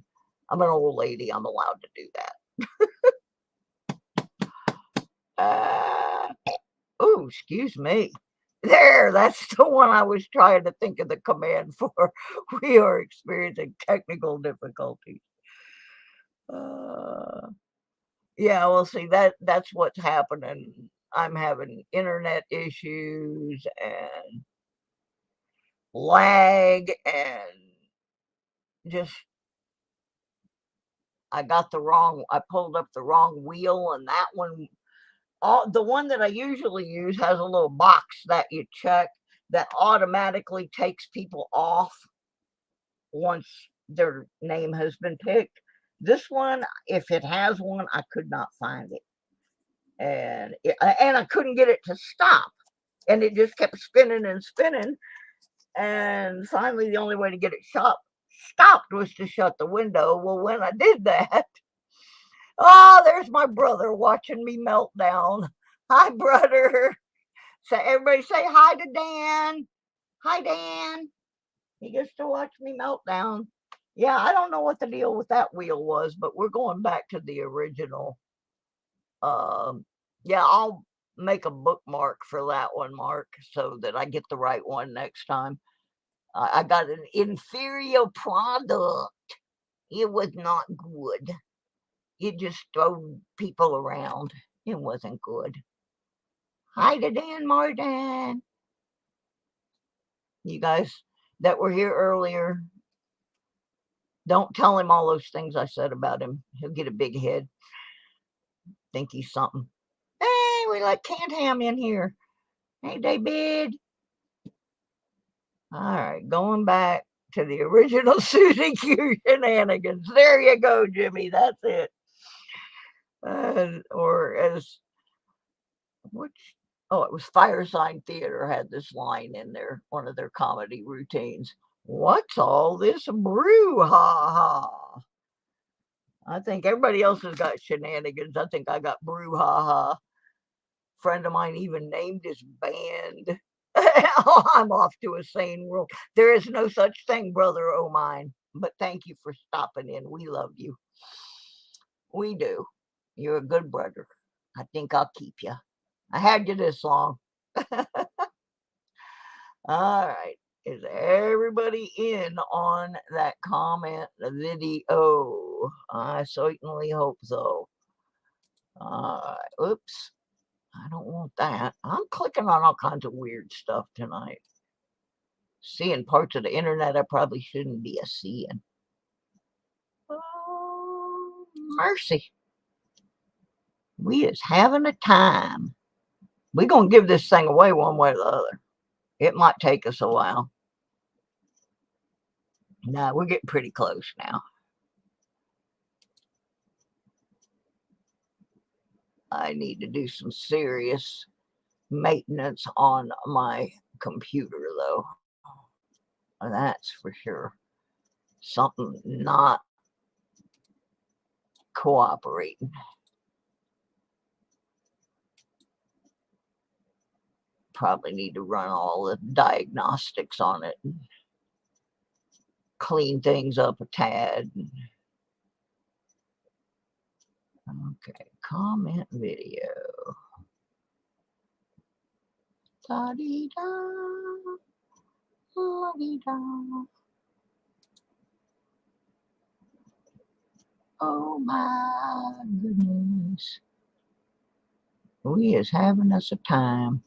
I'm an old lady. I'm allowed to do that. Oh, excuse me. There, that's the one I was trying to think of the command for. We are experiencing technical difficulties. Yeah, well, see, that's what's happening. I'm having internet issues and lag and just I pulled up the wrong wheel, and that one, the one that I usually use has a little box that you check that automatically takes people off once their name has been picked. This one, if it has one, I could not find it. And I couldn't get it to stop. And it just kept spinning and spinning. And finally, the only way to get it stopped was to shut the window. Well, when I did that, oh, there's my brother watching me melt down. Hi, brother. So everybody say hi to Dan. Hi, Dan. He gets to watch me melt down. Yeah, I don't know what the deal with that wheel was, but we're going back to the original. Yeah, I'll make a bookmark for that one, Mark, so that I get the right one next time. I got an inferior product. It was not good. It just threw people around. It wasn't good. Hi to Dan Martin. You guys that were here earlier, don't tell him all those things I said about him. He'll get a big head. Think he's something. Hey, we like canned ham in here. Hey, David. All right, going back to the original Susie Q shenanigans. There you go, Jimmy. That's it. Or as it was Fireside Theater had this line in there, one of their comedy routines. What's all this brouhaha? I think everybody else has got shenanigans. I think I got brouhaha. Friend of mine even named his band. Oh, I'm off to a sane world. There is no such thing, brother o' mine. But thank you for stopping in. We love you. We do. You're a good brother. I think I'll keep you. I had you this long. All right. Is everybody in on that comment video? I certainly hope so. Oops. I don't want that. I'm clicking on all kinds of weird stuff tonight. Seeing parts of the internet I probably shouldn't be seeing. Oh, mercy. We is having a time. We're going to give this thing away one way or the other. It might take us a while. No, we're getting pretty close now. I need to do some serious maintenance on my computer, though. That's for sure. Something not cooperating. Probably need to run all the diagnostics on it and clean things up a tad. Okay, comment video. Da-dee-da, la-dee-da. Oh my goodness. We is having us a time.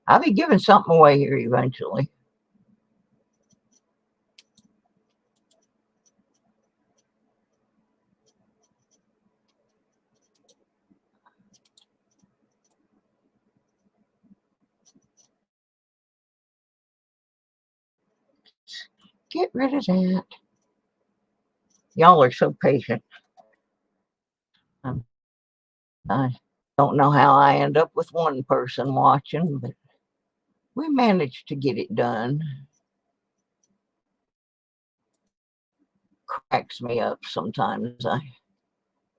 I'll be giving something away here eventually. Get rid of that. Y'all are so patient. I don't know how I end up with one person watching, but we managed to get it done. Cracks me up sometimes. I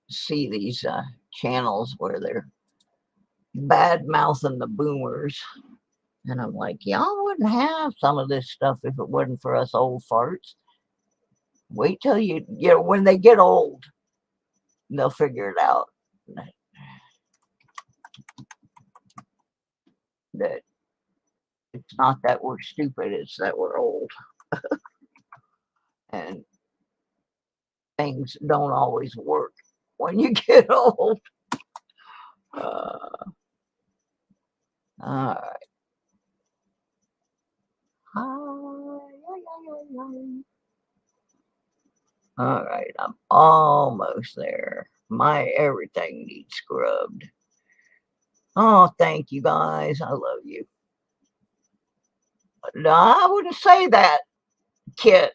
see these channels where they're bad mouthing the boomers, and I'm like, y'all wouldn't have some of this stuff if it wasn't for us old farts. Wait till when they get old, they'll figure it out. That it's not that we're stupid, it's that we're old. And things don't always work when you get old. All right. All right, I'm almost there. My everything needs scrubbed. Oh, thank you guys. I love you. No, I wouldn't say that, Kit.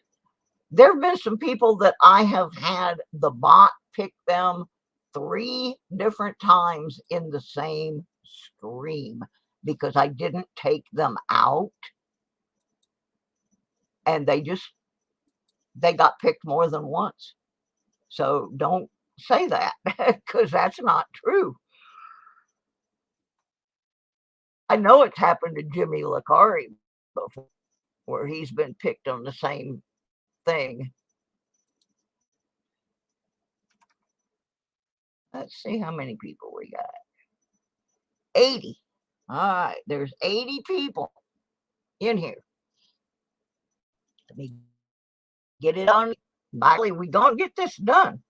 There have been some people that I have had the bot pick them 3 different times in the same stream because I didn't take them out, and they got picked more than once. So don't say that because that's not true. I know it's happened to Jimmy Licari before, where he's been picked on the same thing. Let's see how many people we got. 80. All right, there's 80 people in here. Let me get it on. Finally, we're going to get this done.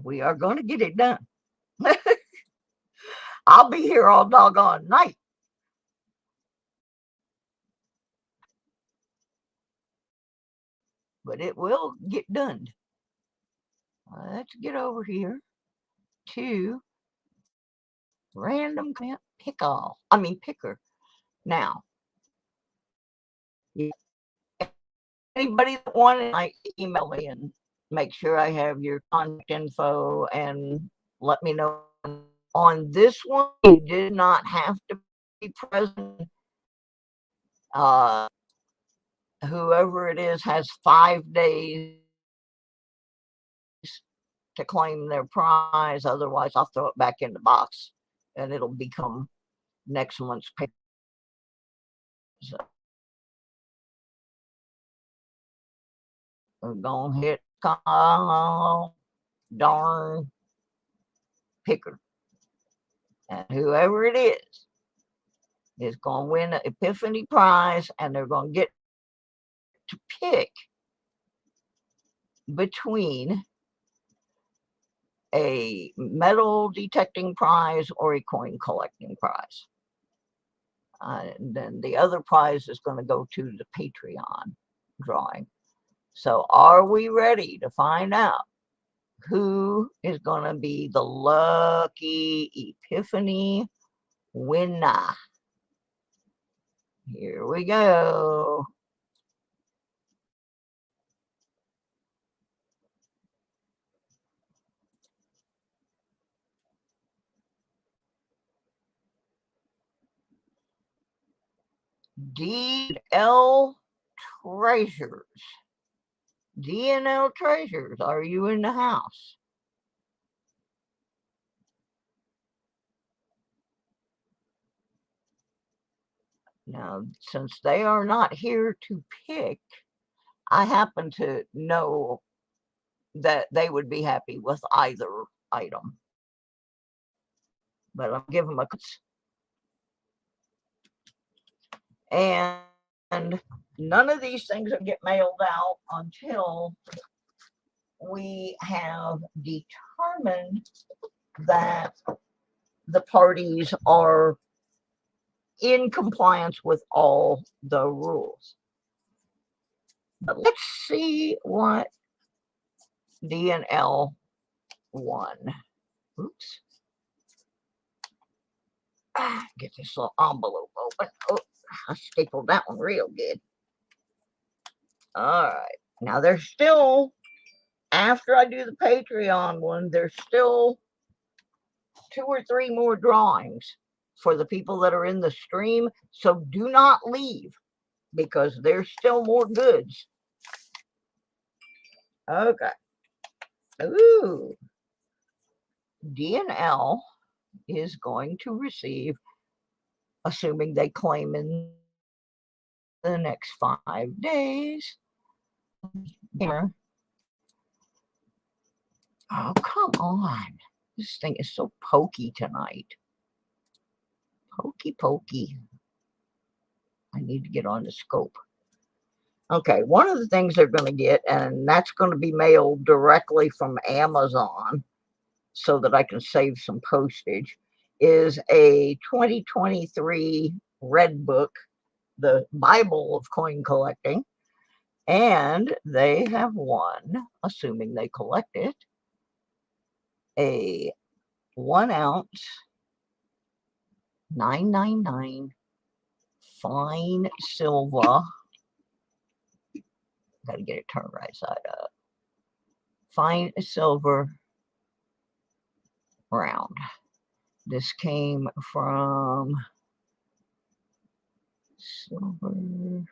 We are going to get it done. I'll be here all doggone night. But it will get done. Let's get over here to random picker. Now, anybody that wanted, I email me and make sure I have your contact info and let me know. On this one, you did not have to be present. Whoever it is has 5 days to claim their prize. Otherwise, I'll throw it back in the box and it'll become next month's pay. So we're going to hit darn picker. And whoever it is going to win an Epiphany prize, and they're going to get to pick between a metal detecting prize or a coin collecting prize. And then the other prize is going to go to the Patreon drawing. So are we ready to find out who is going to be the lucky Epiphany winner? Here we go. D&L Treasures. D&L Treasures, are you in the house? Now, since they are not here to pick, I happen to know that they would be happy with either item. But I'll give them a... And none of these things will get mailed out until we have determined that the parties are in compliance with all the rules. But let's see what D&L won. Oops. Get this little envelope open. Oh, I stapled that one real good. All right. Now there's still, after I do the Patreon one, there's still 2 or 3 more drawings for the people that are in the stream. So do not leave because there's still more goods. Okay. Ooh. D&L is going to receive, assuming they claim in the next 5 days. Here. Oh, come on. This thing is so pokey tonight. Pokey. I need to get on the scope. Okay, one of the things they're going to get, and that's going to be mailed directly from Amazon so that I can save some postage, is a 2023 Red Book, the Bible of coin collecting. And they have won, assuming they collect it, a 1 ounce 999 fine silver. Gotta get it turned right side up. Fine silver round. This came from Silver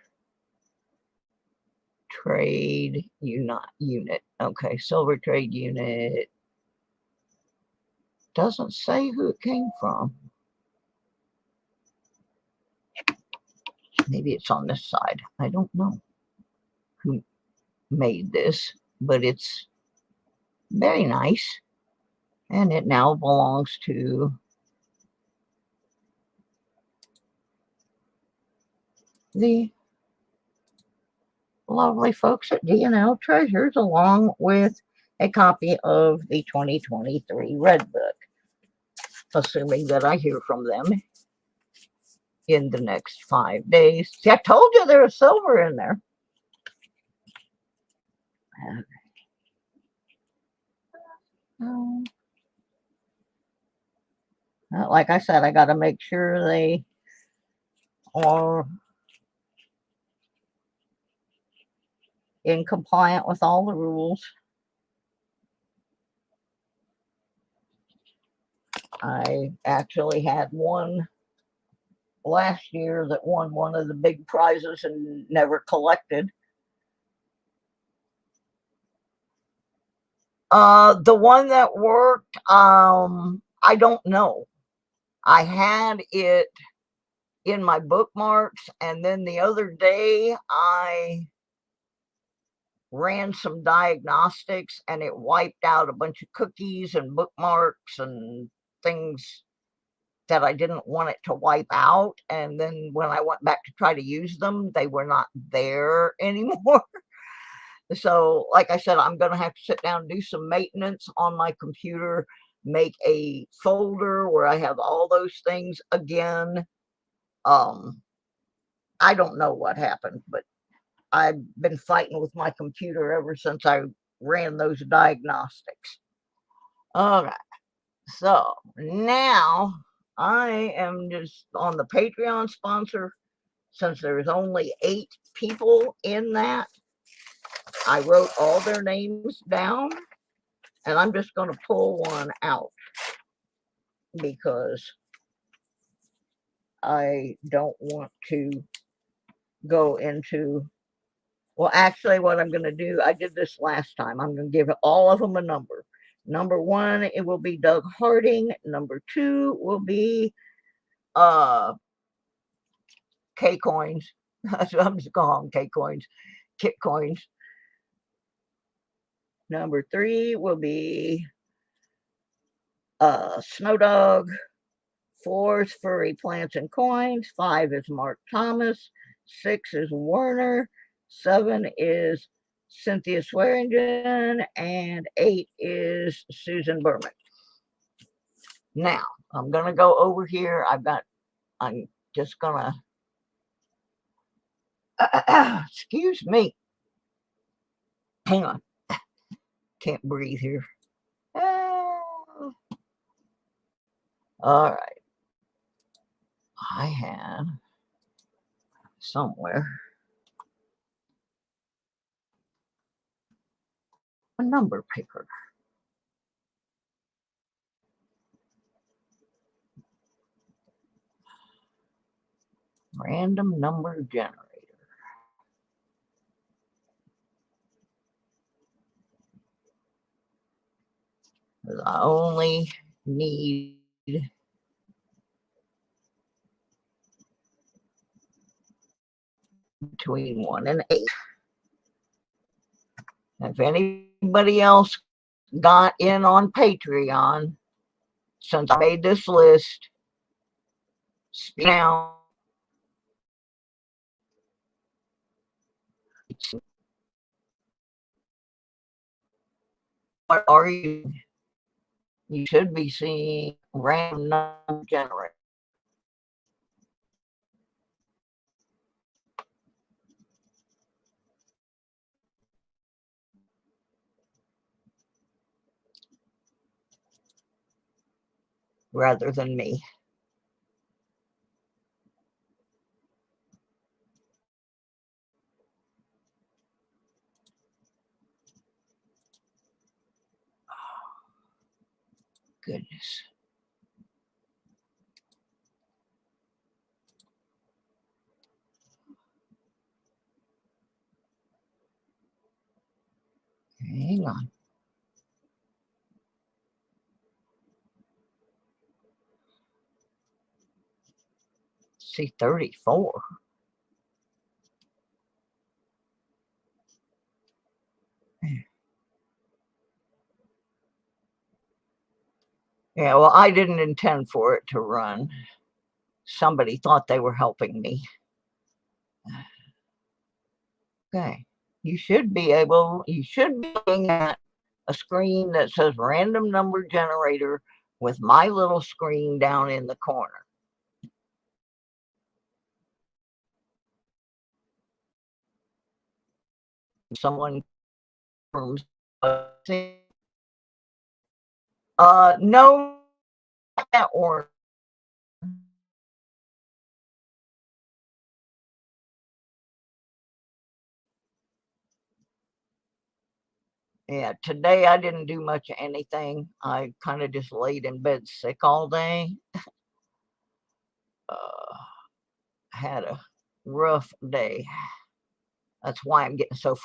Trade Unit. Okay, Silver Trade Unit. Doesn't say who it came from. Maybe it's on this side. I don't know who made this, but it's very nice. And it now belongs to the lovely folks at D&L Treasures, along with a copy of the 2023 Red Book, assuming that I hear from them in the next 5 days. See, I told you there was silver in there. Like I said, I got to make sure they are in compliant with all the rules. I actually had one last year that won one of the big prizes and never collected. The one that worked, I don't know. I had it in my bookmarks, and then the other day I ran some diagnostics and it wiped out a bunch of cookies and bookmarks and things that I didn't want it to wipe out. And then when I went back to try to use them, they were not there anymore. So, like I said, I'm going to have to sit down and do some maintenance on my computer, make a folder where I have all those things again. I don't know what happened, but I've been fighting with my computer ever since I ran those diagnostics. All right. So now I am just on the Patreon sponsor. Since there's only 8 people in that, I wrote all their names down, and I'm just going to pull one out because I don't want to go into, well, actually what I'm going to do, I did this last time. I'm going to give all of them a number. Number 1, it will be Doug Harding. Number 2 will be K-Coins. I'm just calling them K-Coins. Kit Coins. Number 3 will be Snow Dog. 4 is Furry Plants and Coins. 5 is Mark Thomas. 6 is Werner. 7 is Cynthia Swearingen. And 8 is Susan Berman. Now, I'm going to go over here. I'm just going to, excuse me. Hang on. Can't breathe here. All right. I have somewhere a number picker. Random number generator. I only need between 1 and 8. If anybody else got in on Patreon, since I made this list, now what are you? You should be seeing random number generator. rather than me. Goodness. Hang on. See, 34. Yeah, well, I didn't intend for it to run. Somebody thought they were helping me. Okay. You should be looking at a screen that says random number generator with my little screen down in the corner. Someone confirms. No, or yeah, today I didn't do much of anything. I kind of just laid in bed sick all day. Had a rough day. That's why I'm getting so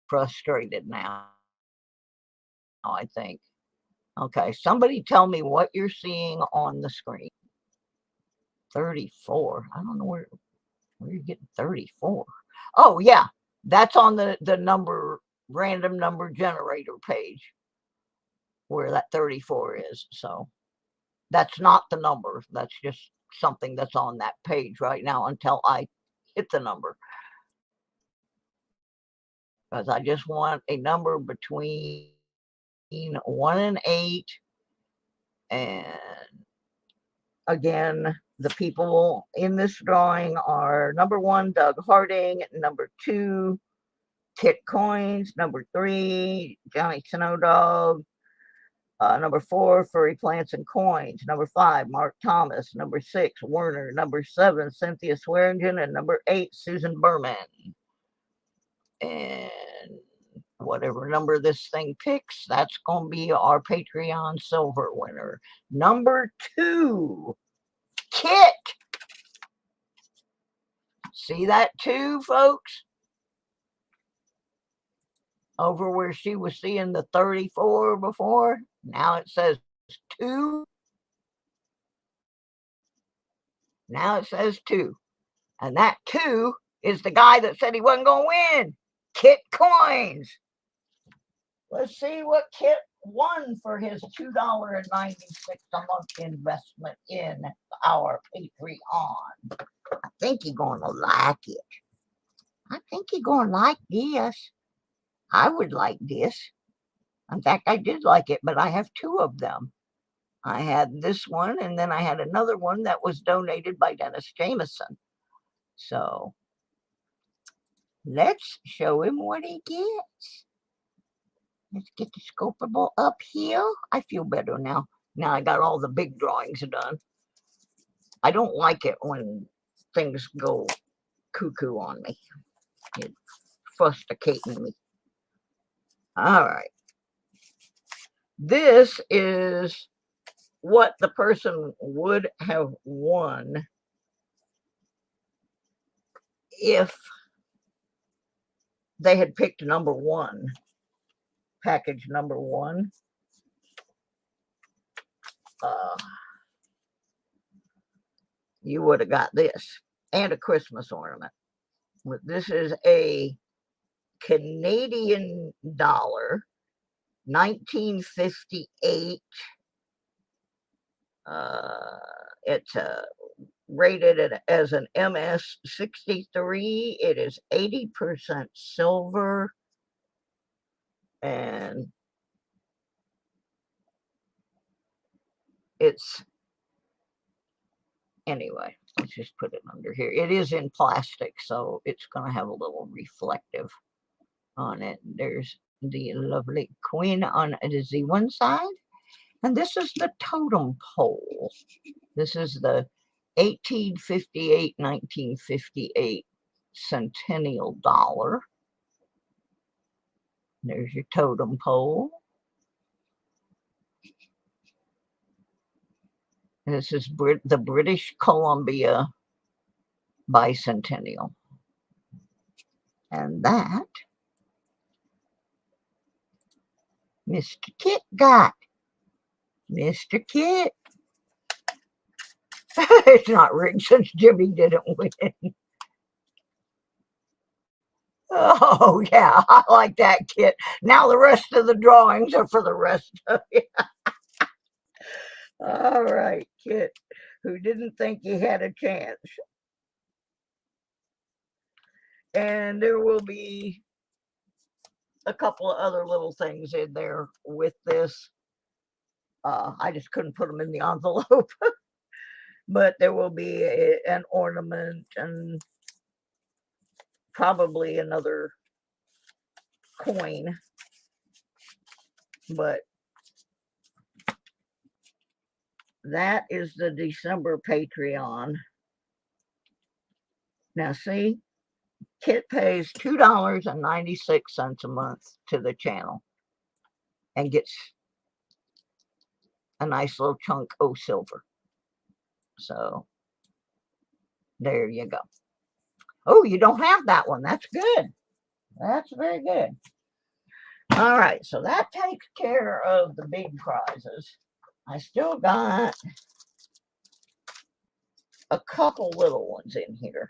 frustrated now, I think. Okay, somebody tell me what you're seeing on the screen. 34. I don't know where you're getting 34. Oh, yeah, that's on the random number generator page where that 34 is. So that's not the number. That's just something that's on that page right now until I hit the number. Because I just want a number between 1 and 8. And again, the people in this drawing are number 1, Doug Harding, number 2, Kit Coins, number 3, Johnny Snowdog, number 4, Furry Plants and Coins, number 5, Mark Thomas, number 6, Werner, number 7, Cynthia Swearingen, and number 8, Susan Berman. And whatever number this thing picks, that's going to be our Patreon silver winner. Number 2, Kit. See that 2, folks? Over where she was seeing the 34 before, now it says 2. Now it says 2. And that 2 is the guy that said he wasn't going to win. Kit Coins. Let's see what Kit won for his $2.96 a month investment in our Patreon. I think he's going to like it. I think he's going to like this. I would like this. In fact, I did like it, but I have 2 of them. I had this one, and then I had another one that was donated by Dennis Jameson. So let's show him what he gets. Let's get the scopeable up here. I feel better now. Now I got all the big drawings done. I don't like it when things go cuckoo on me. It's frustrating me. All right. This is what the person would have won if they had picked number 1. Package number 1. You would have got this and a Christmas ornament. This is a Canadian dollar, 1958. It's rated as an MS-63. It is 80% silver. And it's, anyway, let's just put it under here. It is in plastic, so it's going to have a little reflective on it. There's the lovely Queen on the one side, And this is the totem pole. This is the 1858-1958 centennial dollar. There's your totem pole. This is the British Columbia bicentennial. And that Mr. Kit got. Mr. Kit. It's not rigged since Jimmy didn't win. Oh, yeah, I like that, Kit. Now the rest of the drawings are for the rest of you. All right, Kit, who didn't think he had a chance. And there will be a couple of other little things in there with this. I just couldn't put them in the envelope. But there will be an ornament and probably another coin. But that is the December Patreon. Now see, Kit pays $2.96 a month to the channel and gets a nice little chunk of silver. So there you go. Oh, you don't have that one. That's good. That's very good. All right, so that takes care of the big prizes. I still got a couple little ones in here.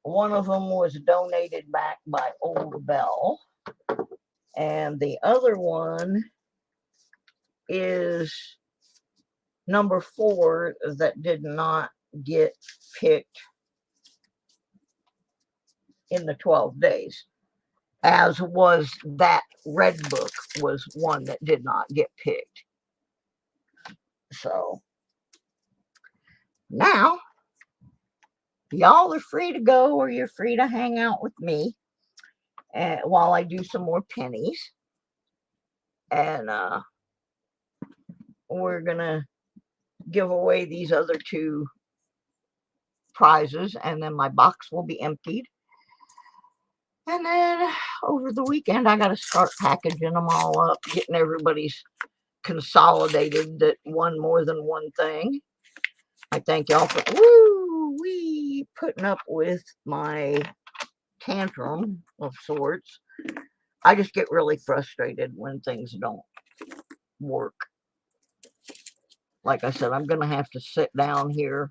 One of them was donated back by Old Bell, and the other one is number 4 that did not get picked in the 12 days, as was that red book was one that did not get picked. So now y'all are free to go, or you're free to hang out with me while I do some more pennies. And we're gonna give away these other 2 prizes, and then my box will be emptied. And then over the weekend, I got to start packaging them all up, getting everybody's consolidated that won more than one thing. I thank y'all for putting up with my tantrum of sorts. I just get really frustrated when things don't work. Like I said, I'm going to have to sit down here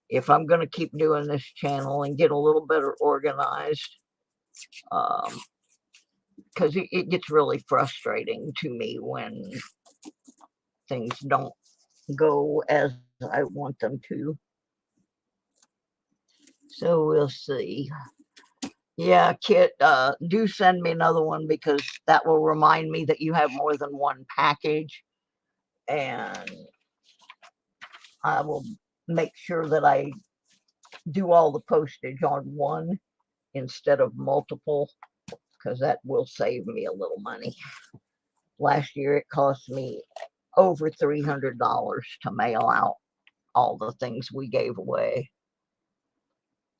if I'm going to keep doing this channel and get a little better organized. Because it gets really frustrating to me when things don't go as I want them to. So we'll see. Yeah, Kit, do send me another one, because that will remind me that you have more than one package. And I will make sure that I do all the postage on one instead of multiple, because that will save me a little money. Last year it cost me over $300 to mail out all the things we gave away.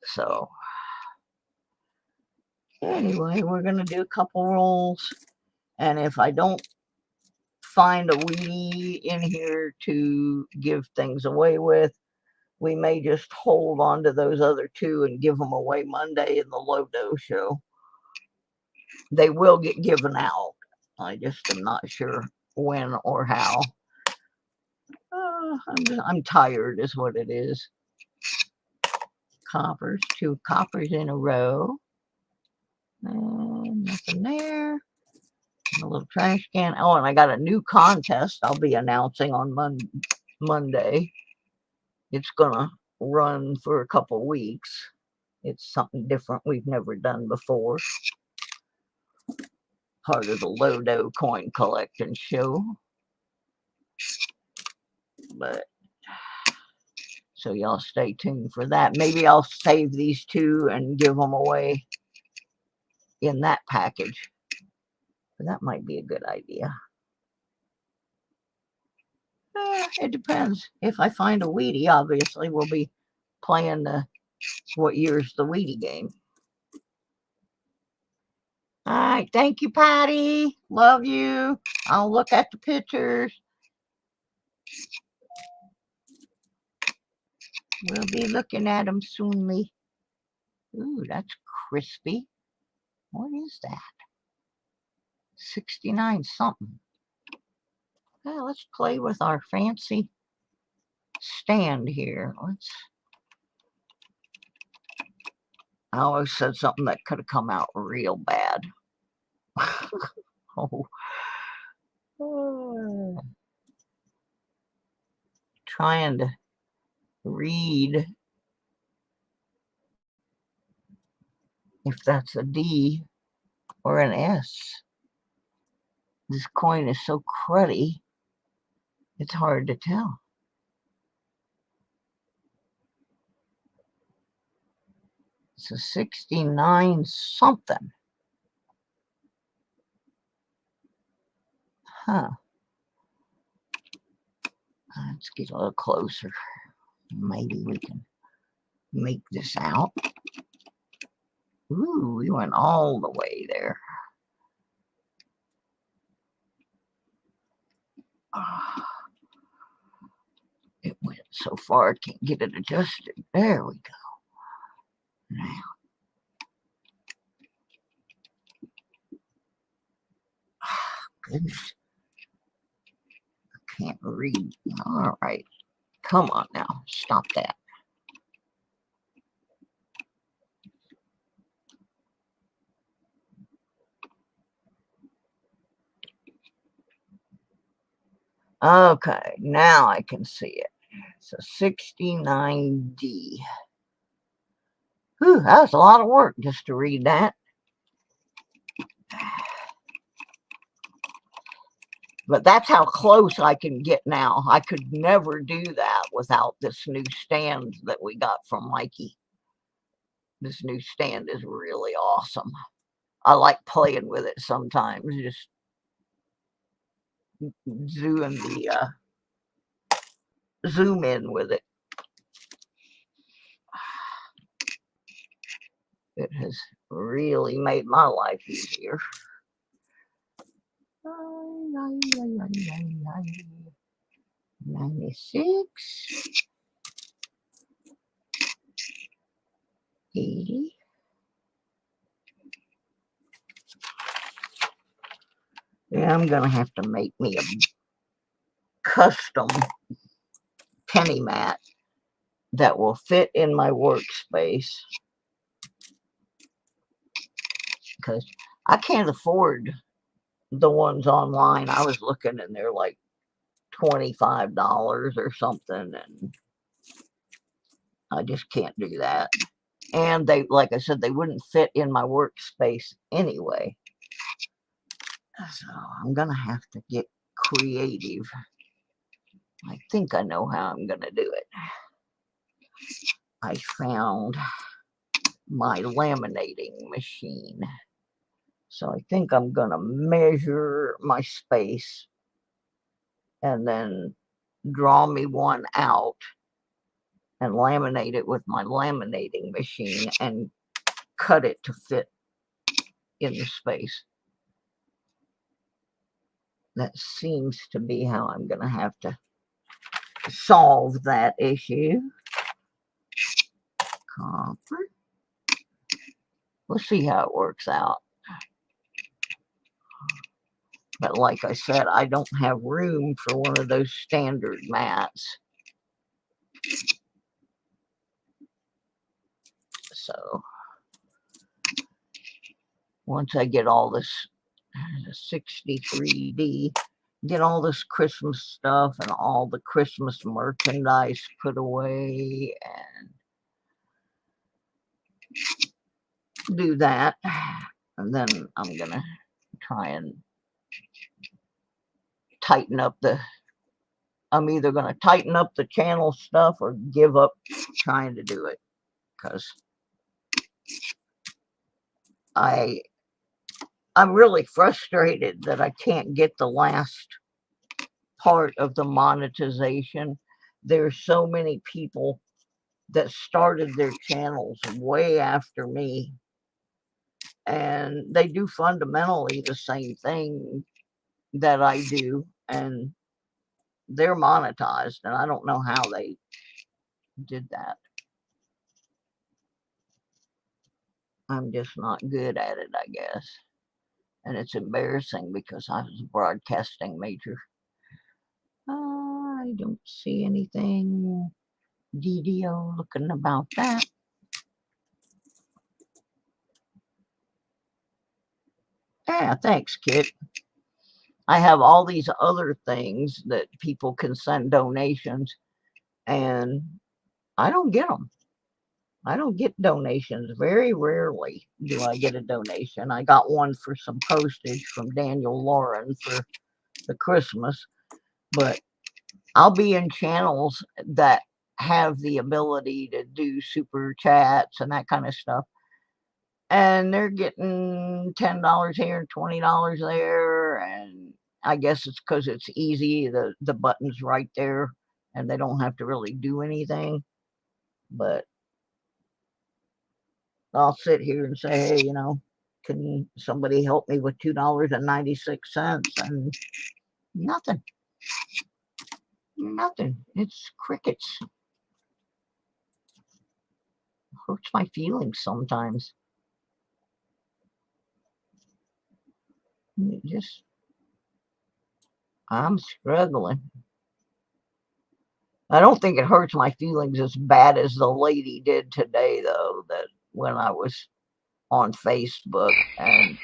So anyway, we're going to do a couple rolls, and if I don't find a weenie in here to give things away with, we may just hold on to those other 2 and give them away Monday in the Lodo show. They will get given out. I just am not sure when or how. I'm tired is what it is. Coppers, 2 coppers in a row. And nothing there. And a little trash can. Oh, and I got a new contest I'll be announcing on Monday. It's gonna run for a couple weeks. It's something different we've never done before. Part of the Lodo coin collection show. But so y'all stay tuned for that. Maybe I'll save these 2 and give them away in that package. But that might be a good idea. It depends. If I find a Wheatie, obviously we'll be playing the what year's the Wheatie game. All right, thank you, Patty. Love you. I'll look at the pictures. We'll be looking at them soonly. Ooh, that's crispy. What is that? 69 something. Well, let's play with our fancy stand here. I always said something that could have come out real bad. Oh. Trying to read if that's a D or an S. This coin is so cruddy, it's hard to tell. It's a 69 something. Huh. Let's get a little closer. Maybe we can make this out. Ooh, we went all the way there. It went so far, I can't get it adjusted. There we go. Now. Goodness. I can't read. All right. Come on now. Stop that. Okay, now I can see it. It's a 69D. Whew, that was a lot of work just to read that. But that's how close I can get now. I could never do that without this new stand that we got from Mikey. This new stand is really awesome. I like playing with it sometimes, just doing the zoom in with it. It has really made my life easier. 96, 80. Yeah, I'm gonna have to make me a custom penny mat that will fit in my workspace, because I can't afford the ones online. I was looking and they're like $25 or something, and I just can't do that. And they, like I said, they wouldn't fit in my workspace anyway. So I'm gonna have to get creative. I think I know how I'm gonna do it. I found my laminating machine. So I think I'm gonna measure my space and then draw me one out and laminate it with my laminating machine and cut it to fit in the space. That seems to be how I'm going to have to solve that issue. Copper. We'll see how it works out. But like I said, I don't have room for one of those standard mats. So once I get all this 63D, get all this Christmas stuff and all the Christmas merchandise put away and do that, and then I'm gonna try and tighten up I'm either gonna tighten up the channel stuff or give up trying to do it, because I'm really frustrated that I can't get the last part of the monetization. There's so many people that started their channels way after me, and they do fundamentally the same thing that I do, and they're monetized, and I don't know how they did that. I'm just not good at it, I guess. And it's embarrassing because I was a broadcasting major. I don't see anything DDO looking about that. Yeah, thanks, kid. I have all these other things that people can send donations, and I don't get them. I don't get donations. Very rarely do I get a donation. I got one for some postage from Daniel Lauren for the Christmas, but I'll be in channels that have the ability to do super chats and that kind of stuff, and they're getting $10 here and $20 there, and I guess it's because it's easy. The button's right there, and they don't have to really do anything. But I'll sit here and say, hey, can somebody help me with $2.96? And nothing. Nothing. It's crickets. It hurts my feelings sometimes. I'm struggling. I don't think it hurts my feelings as bad as the lady did today, though, that when I was on Facebook, and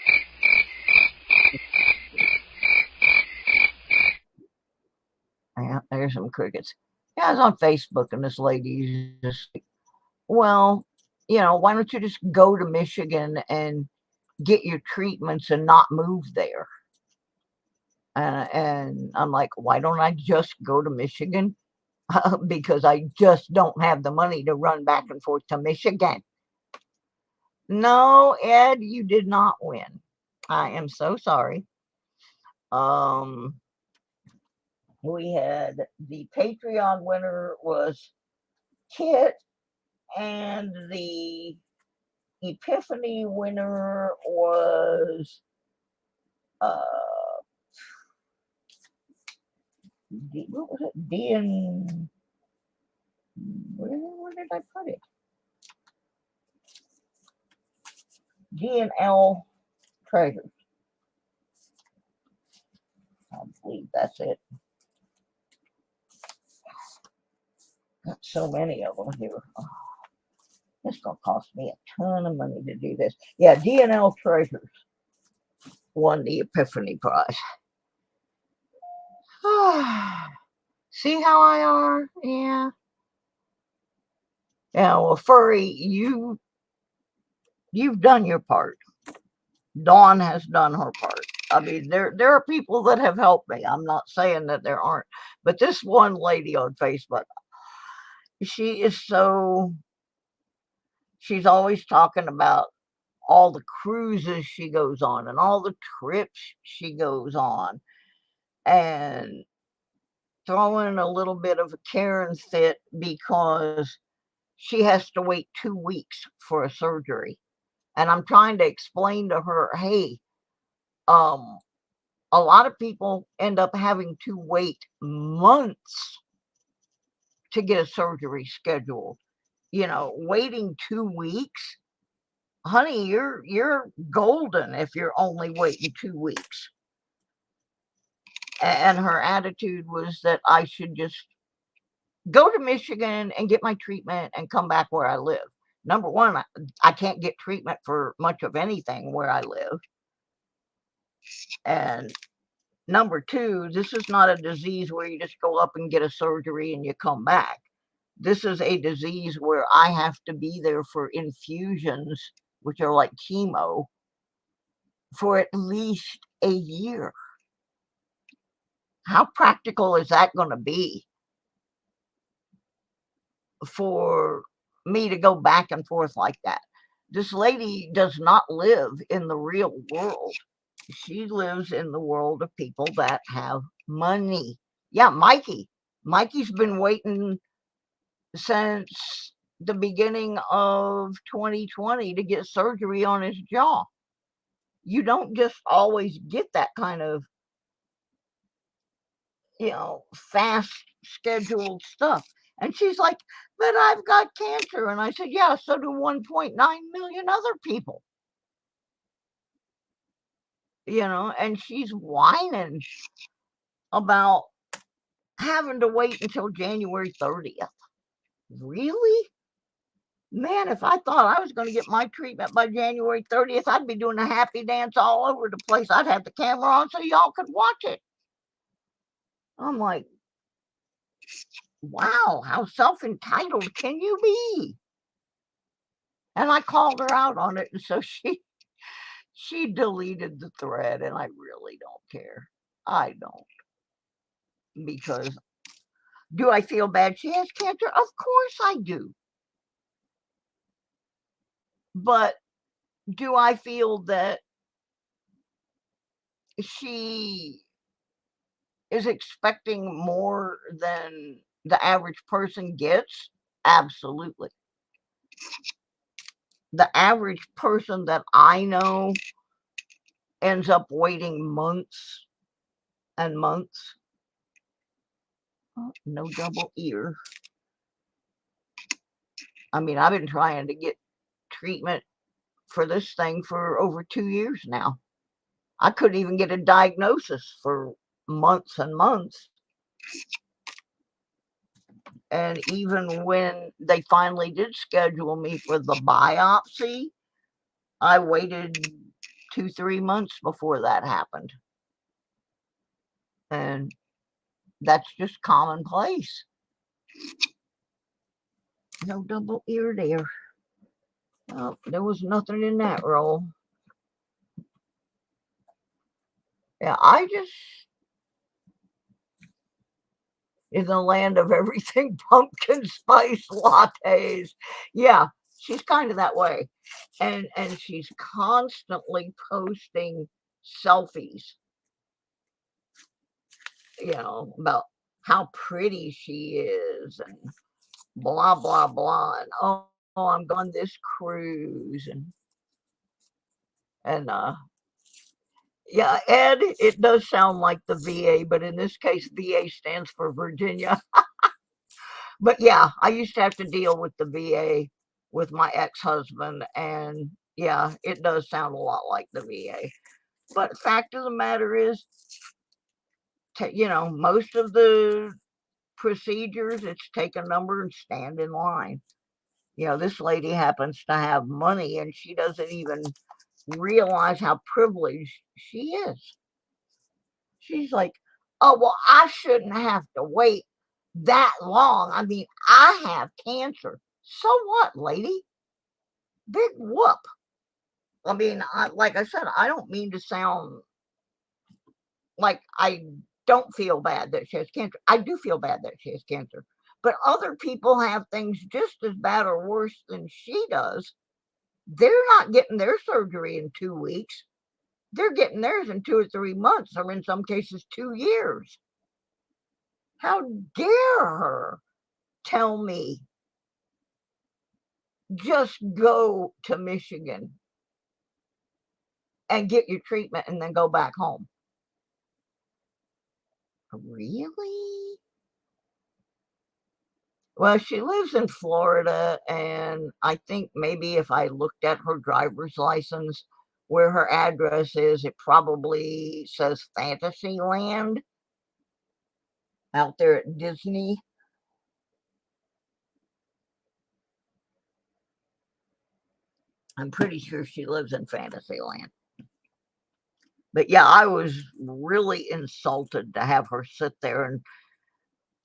yeah, there's some crickets. Yeah, I was on Facebook, and this lady's just like, well, why don't you just go to Michigan and get your treatments and not move there? And I'm like, why don't I just go to Michigan? Because I just don't have the money to run back and forth to Michigan. No, Ed, you did not win. I am so sorry. We had the Patreon winner was Kit, and the Epiphany winner was what was it? Dean. Where did I put it? G&L Treasures. I believe that's it. Got so many of them here. Oh, it's going to cost me a ton of money to do this. Yeah, G&L Treasures won the Epiphany prize. See how I are? Yeah. Yeah, well, Furry, you've done your part. Dawn has done her part. I mean, there are people that have helped me. I'm not saying that there aren't. But this one lady on Facebook, she's always talking about all the cruises she goes on and all the trips she goes on, and throwing a little bit of a Karen fit because she has to wait 2 weeks for a surgery. And I'm trying to explain to her, hey, a lot of people end up having to wait months to get a surgery scheduled. Waiting 2 weeks, honey, you're golden if you're only waiting 2 weeks. And her attitude was that I should just go to Michigan and get my treatment and come back where I live. Number one, I can't get treatment for much of anything where I live. And number two, this is not a disease where you just go up and get a surgery and you come back. This is a disease where I have to be there for infusions, which are like chemo, for at least a year. How practical is that going to be for me to go back and forth like that? This lady does not live in the real world. She lives in the world of people that have money. Yeah, Mikey. Mikey's been waiting since the beginning of 2020 to get surgery on his jaw. You don't just always get that kind of, fast scheduled stuff. And she's like, but I've got cancer. And I said, yeah, so do 1.9 million other people. And she's whining about having to wait until January 30th. Really? Man, if I thought I was going to get my treatment by January 30th, I'd be doing a happy dance all over the place. I'd have the camera on so y'all could watch it. I'm like, wow, how self-entitled can you be? And I called her out on it, and so she deleted the thread, and I really don't care. I don't. Because do I feel bad she has cancer? Of course I do. But do I feel that she is expecting more than the average person gets? Absolutely. The average person that I know ends up waiting months and months. Oh, no double ear. I mean, I've been trying to get treatment for this thing for over 2 years now. I couldn't even get a diagnosis for months and months. And even when they finally did schedule me for the biopsy, I waited 2-3 months before that happened. And that's just commonplace. No double ear there. Well, there was nothing in that roll. Yeah, in the land of everything pumpkin spice lattes. Yeah, she's kind of that way. And she's constantly posting selfies, about how pretty she is and blah, blah, blah. And oh, I'm going this cruise. And yeah, Ed, it does sound like the VA, but in this case, VA stands for Virginia. But yeah, I used to have to deal with the VA with my ex-husband, and yeah, it does sound a lot like the VA. But the fact of the matter is, most of the procedures, it's take a number and stand in line. This lady happens to have money, and she doesn't even realize how privileged she is. She's like, oh, well, I shouldn't have to wait that long. I mean, I have cancer. So what, lady? Big whoop. I mean, like I said, I don't mean to sound like I don't feel bad that she has cancer. I do feel bad that she has cancer. But other people have things just as bad or worse than she does. They're not getting their surgery in 2 weeks. They're getting theirs in 2 or 3 months, or in some cases 2 years. How dare her tell me, just go to Michigan and get your treatment and then go back home? Really? Well, she lives in Florida, and I think maybe if I looked at her driver's license where her address is, it probably says Fantasyland out there at Disney. I'm pretty sure she lives in Fantasyland. But yeah, I was really insulted to have her sit there and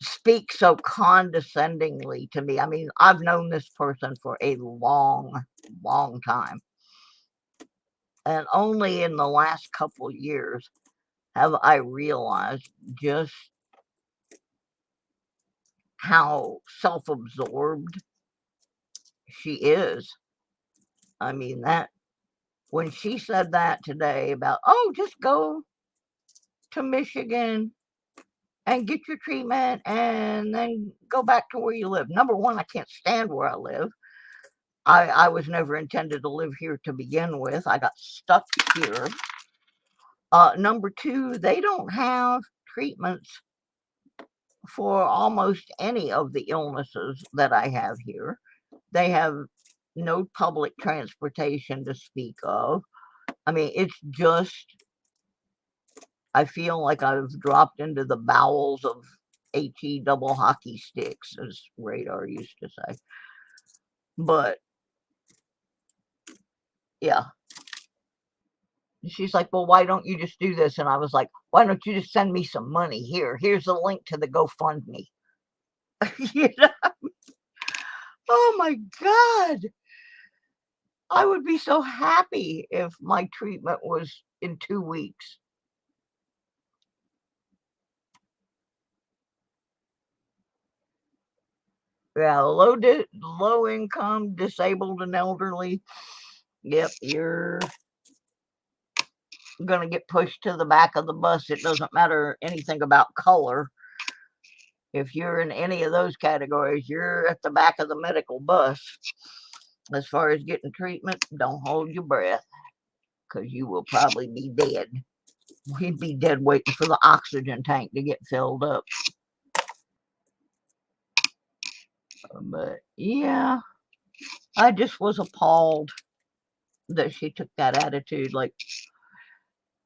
speak so condescendingly to me. I mean, I've known this person for a long, long time. And only in the last couple years have I realized just how self-absorbed she is. I mean, when she said that today about, oh, just go to Michigan and get your treatment and then go back to where you live. Number one, I can't stand where I live. I was never intended to live here to begin with. I got stuck here. Number two, they don't have treatments for almost any of the illnesses that I have here. They have no public transportation to speak of. I mean, it's just, I feel like I've dropped into the bowels of HE double hockey sticks, as Radar used to say. But yeah. She's like, well, why don't you just do this? And I was like, why don't you just send me some money? Here's a link to the GoFundMe. You know? Oh my God. I would be so happy if my treatment was in 2 weeks. Yeah, low income, disabled and elderly. Yep, you're gonna get pushed to the back of the bus. It doesn't matter anything about color. If you're in any of those categories, you're at the back of the medical bus. As far as getting treatment, don't hold your breath, because you will probably be dead. We'd be dead waiting for the oxygen tank to get filled up. But yeah, I just was appalled that she took that attitude. Like,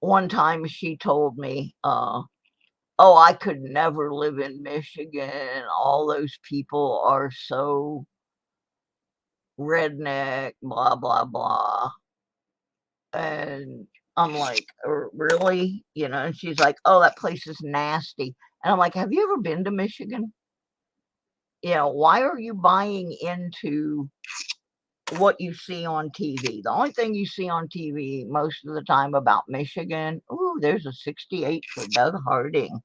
one time she told me, oh, I could never live in Michigan. All those people are so redneck, blah, blah, blah. And I'm like, really? You know, and she's like, oh, that place is nasty. And I'm like, have you ever been to Michigan? You know, why are you buying into what you see on TV? The only thing you see on TV most of the time about Michigan, ooh, there's a 68 for Doug Harding.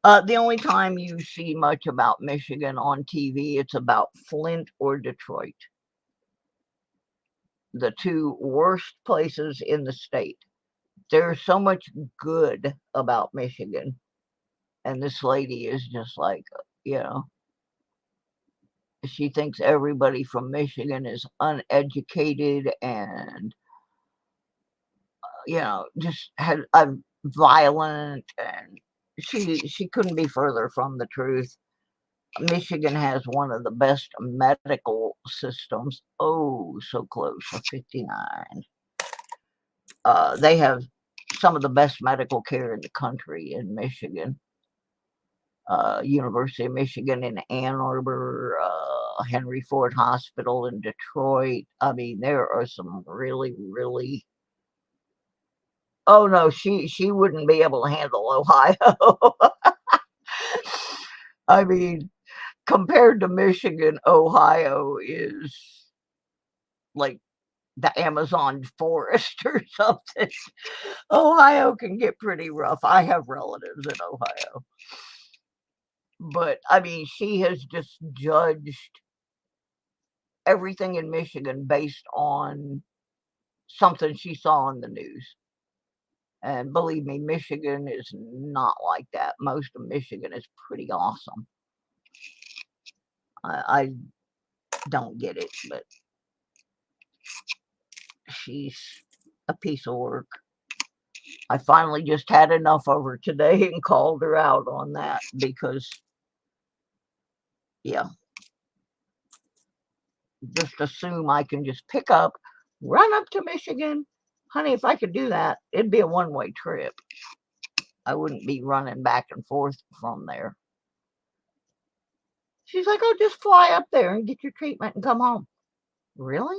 The only time you see much about Michigan on TV, it's about Flint or Detroit. The two worst places in the state. There's so much good about Michigan. And this lady is just like, you know, she thinks everybody from Michigan is uneducated and, you know, just violent, and she couldn't be further from the truth. Michigan has one of the best medical systems. Oh, so close, a 59. They have some of the best medical care in the country in Michigan. University of Michigan in Ann Arbor, Henry Ford Hospital in Detroit. I mean, there are some really, really. Oh no, she wouldn't be able to handle Ohio. I mean, compared to Michigan, Ohio is like the Amazon forest or something. Ohio can get pretty rough. I have relatives in Ohio. But, I mean, she has just judged everything in Michigan based on something she saw on the news. And believe me, Michigan is not like that. Most of Michigan is pretty awesome. I don't get it, but she's a piece of work. I finally just had enough of her today and called her out on that because, yeah, just assume I can just pick up, run up to Michigan. Honey, if I could do that, it'd be a one-way trip. I wouldn't be running back and forth from there. She's like, oh, just fly up there and get your treatment and come home. Really?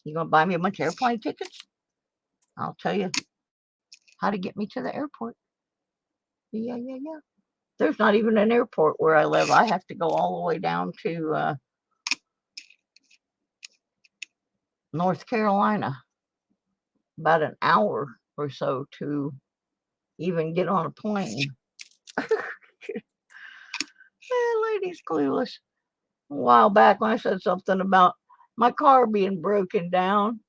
You gonna buy me a bunch of airplane tickets? I'll tell you how to get me to the airport. Yeah. There's not even an airport where I live. I have to go all the way down to North Carolina. About an hour or so to even get on a plane. Lady's clueless. A while back when I said something about my car being broken down,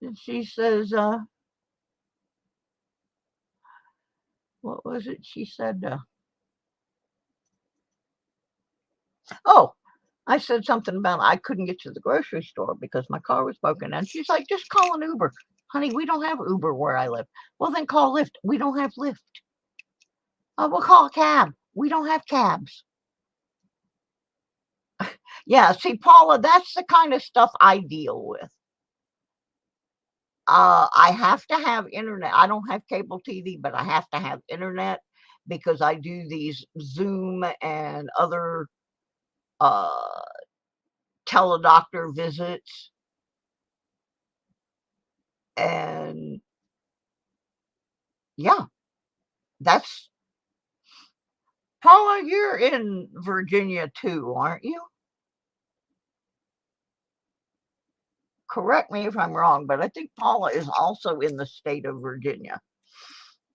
and she says, what was it she said? Oh, I said something about I couldn't get to the grocery store because my car was broken. And she's like, just call an Uber. Honey, we don't have Uber where I live. Well, then call Lyft. We don't have Lyft. We'll call a cab. We don't have cabs. Yeah, see, Paula, that's the kind of stuff I deal with. I have to have internet. I don't have cable TV, but I have to have internet because I do these Zoom and other teledoctor visits. And yeah, that's Paula, you're in Virginia too, aren't you? Correct me if I'm wrong, but I think Paula is also in the state of Virginia.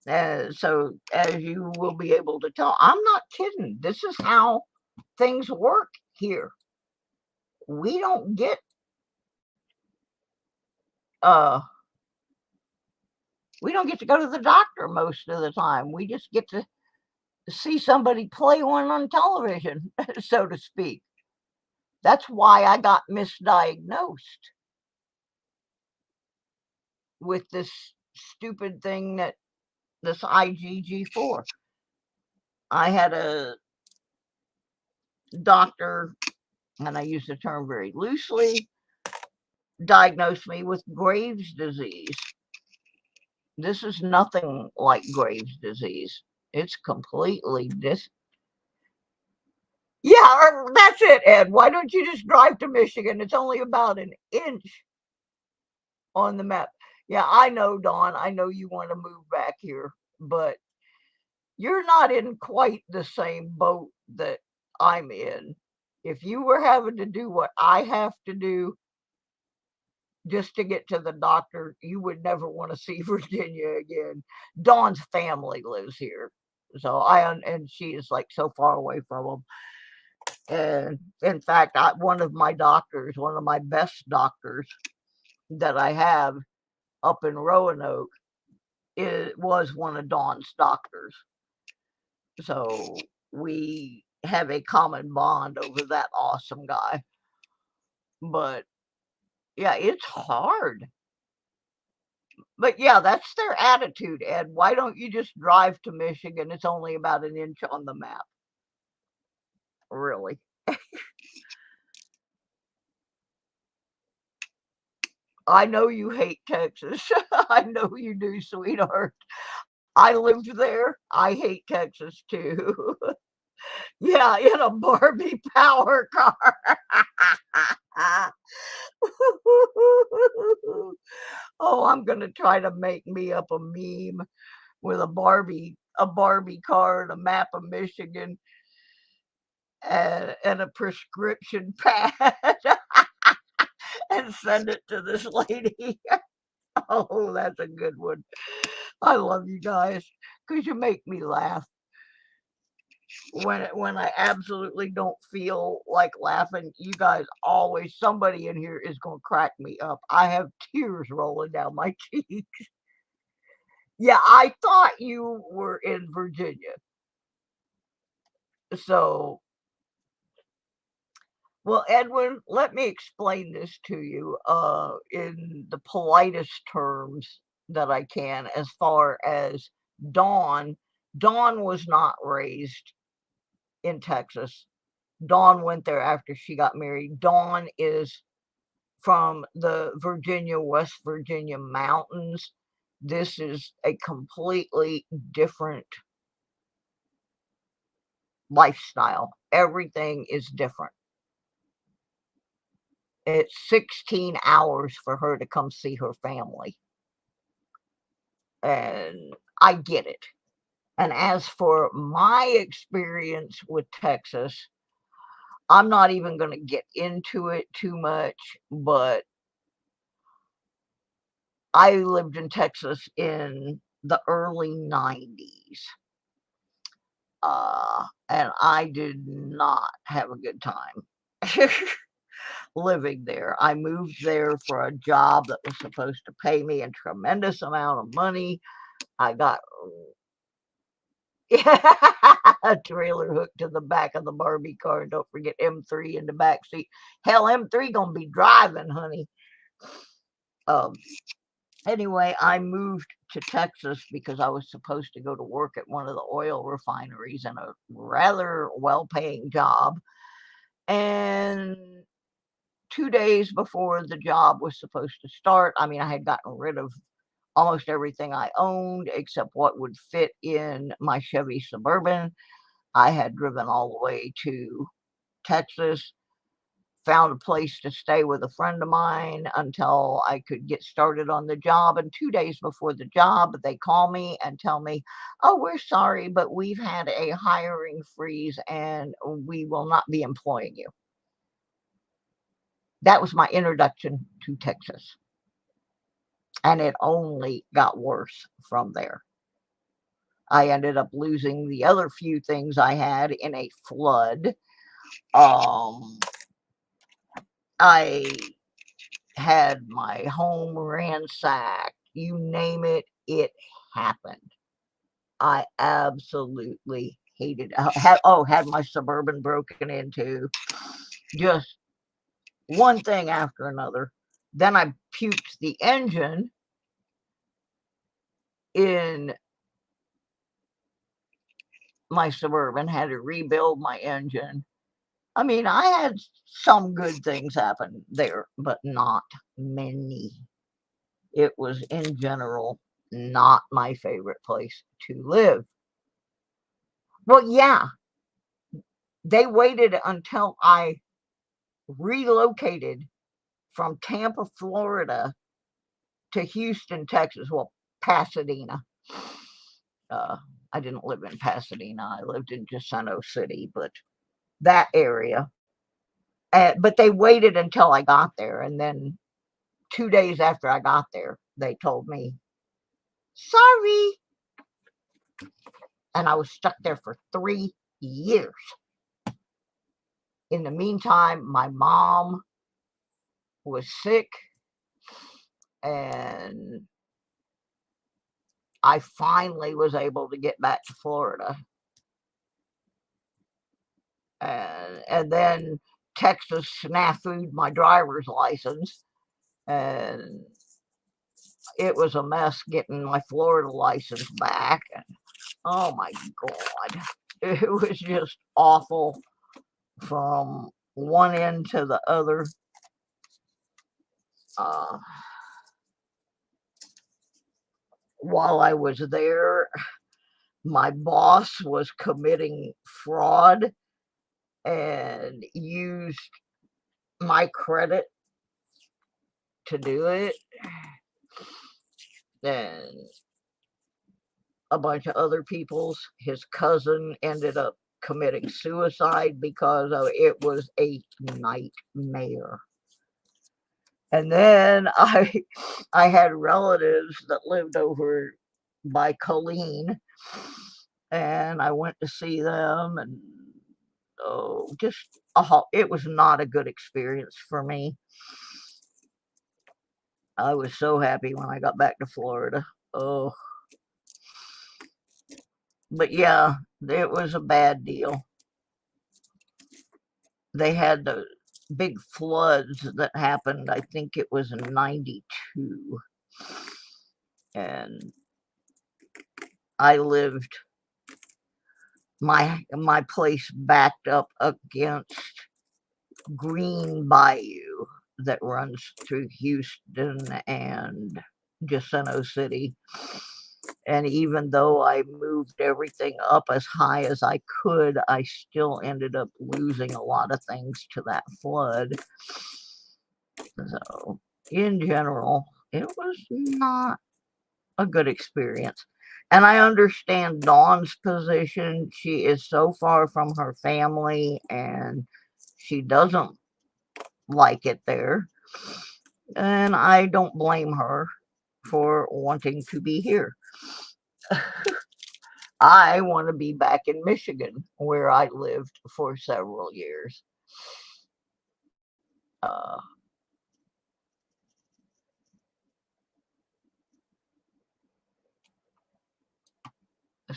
So as you will be able to tell, I'm not kidding. This is how things work here. We don't get to go to the doctor most of the time. We just get to see somebody play one on television, so to speak. That's why I got misdiagnosed with this stupid thing, that this IgG4. I had a doctor, and I use the term very loosely, diagnosed me with Graves' disease. This is nothing like Graves' disease. It's completely Yeah, that's it, Ed. Why don't you just drive to Michigan? It's only about an inch on the map. Yeah, I know, Dawn. I know you want to move back here, but you're not in quite the same boat that I'm in. If you were having to do what I have to do just to get to the doctor, you would never want to see Virginia again. Dawn's family lives here. So and she is like so far away from them. And in fact, one of my best doctors that I have up in Roanoke, was one of Dawn's doctors. So we have a common bond over that awesome guy. But yeah, it's hard. But yeah, that's their attitude, Ed. Why don't you just drive to Michigan? It's only about an inch on the map. Really. I know you hate Texas. I know you do, sweetheart. I lived there. I hate Texas too. Yeah, in a Barbie power car. Oh, I'm gonna try to make me up a meme with a Barbie car and a map of Michigan and a prescription pad and send it to this lady. Oh, that's a good one. I love you guys because you make me laugh. When I absolutely don't feel like laughing, you guys always, somebody in here is going to crack me up. I have tears rolling down my cheeks. Yeah, I thought you were in Virginia. So, well, Edwin, let me explain this to you in the politest terms that I can. As far as Dawn was not raised in Texas. Dawn went there after she got married. Dawn is from the West Virginia mountains. This is a completely different lifestyle. Everything is different. It's 16 hours for her to come see her family. And I get it. And as for my experience with Texas, I'm not even going to get into it too much, but I lived in Texas in the early 90s. And I did not have a good time living there. I moved there for a job that was supposed to pay me a tremendous amount of money. I got A trailer hooked to the back of the Barbie car. Don't forget M3 in the back seat. Hell, M3 gonna be driving, honey. Anyway, I moved to Texas because I was supposed to go to work at one of the oil refineries in a rather well-paying job. And 2 days before the job was supposed to start, I mean, I had gotten rid of almost everything I owned except what would fit in my Chevy Suburban. I had driven all the way to Texas, found a place to stay with a friend of mine until I could get started on the job. And 2 days before the job, they call me and tell me, oh, we're sorry, but we've had a hiring freeze and we will not be employing you. That was my introduction to Texas. And it only got worse from there. I ended up losing the other few things I had in a flood. I had my home ransacked. You name it, it happened. I absolutely hated it. Had my Suburban broken into. Just one thing after another. Then I puked the engine in my Suburban, had to rebuild my engine. I mean, I had some good things happen there, but not many. It was, in general, not my favorite place to live. Well, yeah, they waited until I relocated from Tampa, Florida to Houston, Texas. Well, Pasadena. I didn't live in Pasadena. I lived in Jacinto City, but that area. But they waited until I got there. And then 2 days after I got there, they told me, sorry. And I was stuck there for 3 years. In the meantime, my mom was sick, and I finally was able to get back to Florida. And then Texas snafu'd my driver's license, and it was a mess getting my Florida license back. And oh my God, it was just awful from one end to the other. While I was there, my boss was committing fraud and used my credit to do it. And a bunch of other people's. His cousin ended up committing suicide because it was a nightmare. And then I had relatives that lived over by Colleen, and I went to see them, and it was not a good experience for me. I was so happy when I got back to Florida. Oh, but yeah, it was a bad deal. They had the big floods that happened, I think it was in 92. And I lived, my place backed up against Green Bayou that runs through Houston and Jacinto City. And even though I moved everything up as high as I could, I still ended up losing a lot of things to that flood. So, in general, it was not a good experience. And I understand Dawn's position. She is so far from her family, and she doesn't like it there. And I don't blame her for wanting to be here. I want to be back in Michigan, where I lived for several years.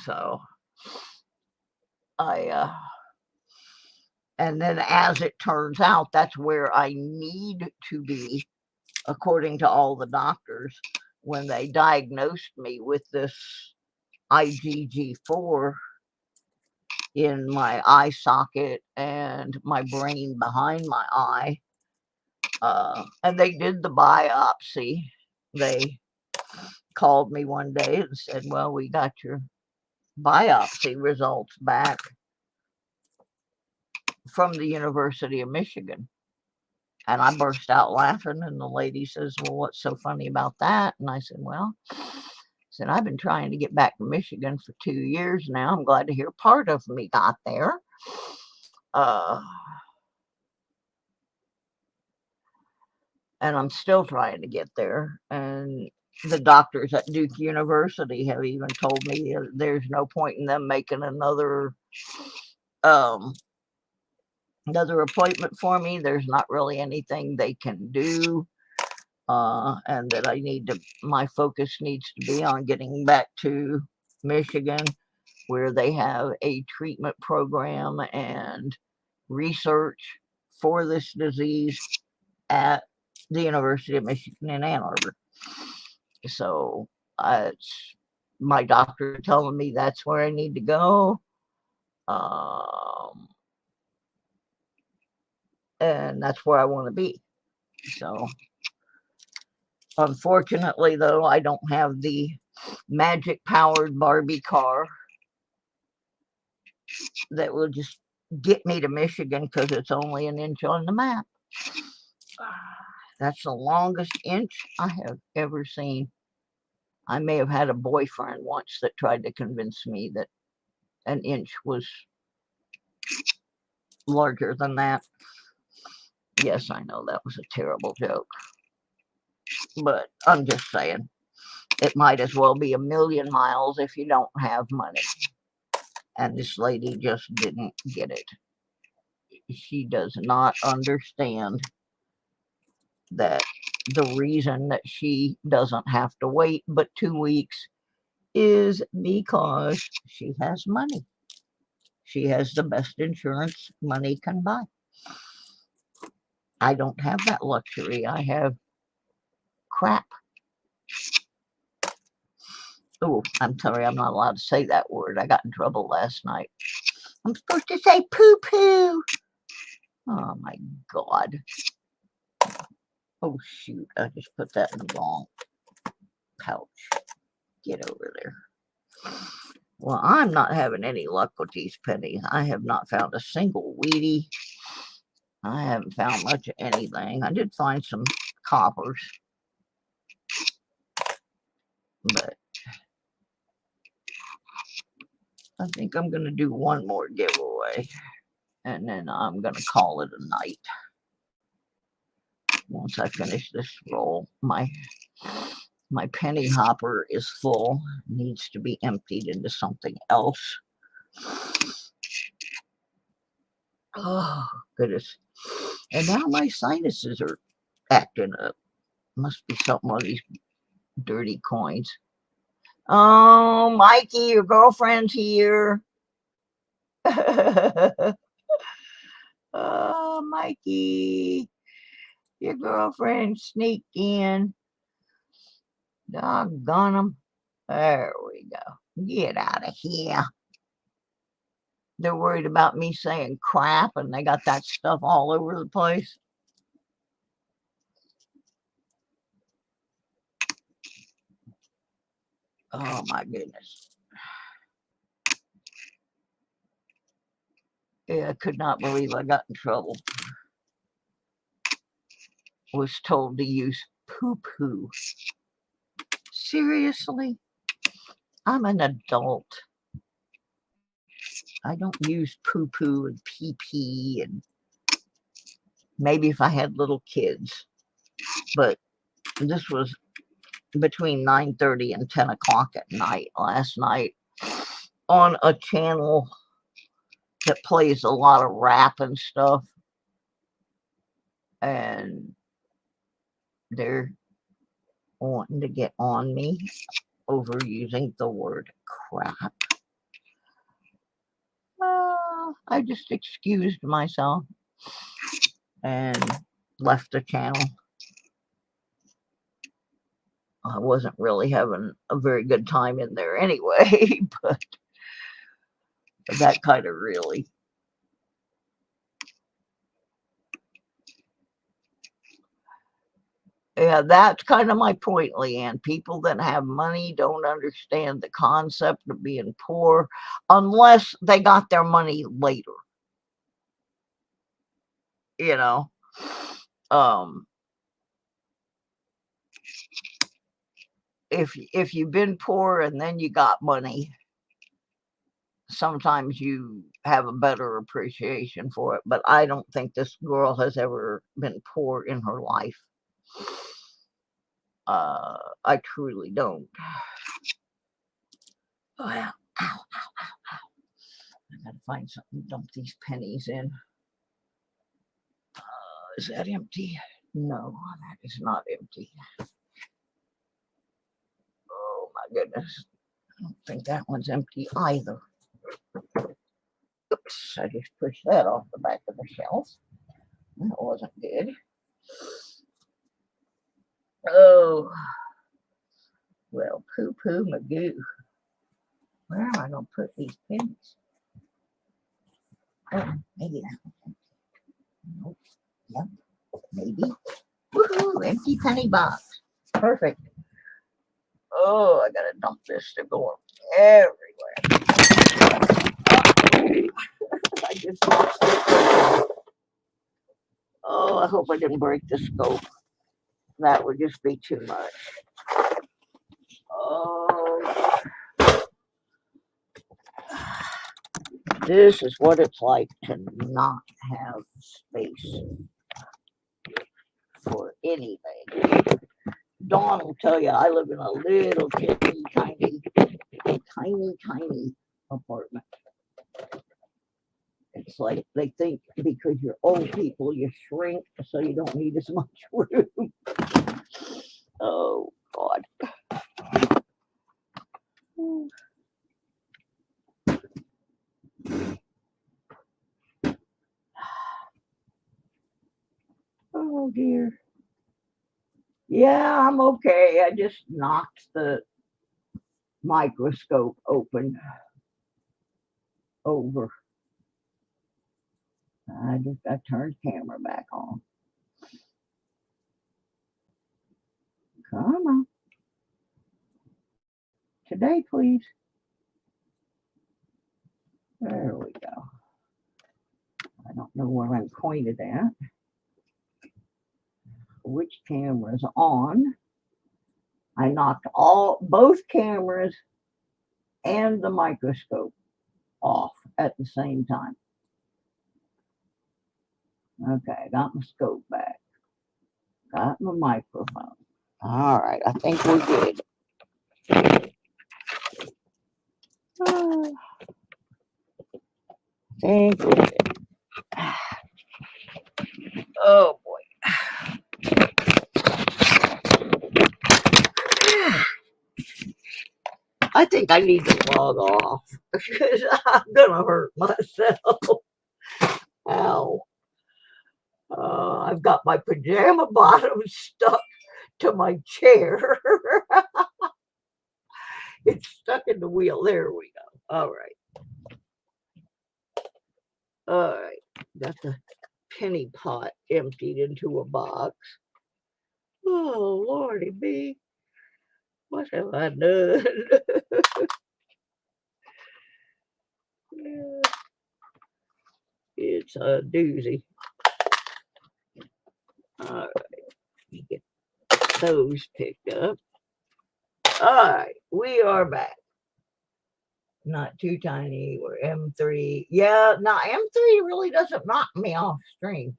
So And then as it turns out, that's where I need to be, according to all the doctors, when they diagnosed me with this IgG4 in my eye socket and my brain behind my eye. And they did the biopsy. They called me one day and said, well, we got your biopsy results back from the University of Michigan. And I burst out laughing, and the lady says, well, what's so funny about that? And I said, well, I've been trying to get back to Michigan for 2 years now. I'm glad to hear part of me got there. And I'm still trying to get there. And the doctors at Duke University have even told me there's no point in them making another appointment for me. There's not really anything they can do. And that my focus needs to be on getting back to Michigan, where they have a treatment program and research for this disease at the University of Michigan in Ann Arbor. So my doctor telling me that's where I need to go. And that's where I want to be. So unfortunately, though, I don't have the magic powered Barbie car that will just get me to Michigan, because it's only an inch on the map. That's the longest inch I have ever seen. I may have had a boyfriend once that tried to convince me that an inch was larger than that. Yes, I know that was a terrible joke. But I'm just saying, it might as well be 1,000,000 miles if you don't have money. And this lady just didn't get it. She does not understand that the reason that she doesn't have to wait but 2 weeks is because she has money. She has the best insurance money can buy. I don't have that luxury. I have crap. Oh, I'm sorry, I'm not allowed to say that word. I got in trouble last night. I'm supposed to say poo-poo. Oh, my God. Oh, shoot. I just put that in the wrong pouch. Get over there. Well, I'm not having any luck with these pennies. I have not found a single Wheatie. I haven't found much of anything. I did find some coppers. But I think I'm going to do one more giveaway. And then I'm going to call it a night. Once I finish this roll, my penny hopper is full. It needs to be emptied into something else. Oh, goodness. And now my sinuses are acting up. Must be something on these dirty coins. Oh, Mikey, your girlfriend's here. Oh, Mikey, your girlfriend sneaked in. Doggone 'em. There we go. Get out of here. They're worried about me saying crap, and they got that stuff all over the place. Oh, my goodness. Yeah, I could not believe I got in trouble. Was told to use poo-poo. Seriously? I'm an adult. I don't use poo-poo and pee-pee, and maybe if I had little kids. But this was between 9:30 and 10 o'clock at night last night on a channel that plays a lot of rap and stuff. And they're wanting to get on me over using the word crap. I just excused myself and left the channel. I wasn't really having a very good time in there anyway, but that kind of really. Yeah, that's kind of my point, Leanne. People that have money don't understand the concept of being poor unless they got their money later. You know, if you've been poor and then you got money, sometimes you have a better appreciation for it. But I don't think this girl has ever been poor in her life. I truly don't. Oh, ow, ow, ow, ow, ow. I gotta find something to dump these pennies in. Is that empty? No, that is not empty. Oh my goodness. I don't think that one's empty either. Oops, I just pushed that off the back of the shelf. That wasn't good. Oh, well, poo-poo magoo. Where am I going to put these pennies? Oh, maybe that one. Nope. Yep, maybe. Woohoo, empty penny box. Perfect. Oh, I got to dump this to go everywhere. I just lost it. Oh, I hope I didn't break the scope. That would just be too much. Oh, this is what it's like to not have space for anything. Dawn will tell you I live in a little tiny apartment. It's like they think because you're old people, you shrink so you don't need as much room. Oh, God. Oh, dear. Yeah, I'm okay. I just knocked the microscope open over. I turned the camera back on. Come on. Today, please. There we go. I don't know where I'm pointed at. Which camera's on? I knocked both cameras and the microscope off at the same time. Okay, I got my scope back. Got my microphone. All right, I think we're good. I think we're good. Oh, boy. I think I need to log off because I'm gonna hurt myself. Ow. I've got my pajama bottoms stuck to my chair. It's stuck in the wheel. There we go. All right. All right. Got the penny pot emptied into a box. Oh, Lordy me. What have I done? It's a doozy. All right. Get those picked up. All right. We are back. Not too tiny. We're M3. Yeah, now M3 really doesn't knock me off stream.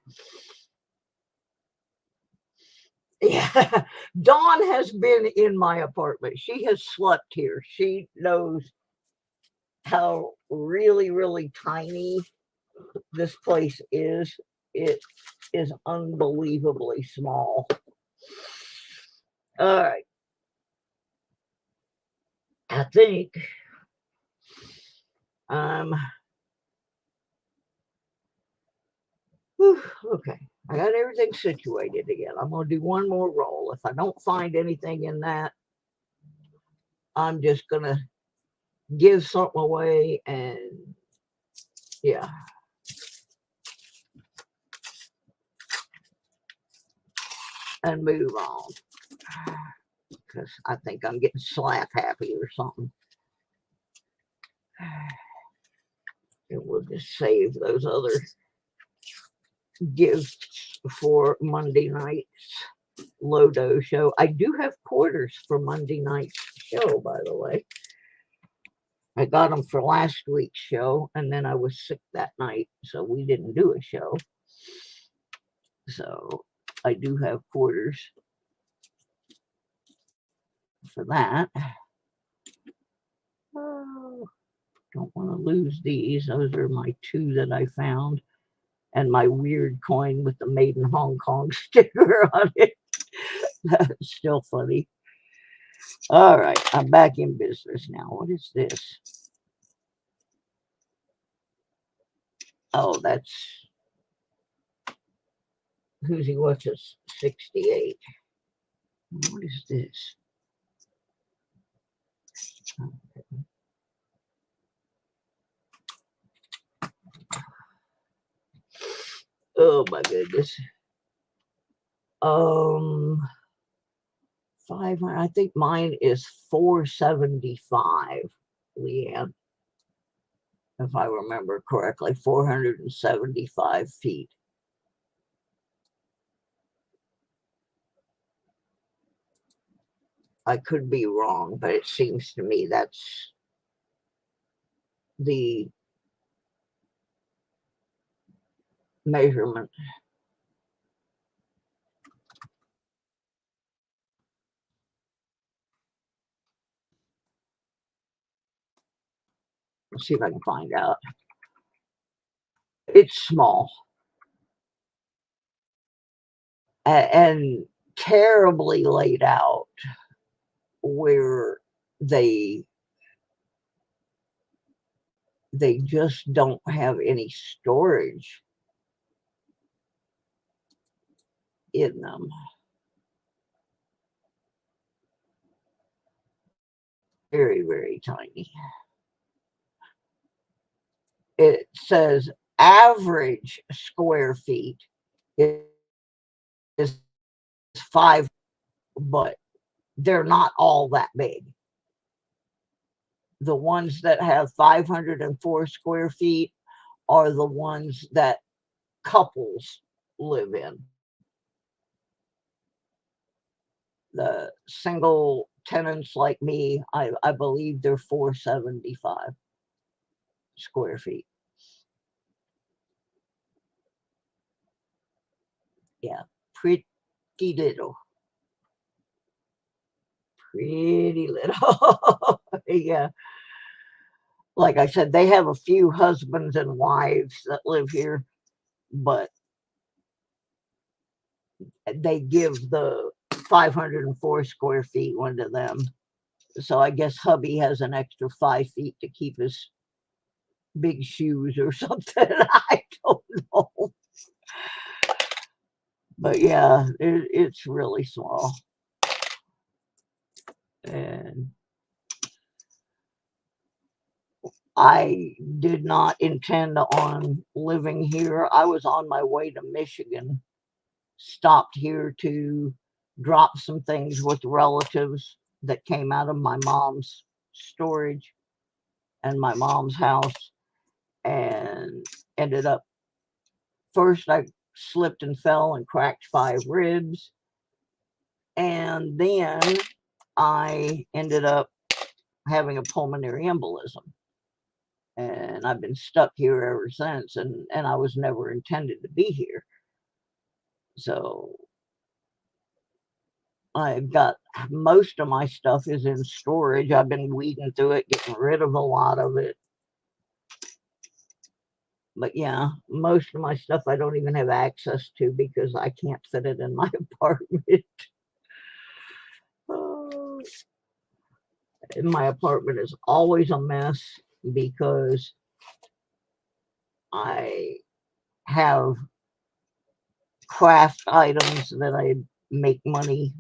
Yeah, Dawn has been in my apartment. She has slept here. She knows how really tiny this place is. It is unbelievably small. All right. I think I'm Whew, okay, I got everything situated again. I'm going to do one more roll. If I don't find anything in that, I'm just going to give something away and yeah. And move on. Because I think I'm getting slap happy or something. And we'll just save those other gifts for Monday night's Lodo show. I do have quarters for Monday night's show, by the way. I got them for last week's show, and then I was sick that night, so we didn't do a show. So I do have quarters for that. Oh, don't want to lose these. Those are my two that I found. And my weird coin with the Made in Hong Kong sticker on it. That's still funny. All right, I'm back in business now. What is this? Oh, that's Who's He Watches 68. What is this? Okay. Oh my goodness. 500. I think mine is 475, Leanne. If I remember correctly, 475 feet. I could be wrong, but it seems to me that's the measurement. Let's see if I can find out. It's small. And terribly laid out where they just don't have any storage in them. Very, very tiny. It says average square feet is 5, but they're not all that big. The ones that have 504 square feet are the ones that couples live in. The single tenants like me, I believe they're 475 square feet. Yeah, pretty little. Pretty little. Yeah. Like I said, they have a few husbands and wives that live here, but they give the 504 square feet one to them. So I guess hubby has an extra 5 feet to keep his big shoes or something. I don't know. But yeah, it's really small. And I did not intend on living here. I was on my way to Michigan, stopped here to drop some things with relatives that came out of my mom's storage and my mom's house, and ended up, first I slipped and fell and cracked 5 ribs, and then I ended up having a pulmonary embolism, and I've been stuck here ever since, and I was never intended to be here. So I've got most of my stuff is in storage. I've been weeding through it, getting rid of a lot of it. But yeah, most of my stuff I don't even have access to because I can't fit it in my apartment. Oh. My apartment is always a mess because I have craft items that I make money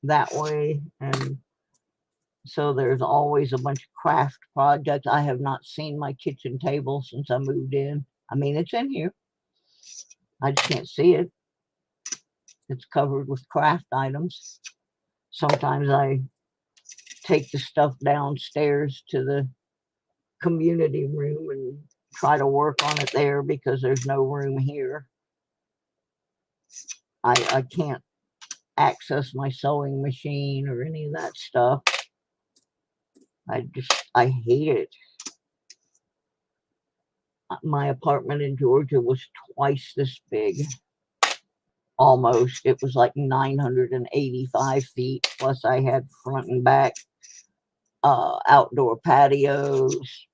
that way. And so there's always a bunch of craft projects. I have not seen my kitchen table since I moved in. I mean, it's in here. I just can't see it. It's covered with craft items. Sometimes I take the stuff downstairs to the community room and try to work on it there because there's no room here. I can't access my sewing machine or any of that stuff. I hate it. My apartment in Georgia was twice this big. Almost. It was like 985 feet. Plus I had front and back outdoor patios.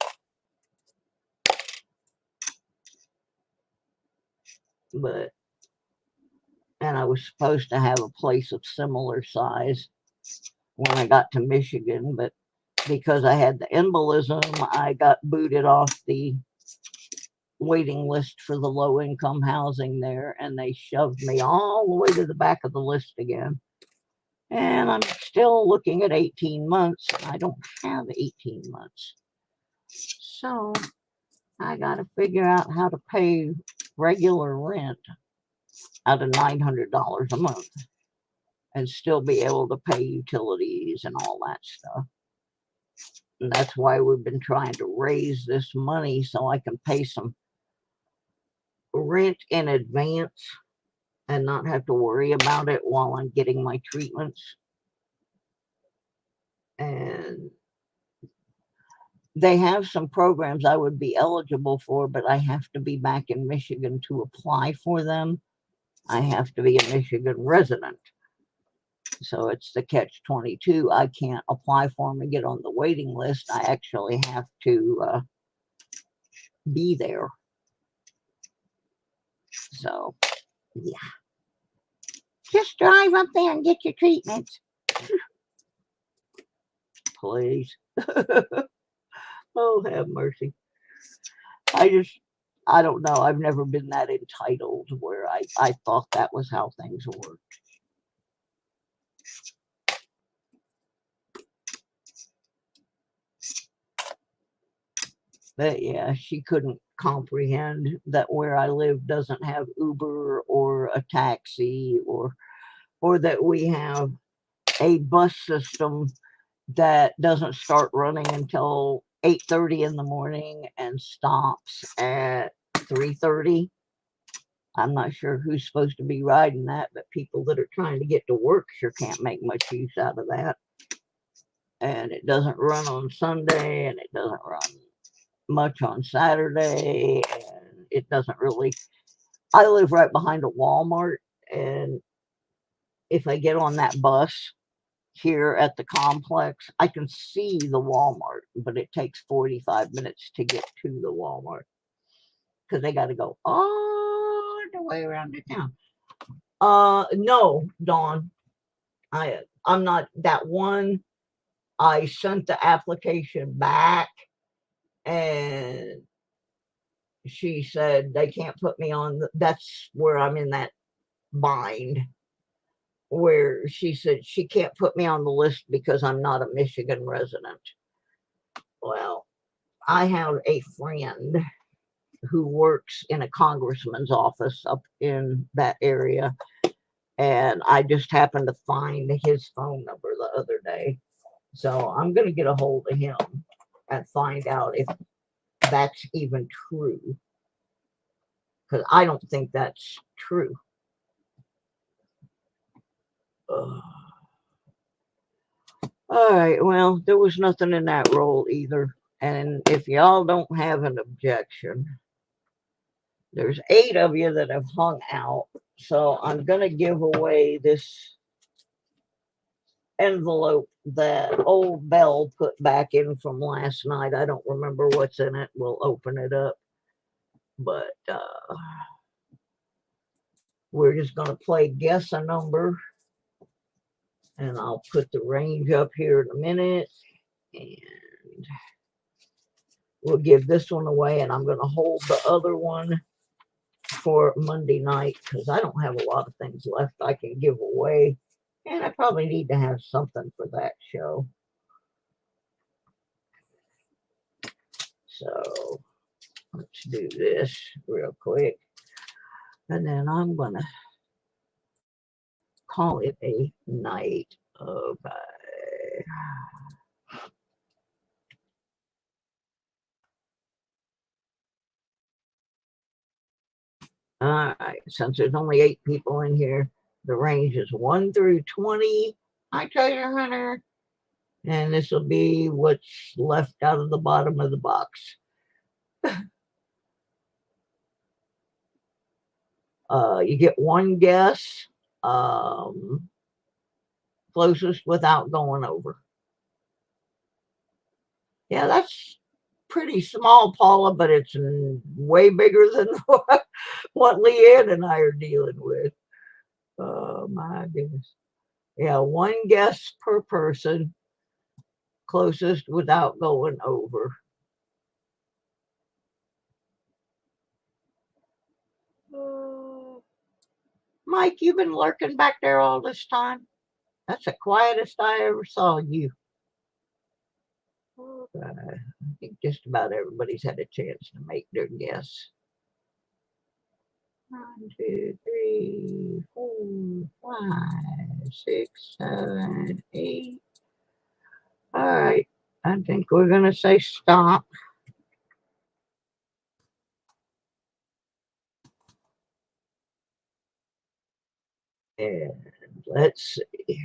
And I was supposed to have a place of similar size when I got to Michigan, but because I had the embolism, I got booted off the waiting list for the low-income housing there, and they shoved me all the way to the back of the list again. And I'm still looking at 18 months. I don't have 18 months. So I got to figure out how to pay regular rent out of $900 a month and still be able to pay utilities and all that stuff. And that's why we've been trying to raise this money so I can pay some rent in advance and not have to worry about it while I'm getting my treatments. And they have some programs I would be eligible for, but I have to be back in Michigan to apply for them. I have to be a Michigan resident. So it's the catch-22. I can't apply for them and get on the waiting list. I actually have to be there. So, yeah. Just drive up there and get your treatments. Please. Oh, have mercy. I don't know. I've never been that entitled where I thought that was how things worked. But yeah, she couldn't comprehend that where I live doesn't have Uber or a taxi or that we have a bus system that doesn't start running until 8:30 in the morning and stops at 3:30. I'm not sure who's supposed to be riding that, but people that are trying to get to work sure can't make much use out of that. And it doesn't run on Sunday, and it doesn't run much on Saturday, and it doesn't really. I live right behind a Walmart, and if I get on that bus here at the complex, I can see the Walmart, but it takes 45 minutes to get to the Walmart because they got to go all the way around the town. No, Dawn, I'm not that one. I sent the application back, and she said they can't put me on. That's where I'm in that bind, where she said she can't put me on the list because I'm not a Michigan resident. Well, I have a friend who works in a congressman's office up in that area, and I just happened to find his phone number the other day. So I'm going to get a hold of him and find out if that's even true, because I don't think that's true. All right, well, there was nothing in that roll either. And if y'all don't have an objection, there's 8 of you that have hung out. So I'm going to give away this envelope that old Belle put back in from last night. I don't remember what's in it. We'll open it up. But we're just going to play guess a number. And I'll put the range up here in a minute. And we'll give this one away. And I'm going to hold the other one for Monday night because I don't have a lot of things left I can give away. And I probably need to have something for that show. So let's do this real quick. And then I'm going to call it a night. Okay. All right. Since there's only 8 people in here, the range is 1 through 20. Hi, treasure hunter. And this will be what's left out of the bottom of the box. You get 1 guess, closest without going over. Yeah, that's pretty small, Paula, but it's way bigger than what Leanne and I are dealing with. Oh, my goodness. Yeah, 1 guess per person, closest without going over. Mike, you've been lurking back there all this time? That's the quietest I ever saw you. I think just about everybody's had a chance to make their guess. 1, 2, 3, 4, 5, 6, 7, 8. All right, I think we're going to say stop. And let's see.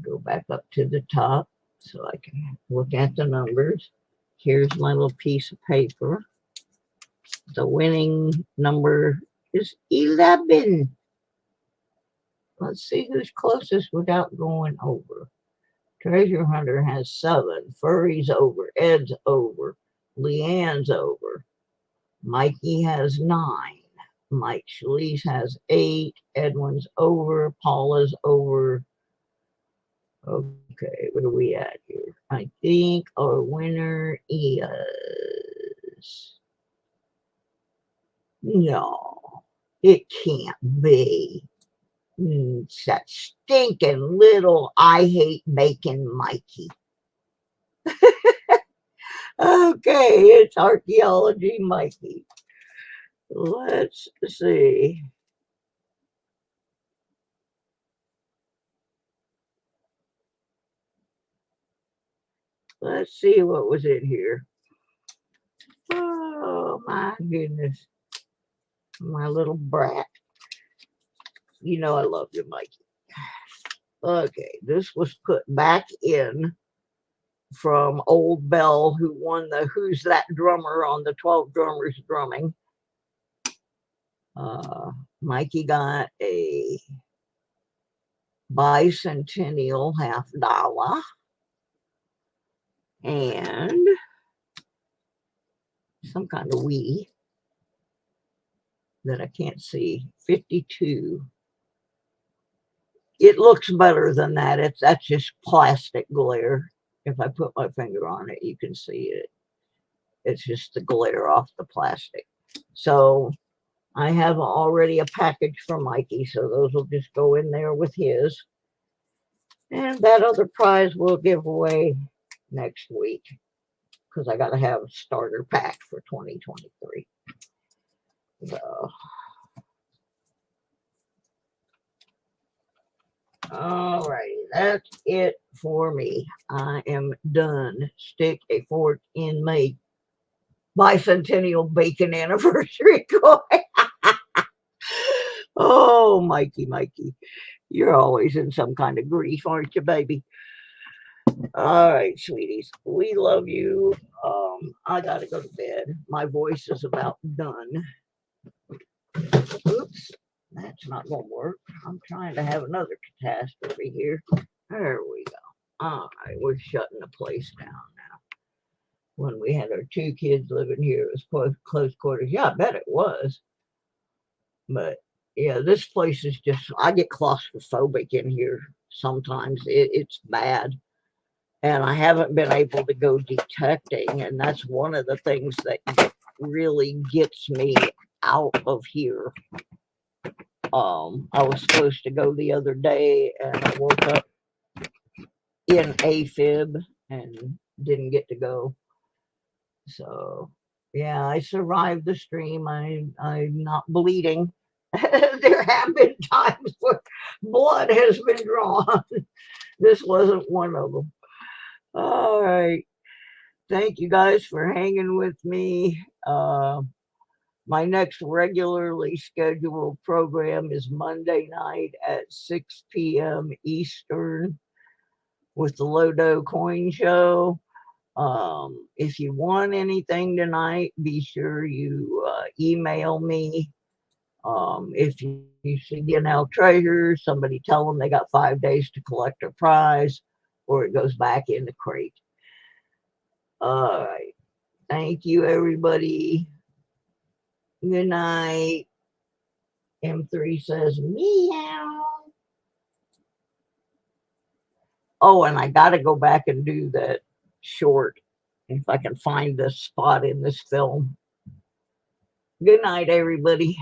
Go back up to the top so I can look at the numbers. Here's my little piece of paper. The winning number is 11. Let's see who's closest without going over. Treasure Hunter has 7. Furry's over. Ed's over. Leanne's over. Mikey has 9. Mike Schlese has 8. Edwin's over. Paula's over. Okay, what are we at here? I think our winner is... No, it can't be. It's that stinking little I hate bacon Mikey. Okay, it's Archaeology Mikey. Let's see. Let's see what was in here. Oh, my goodness. My little brat. You know I love you, Mikey. Okay, this was put back in from Old Bell, who won the Who's That Drummer on the 12 Drummers Drumming. Mikey got a bicentennial $50 and some kind of Wii that I can't see. 52. It looks better than that. That's just plastic glare. If I put my finger on it, you can see it. It's just the glare off the plastic. So I have already a package for Mikey, so those will just go in there with his. And that other prize we'll give away next week because I got to have a starter pack for 2023. So, all righty, that's it for me. I am done. Stick a fork in my bicentennial bacon anniversary coin. Oh, Mikey, you're always in some kind of grief, aren't you, baby? All right, sweeties, we love you. I gotta go to bed. My voice is about done. Oops, that's not gonna work. I'm trying to have another catastrophe here. There we go. All right, we're shutting the place down now. When we had our 2 kids living here, it was close quarters. Yeah, I bet it was. But yeah, this place is just, I get claustrophobic in here sometimes. It's bad. And I haven't been able to go detecting. And that's one of the things that really gets me out of here. I was supposed to go the other day, and I woke up in AFib and didn't get to go. So, yeah, I survived the stream. I'm not bleeding. There have been times where blood has been drawn. This wasn't one of them. All right. Thank you guys for hanging with me. My next regularly scheduled program is Monday night at 6 p.m. Eastern with the Lodo Coin Show. If you want anything tonight, be sure you email me. If you see DNL Treasure, somebody tell them they got 5 days to collect a prize, or it goes back in the crate. All right. Thank you, everybody. Good night. M3 says meow. Oh, and I got to go back and do that short if I can find this spot in this film. Good night, everybody.